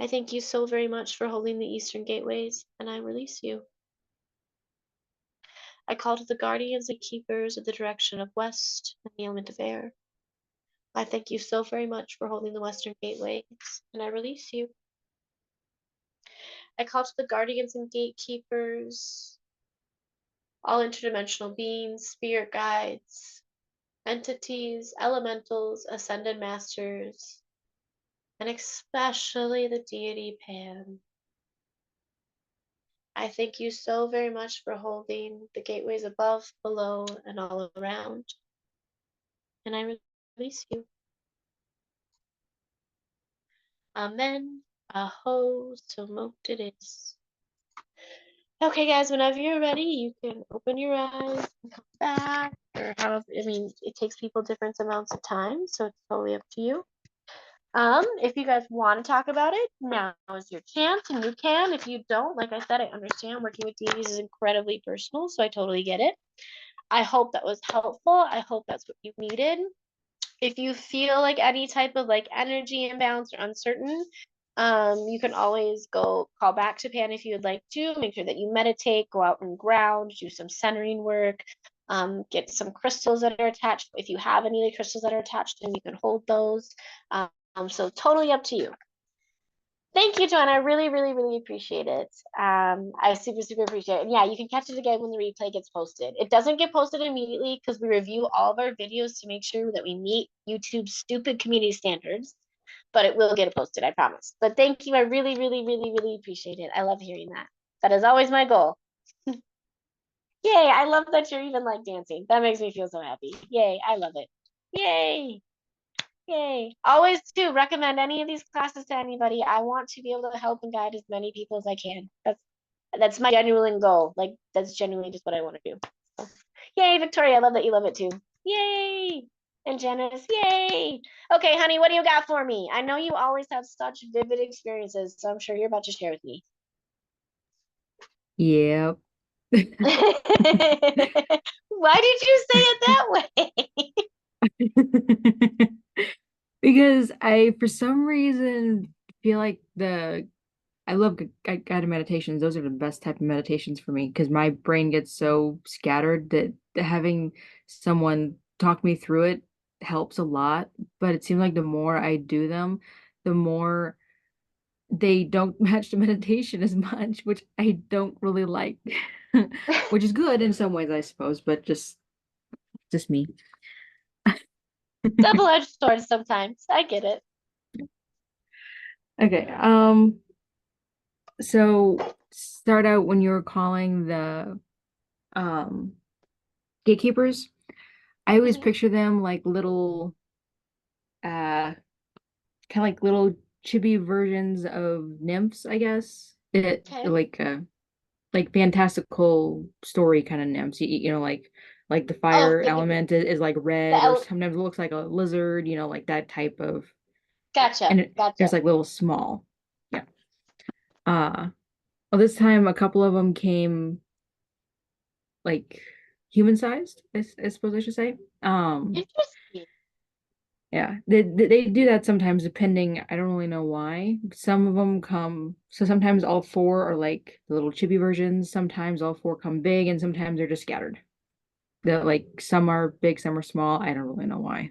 I thank you so very much for holding the eastern gateways, and I release you. I call to the guardians and keepers of the direction of west and the element of air. I thank you so very much for holding the western gateways, and I release you. I call to the guardians and gatekeepers, all interdimensional beings, spirit guides, entities, elementals, ascended masters, and especially the deity Pan. I thank you so very much for holding the gateways above, below, and all around, and I release you. Amen. Aho, so moked it is. Okay, guys, whenever you're ready, you can open your eyes and come back, or however, I mean, it takes people different amounts of time, so it's totally up to you. If you guys want to talk about it, now is your chance, and you can. If you don't, like I said, I understand working with deities is incredibly personal, so I totally get it. I hope that was helpful. I hope that's what you needed. If you feel like any type of like energy imbalance or uncertain, you can always go call back to Pan if you would like to. Make sure that you meditate, go out and ground, do some centering work, get some crystals that are attached. If you have any of the crystals that are attached, then you can hold those. So totally up to you. Thank you, Joanna. I really, really, really appreciate it. I super, super appreciate it. And yeah, you can catch it again when the replay gets posted. It doesn't get posted immediately because we review all of our videos to make sure that we meet YouTube's stupid community standards, but it will get posted, I promise. But thank you. I really, really, really, really appreciate it. I love hearing that. That is always my goal. Yay, I love that you're even like dancing. That makes me feel so happy. Yay, I love it. Yay. Yay. Always to recommend any of these classes to anybody. I want to be able to help and guide as many people as I can. That's my genuine goal. Like that's genuinely just what I want to do. So, yay, Victoria. I love that you love it too. Yay. And Janice, yay. Okay, honey, what do you got for me? I know you always have such vivid experiences, so I'm sure you're about to share with me. Yep. Why did you say it that way? Because I, for some reason, feel like I love guided meditations. Those are the best type of meditations for me because my brain gets so scattered that having someone talk me through it helps a lot. But it seems like the more I do them, the more they don't match the meditation as much, which I don't really like. Which is good in some ways, I suppose, but just me. Double-edged sword sometimes. I get it. Okay. So start out when you were calling the um gatekeepers. I always Mhm. picture them like little kind of like little chibi versions of nymphs, I guess. It Okay. like fantastical story kind of nymphs. Like the Oh, fire element is like the red, or L sometimes it looks like a lizard, like that type of, gotcha. and Gotcha. it's like little small. Yeah. Uh well, this time a couple of them came like human sized, I suppose I should say. Interesting. Yeah, they do that sometimes depending. I don't really know why. Some of them come, so sometimes all four are like the little chibi versions. Sometimes all four come big, and sometimes they're just scattered. Like some are big, some are small. I don't really know why.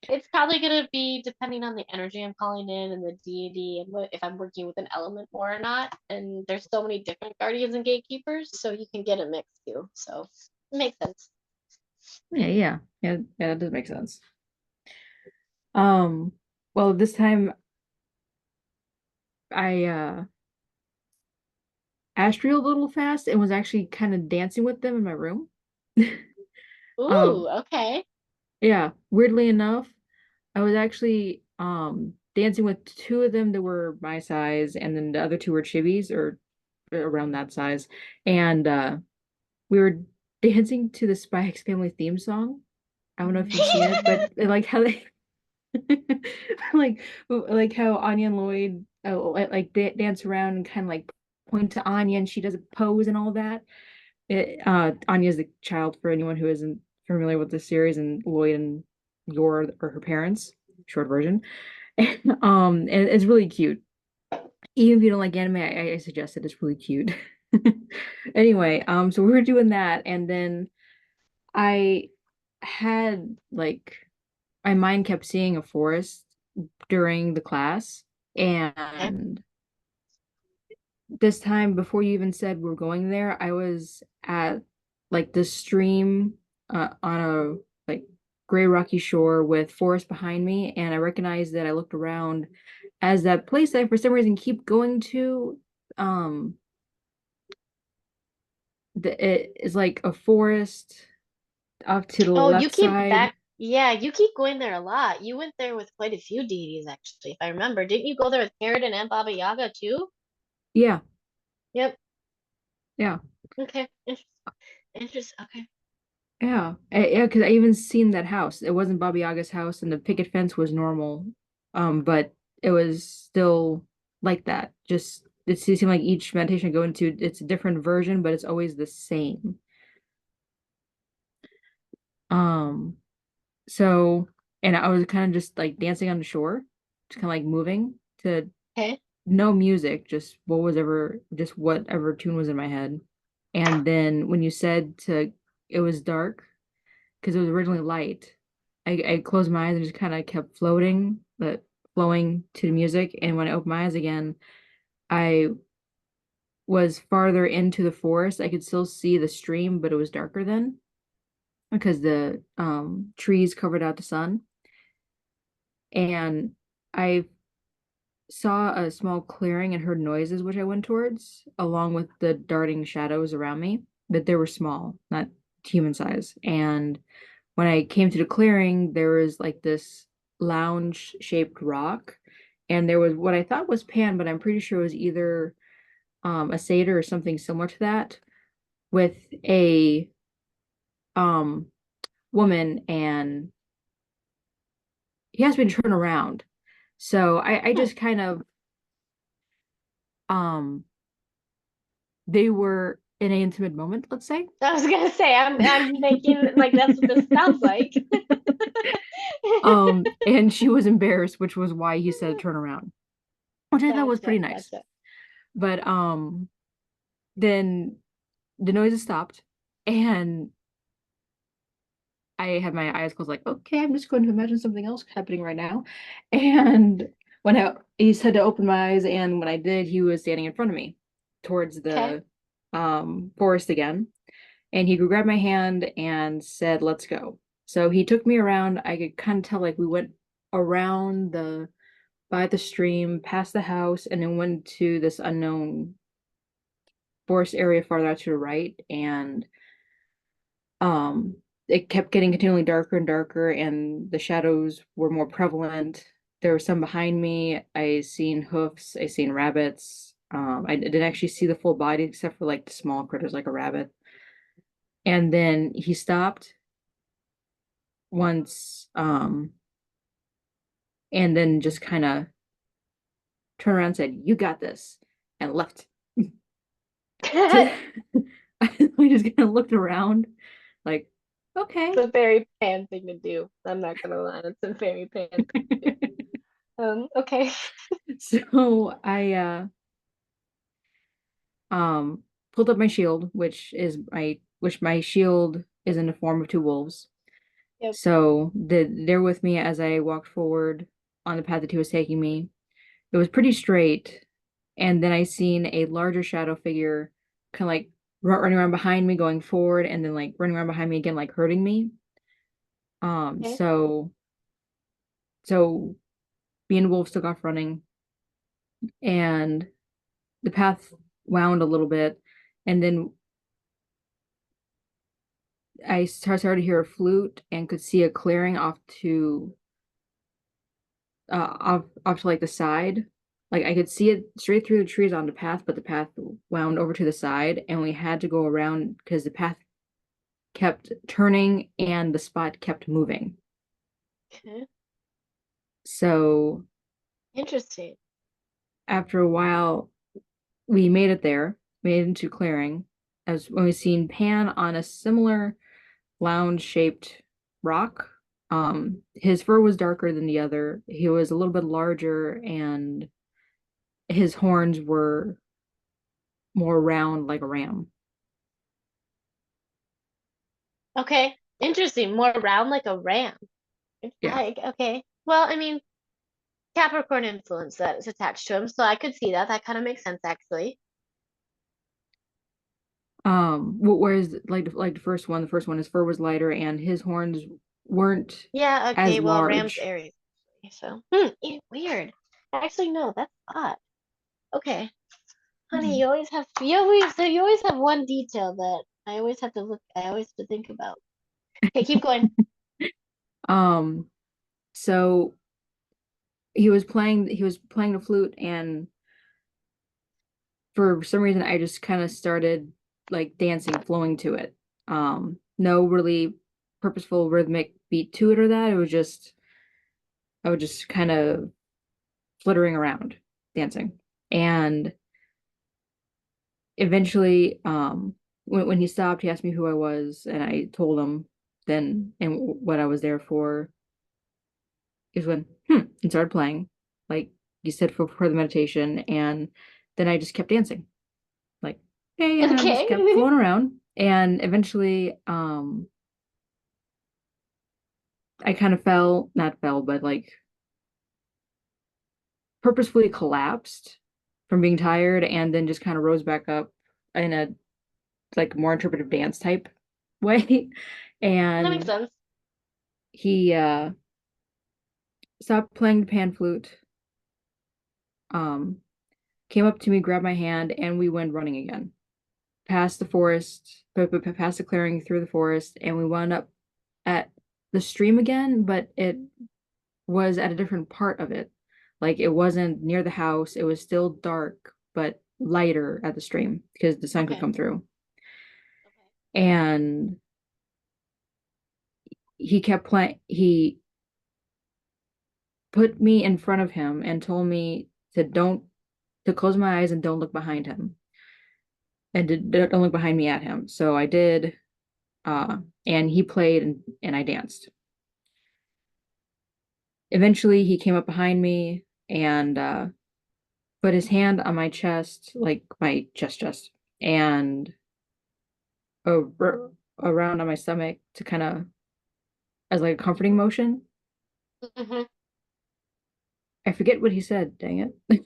It's probably gonna be depending on the energy I'm calling in and the deity and what if I'm working with an element more or not. And there's so many different guardians and gatekeepers, so you can get a mix too. So it makes sense. Yeah, that does make sense. Um, well, this time I astrial a little fast and was actually kind of dancing with them in my room. Ooh, Um, okay. yeah, weirdly enough, I was actually dancing with two of them that were my size, and then the other two were chibis or around that size. And we were dancing to the Spy X Family theme song. I don't know if you've seen it, but like how they like how Anya and Lloyd like dance around and kind of like point to Anya and she does a pose and all that. Anya's the child for anyone who isn't familiar with the series, and Lloyd and Yor are her parents, short version. And it's really cute. Even if you don't like anime, I suggest it. It's really cute. Anyway, so we were doing that, and then I had like my mind kept seeing a forest during the class, Okay. and this time before you even said we're going there, I was at like the stream on a like gray rocky shore with forest behind me, and I recognized that I looked around as that place that I for some reason keep going to. Um, it is like a forest off to the Oh, you left keep side. back. Yeah, you keep going there a lot. You went there with quite a few deities, actually, if I remember. Didn't you go there with Paradin and Baba Yaga too? Yeah, Yep. yeah. Okay. Interesting. Okay. Yeah, because I even seen that house. It wasn't Baba Yaga's house, and the picket fence was normal, but it was still like that. Just it seemed like each meditation I go into, it's a different version, but it's always the same. Um, so and I was kind of just like dancing on the shore, just kind of like moving to Okay. no music, just whatever tune was in my head. And then when you said to, it was dark because it was originally light. I closed my eyes and just kind of kept floating, but flowing to the music. And when I opened my eyes again, I was farther into the forest. I could still see the stream, but it was darker then because the trees covered out the sun. And I saw a small clearing and heard noises, which I went towards, along with the darting shadows around me. but they were small, not human size. And when I came to the clearing, there was like this lounge-shaped rock, and there was what I thought was pan, but I'm pretty sure it was either a satyr or something similar to that, with a um woman, and he asked me to turn around. So I Hmm. just kind of um they were in an intimate moment, let's say. I was gonna say I'm making like that's what this sounds like. And she was embarrassed, which was why he said turn around, which I thought was Gotcha, pretty nice. gotcha. But then the noises stopped, and I had my eyes closed, like, okay, I'm just going to imagine something else happening right now. And he said to open my eyes, and when I did, he was standing in front of me towards Okay. the forest again. And he grabbed my hand and said, let's go. So he took me around. I could kind of tell like we went around by the stream, past the house, and then went to this unknown forest area farther out to the right. And um it kept getting continually darker and darker, and the shadows were more prevalent. There were some behind me. I seen hoofs, I seen rabbits. I didn't actually see the full body except for like the small critters like a rabbit. And then he stopped once, and then just kind of turned around and said, you got this, and left. To I just kind of looked around like, It's okay. a very pan thing to do. I'm not gonna lie, it's a very pan thing to do. Okay. So I um pulled up my shield, which my shield is in the form of two wolves. Yep. So they're with me as I walked forward on the path that he was taking me. It was pretty straight, and then I seen a larger shadow figure kind of like running around behind me, going forward, and then like running around behind me again, like hurting me. Um, Okay. so so me and the wolves took off running, and the path wound a little bit, and then I started to hear a flute and could see a clearing off to like the side. Like I could see it straight through the trees on the path, but the path wound over to the side, and we had to go around because the path kept turning and the spot kept moving. Okay. So Interesting. after a while, we made it there, made it into clearing, as when we seen Pan on a similar lounge-shaped rock. His fur was darker than the other. He was a little bit larger, and his horns were more round like a ram. Okay. Interesting. More round like a ram. Yeah. Okay. Well, I mean, Capricorn influence that is attached to him, so I could see that. That kind of makes sense, actually. Whereas like the first one, his fur was lighter and his horns weren't Yeah. as Okay. Well, Ram's large. Aries. So, weird. Actually, no, that's odd. Okay. Honey, you always have one detail that I always have to think about. Okay, keep going. Um, so he was playing the flute, and for some reason I just kind of started like dancing, flowing to it. No really purposeful rhythmic beat to it or that. It was just I was just kind of flittering around, dancing. And eventually, when he stopped, he asked me who I was, and I told him then and what I was there for. Is when and started playing, like you said for the meditation, and then I just kept dancing, like hey, and I just Okay. kept floating around, and eventually, I kind of not fell, but like purposefully collapsed from being tired, and then just kind of rose back up in a like more interpretive dance type way. That makes And sense. he stopped playing the pan flute, um came up to me, grabbed my hand, and we went running again. past the forest, past the clearing through the forest, and we wound up at the stream again, but it was at a different part of it. Like it wasn't near the house. It was still dark, but lighter at the stream because the sun could Okay. come through. Okay. And he kept playing. He put me in front of him and told me to close my eyes and don't look behind him and don't look behind me at him. So I did, and he played and I danced. Eventually, he came up behind me and put his hand on my chest, like my chest, and around on my stomach to kind of as like a comforting motion. Mm-hmm. I forget what he said, dang it.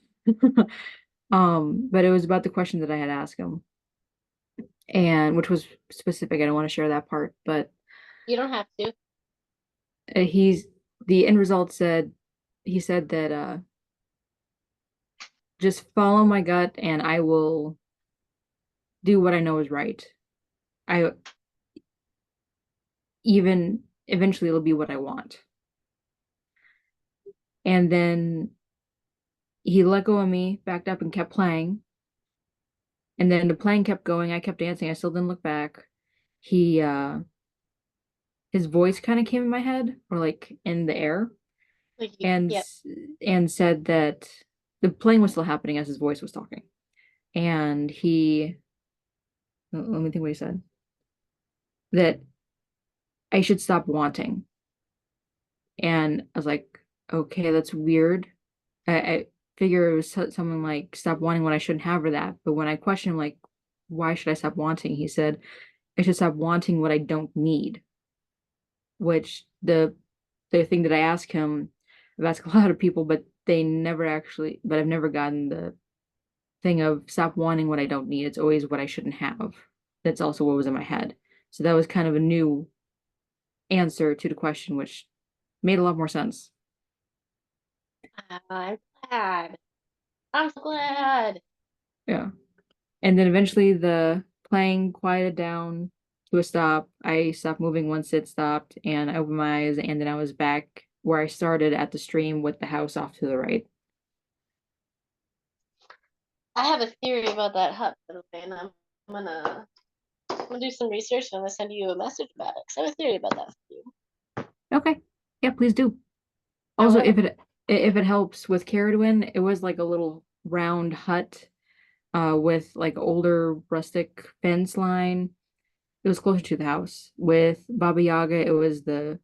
But it was about the question that I had asked him, and which was specific. I don't want to share that part, but You don't have to. he's the end result said he said that just follow my gut and I will do what I know is right. I even eventually it'll be what I want. And then he let go of me, backed up and kept playing. And then the playing kept going. I kept dancing. I still didn't look back. He his voice kind of came in my head or like in the air Like you. and Yep. and said that the playing was still happening as his voice was talking. And he let me think what he said. That I should stop wanting. And I was like, okay, that's weird. I figure it was something like stop wanting what I shouldn't have or that. But when I questioned him, like, why should I stop wanting? He said, I should stop wanting what I don't need. Which the thing that I ask him, I've asked a lot of people, but they never actually, but I've never gotten the thing of stop wanting what I don't need. It's always what I shouldn't have. That's also what was in my head. So that was kind of a new answer to the question, which made a lot more sense. I'm glad. I'm so glad. Yeah. And then eventually the playing quieted down to a stop. I stopped moving once it stopped, and I opened my eyes, and then I was back where I started at the stream with the house off to the right. I have a theory about that hut, by the way, and I'm gonna do some research and I'm gonna send you a message about it. 'Cause I have a theory about that for you. Okay. Yeah, please do. I Also, will. if it helps with Caradwin, it was like a little round hut with like older rustic fence line. It was closer to the house. With Baba Yaga, it was the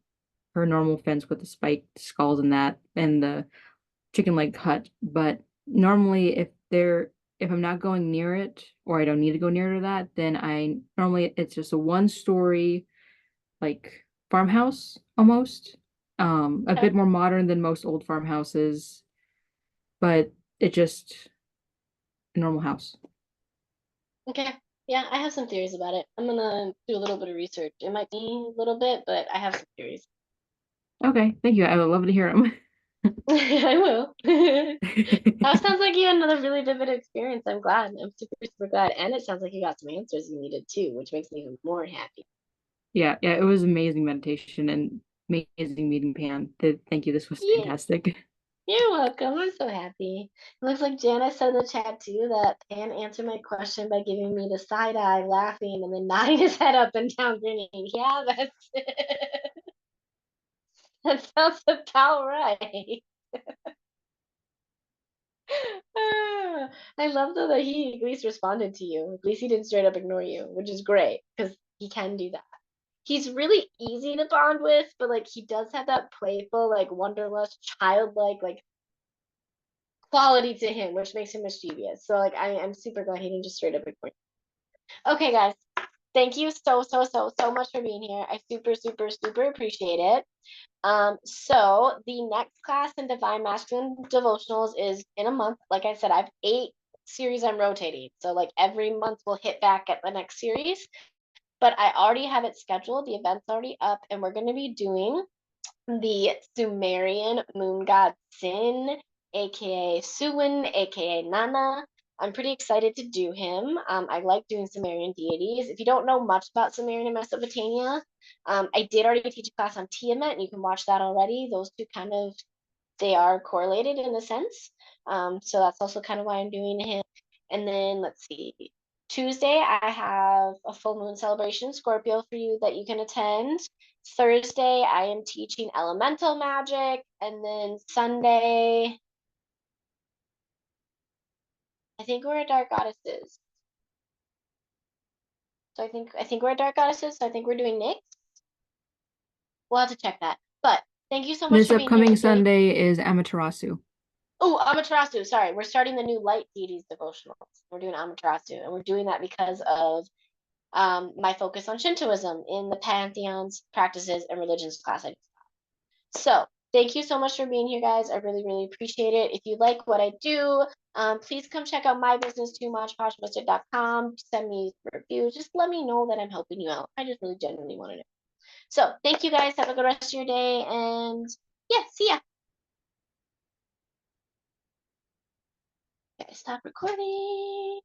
her normal fence with the spiked skulls and that and the chicken leg hut. But normally if I'm not going near it or I don't need to go near to that, then I normally it's just a one story like farmhouse almost. A Okay. bit more modern than most old farmhouses, but it just a normal house. Okay. Yeah, I have some theories about it. I'm gonna do a little bit of research. It might be a little bit, but I have some theories. Okay, thank you. I would love to hear them. I will. That sounds like you had another really vivid experience. I'm glad. I'm super, super glad. And it sounds like you got some answers you needed too, which makes me even more happy. Yeah, yeah, it was amazing meditation and amazing meeting Pan. Thank you. This was Yeah, fantastic. you're welcome. I'm so happy. It looks like Janice said in the chat too that Pan answered my question by giving me the side eye, laughing, and then nodding his head up and down, grinning. Yeah, that's that sounds about right. Ah, I love though that he at least responded to you. At least he didn't straight up ignore you, which is great because he can do that. He's really easy to bond with, but like he does have that playful, like wonderlust, childlike, like quality to him, which makes him mischievous. So like I'm super glad he didn't just straight up ignore you. Okay, guys. Thank you so much for being here. I super, super, super appreciate it. So the next class in Divine Masculine Devotionals is in a month. Like I said, I have 8 series I'm rotating. So like every month we'll hit back at the next series. But I already have it scheduled. The event's already up, and we're gonna be doing the Sumerian moon god Sin, aka Suwin, aka Nana. I'm pretty excited to do him. I like doing Sumerian deities. If you don't know much about Sumerian and Mesopotamia, I did already teach a class on Tiamat, and you can watch that already. Those two kind of, they are correlated in a sense. So that's also kind of why I'm doing him. And then let's see. Tuesday, I have a full moon celebration, Scorpio, for you that you can attend. Thursday, I am teaching elemental magic. And then Sunday, I think we're at Dark Goddesses. So I think we're at Dark Goddesses. So I think we're doing Nyx. We'll have to check that. But thank you so much This for being here upcoming today. Sunday is Amaterasu. Oh, Amaterasu. Sorry, we're starting the new Light Deities devotionals. We're doing Amaterasu, and we're doing that because of my focus on Shintoism in the pantheons, practices, and religions class I just taught. So thank you so much for being here, guys. I really, really appreciate it. If you like what I do, please come check out my business too, moshposhbusted.com. Send me reviews. Just let me know that I'm helping you out. I just really genuinely want to know. So thank you, guys. Have a good rest of your day, and yeah, see ya. Okay, stop recording.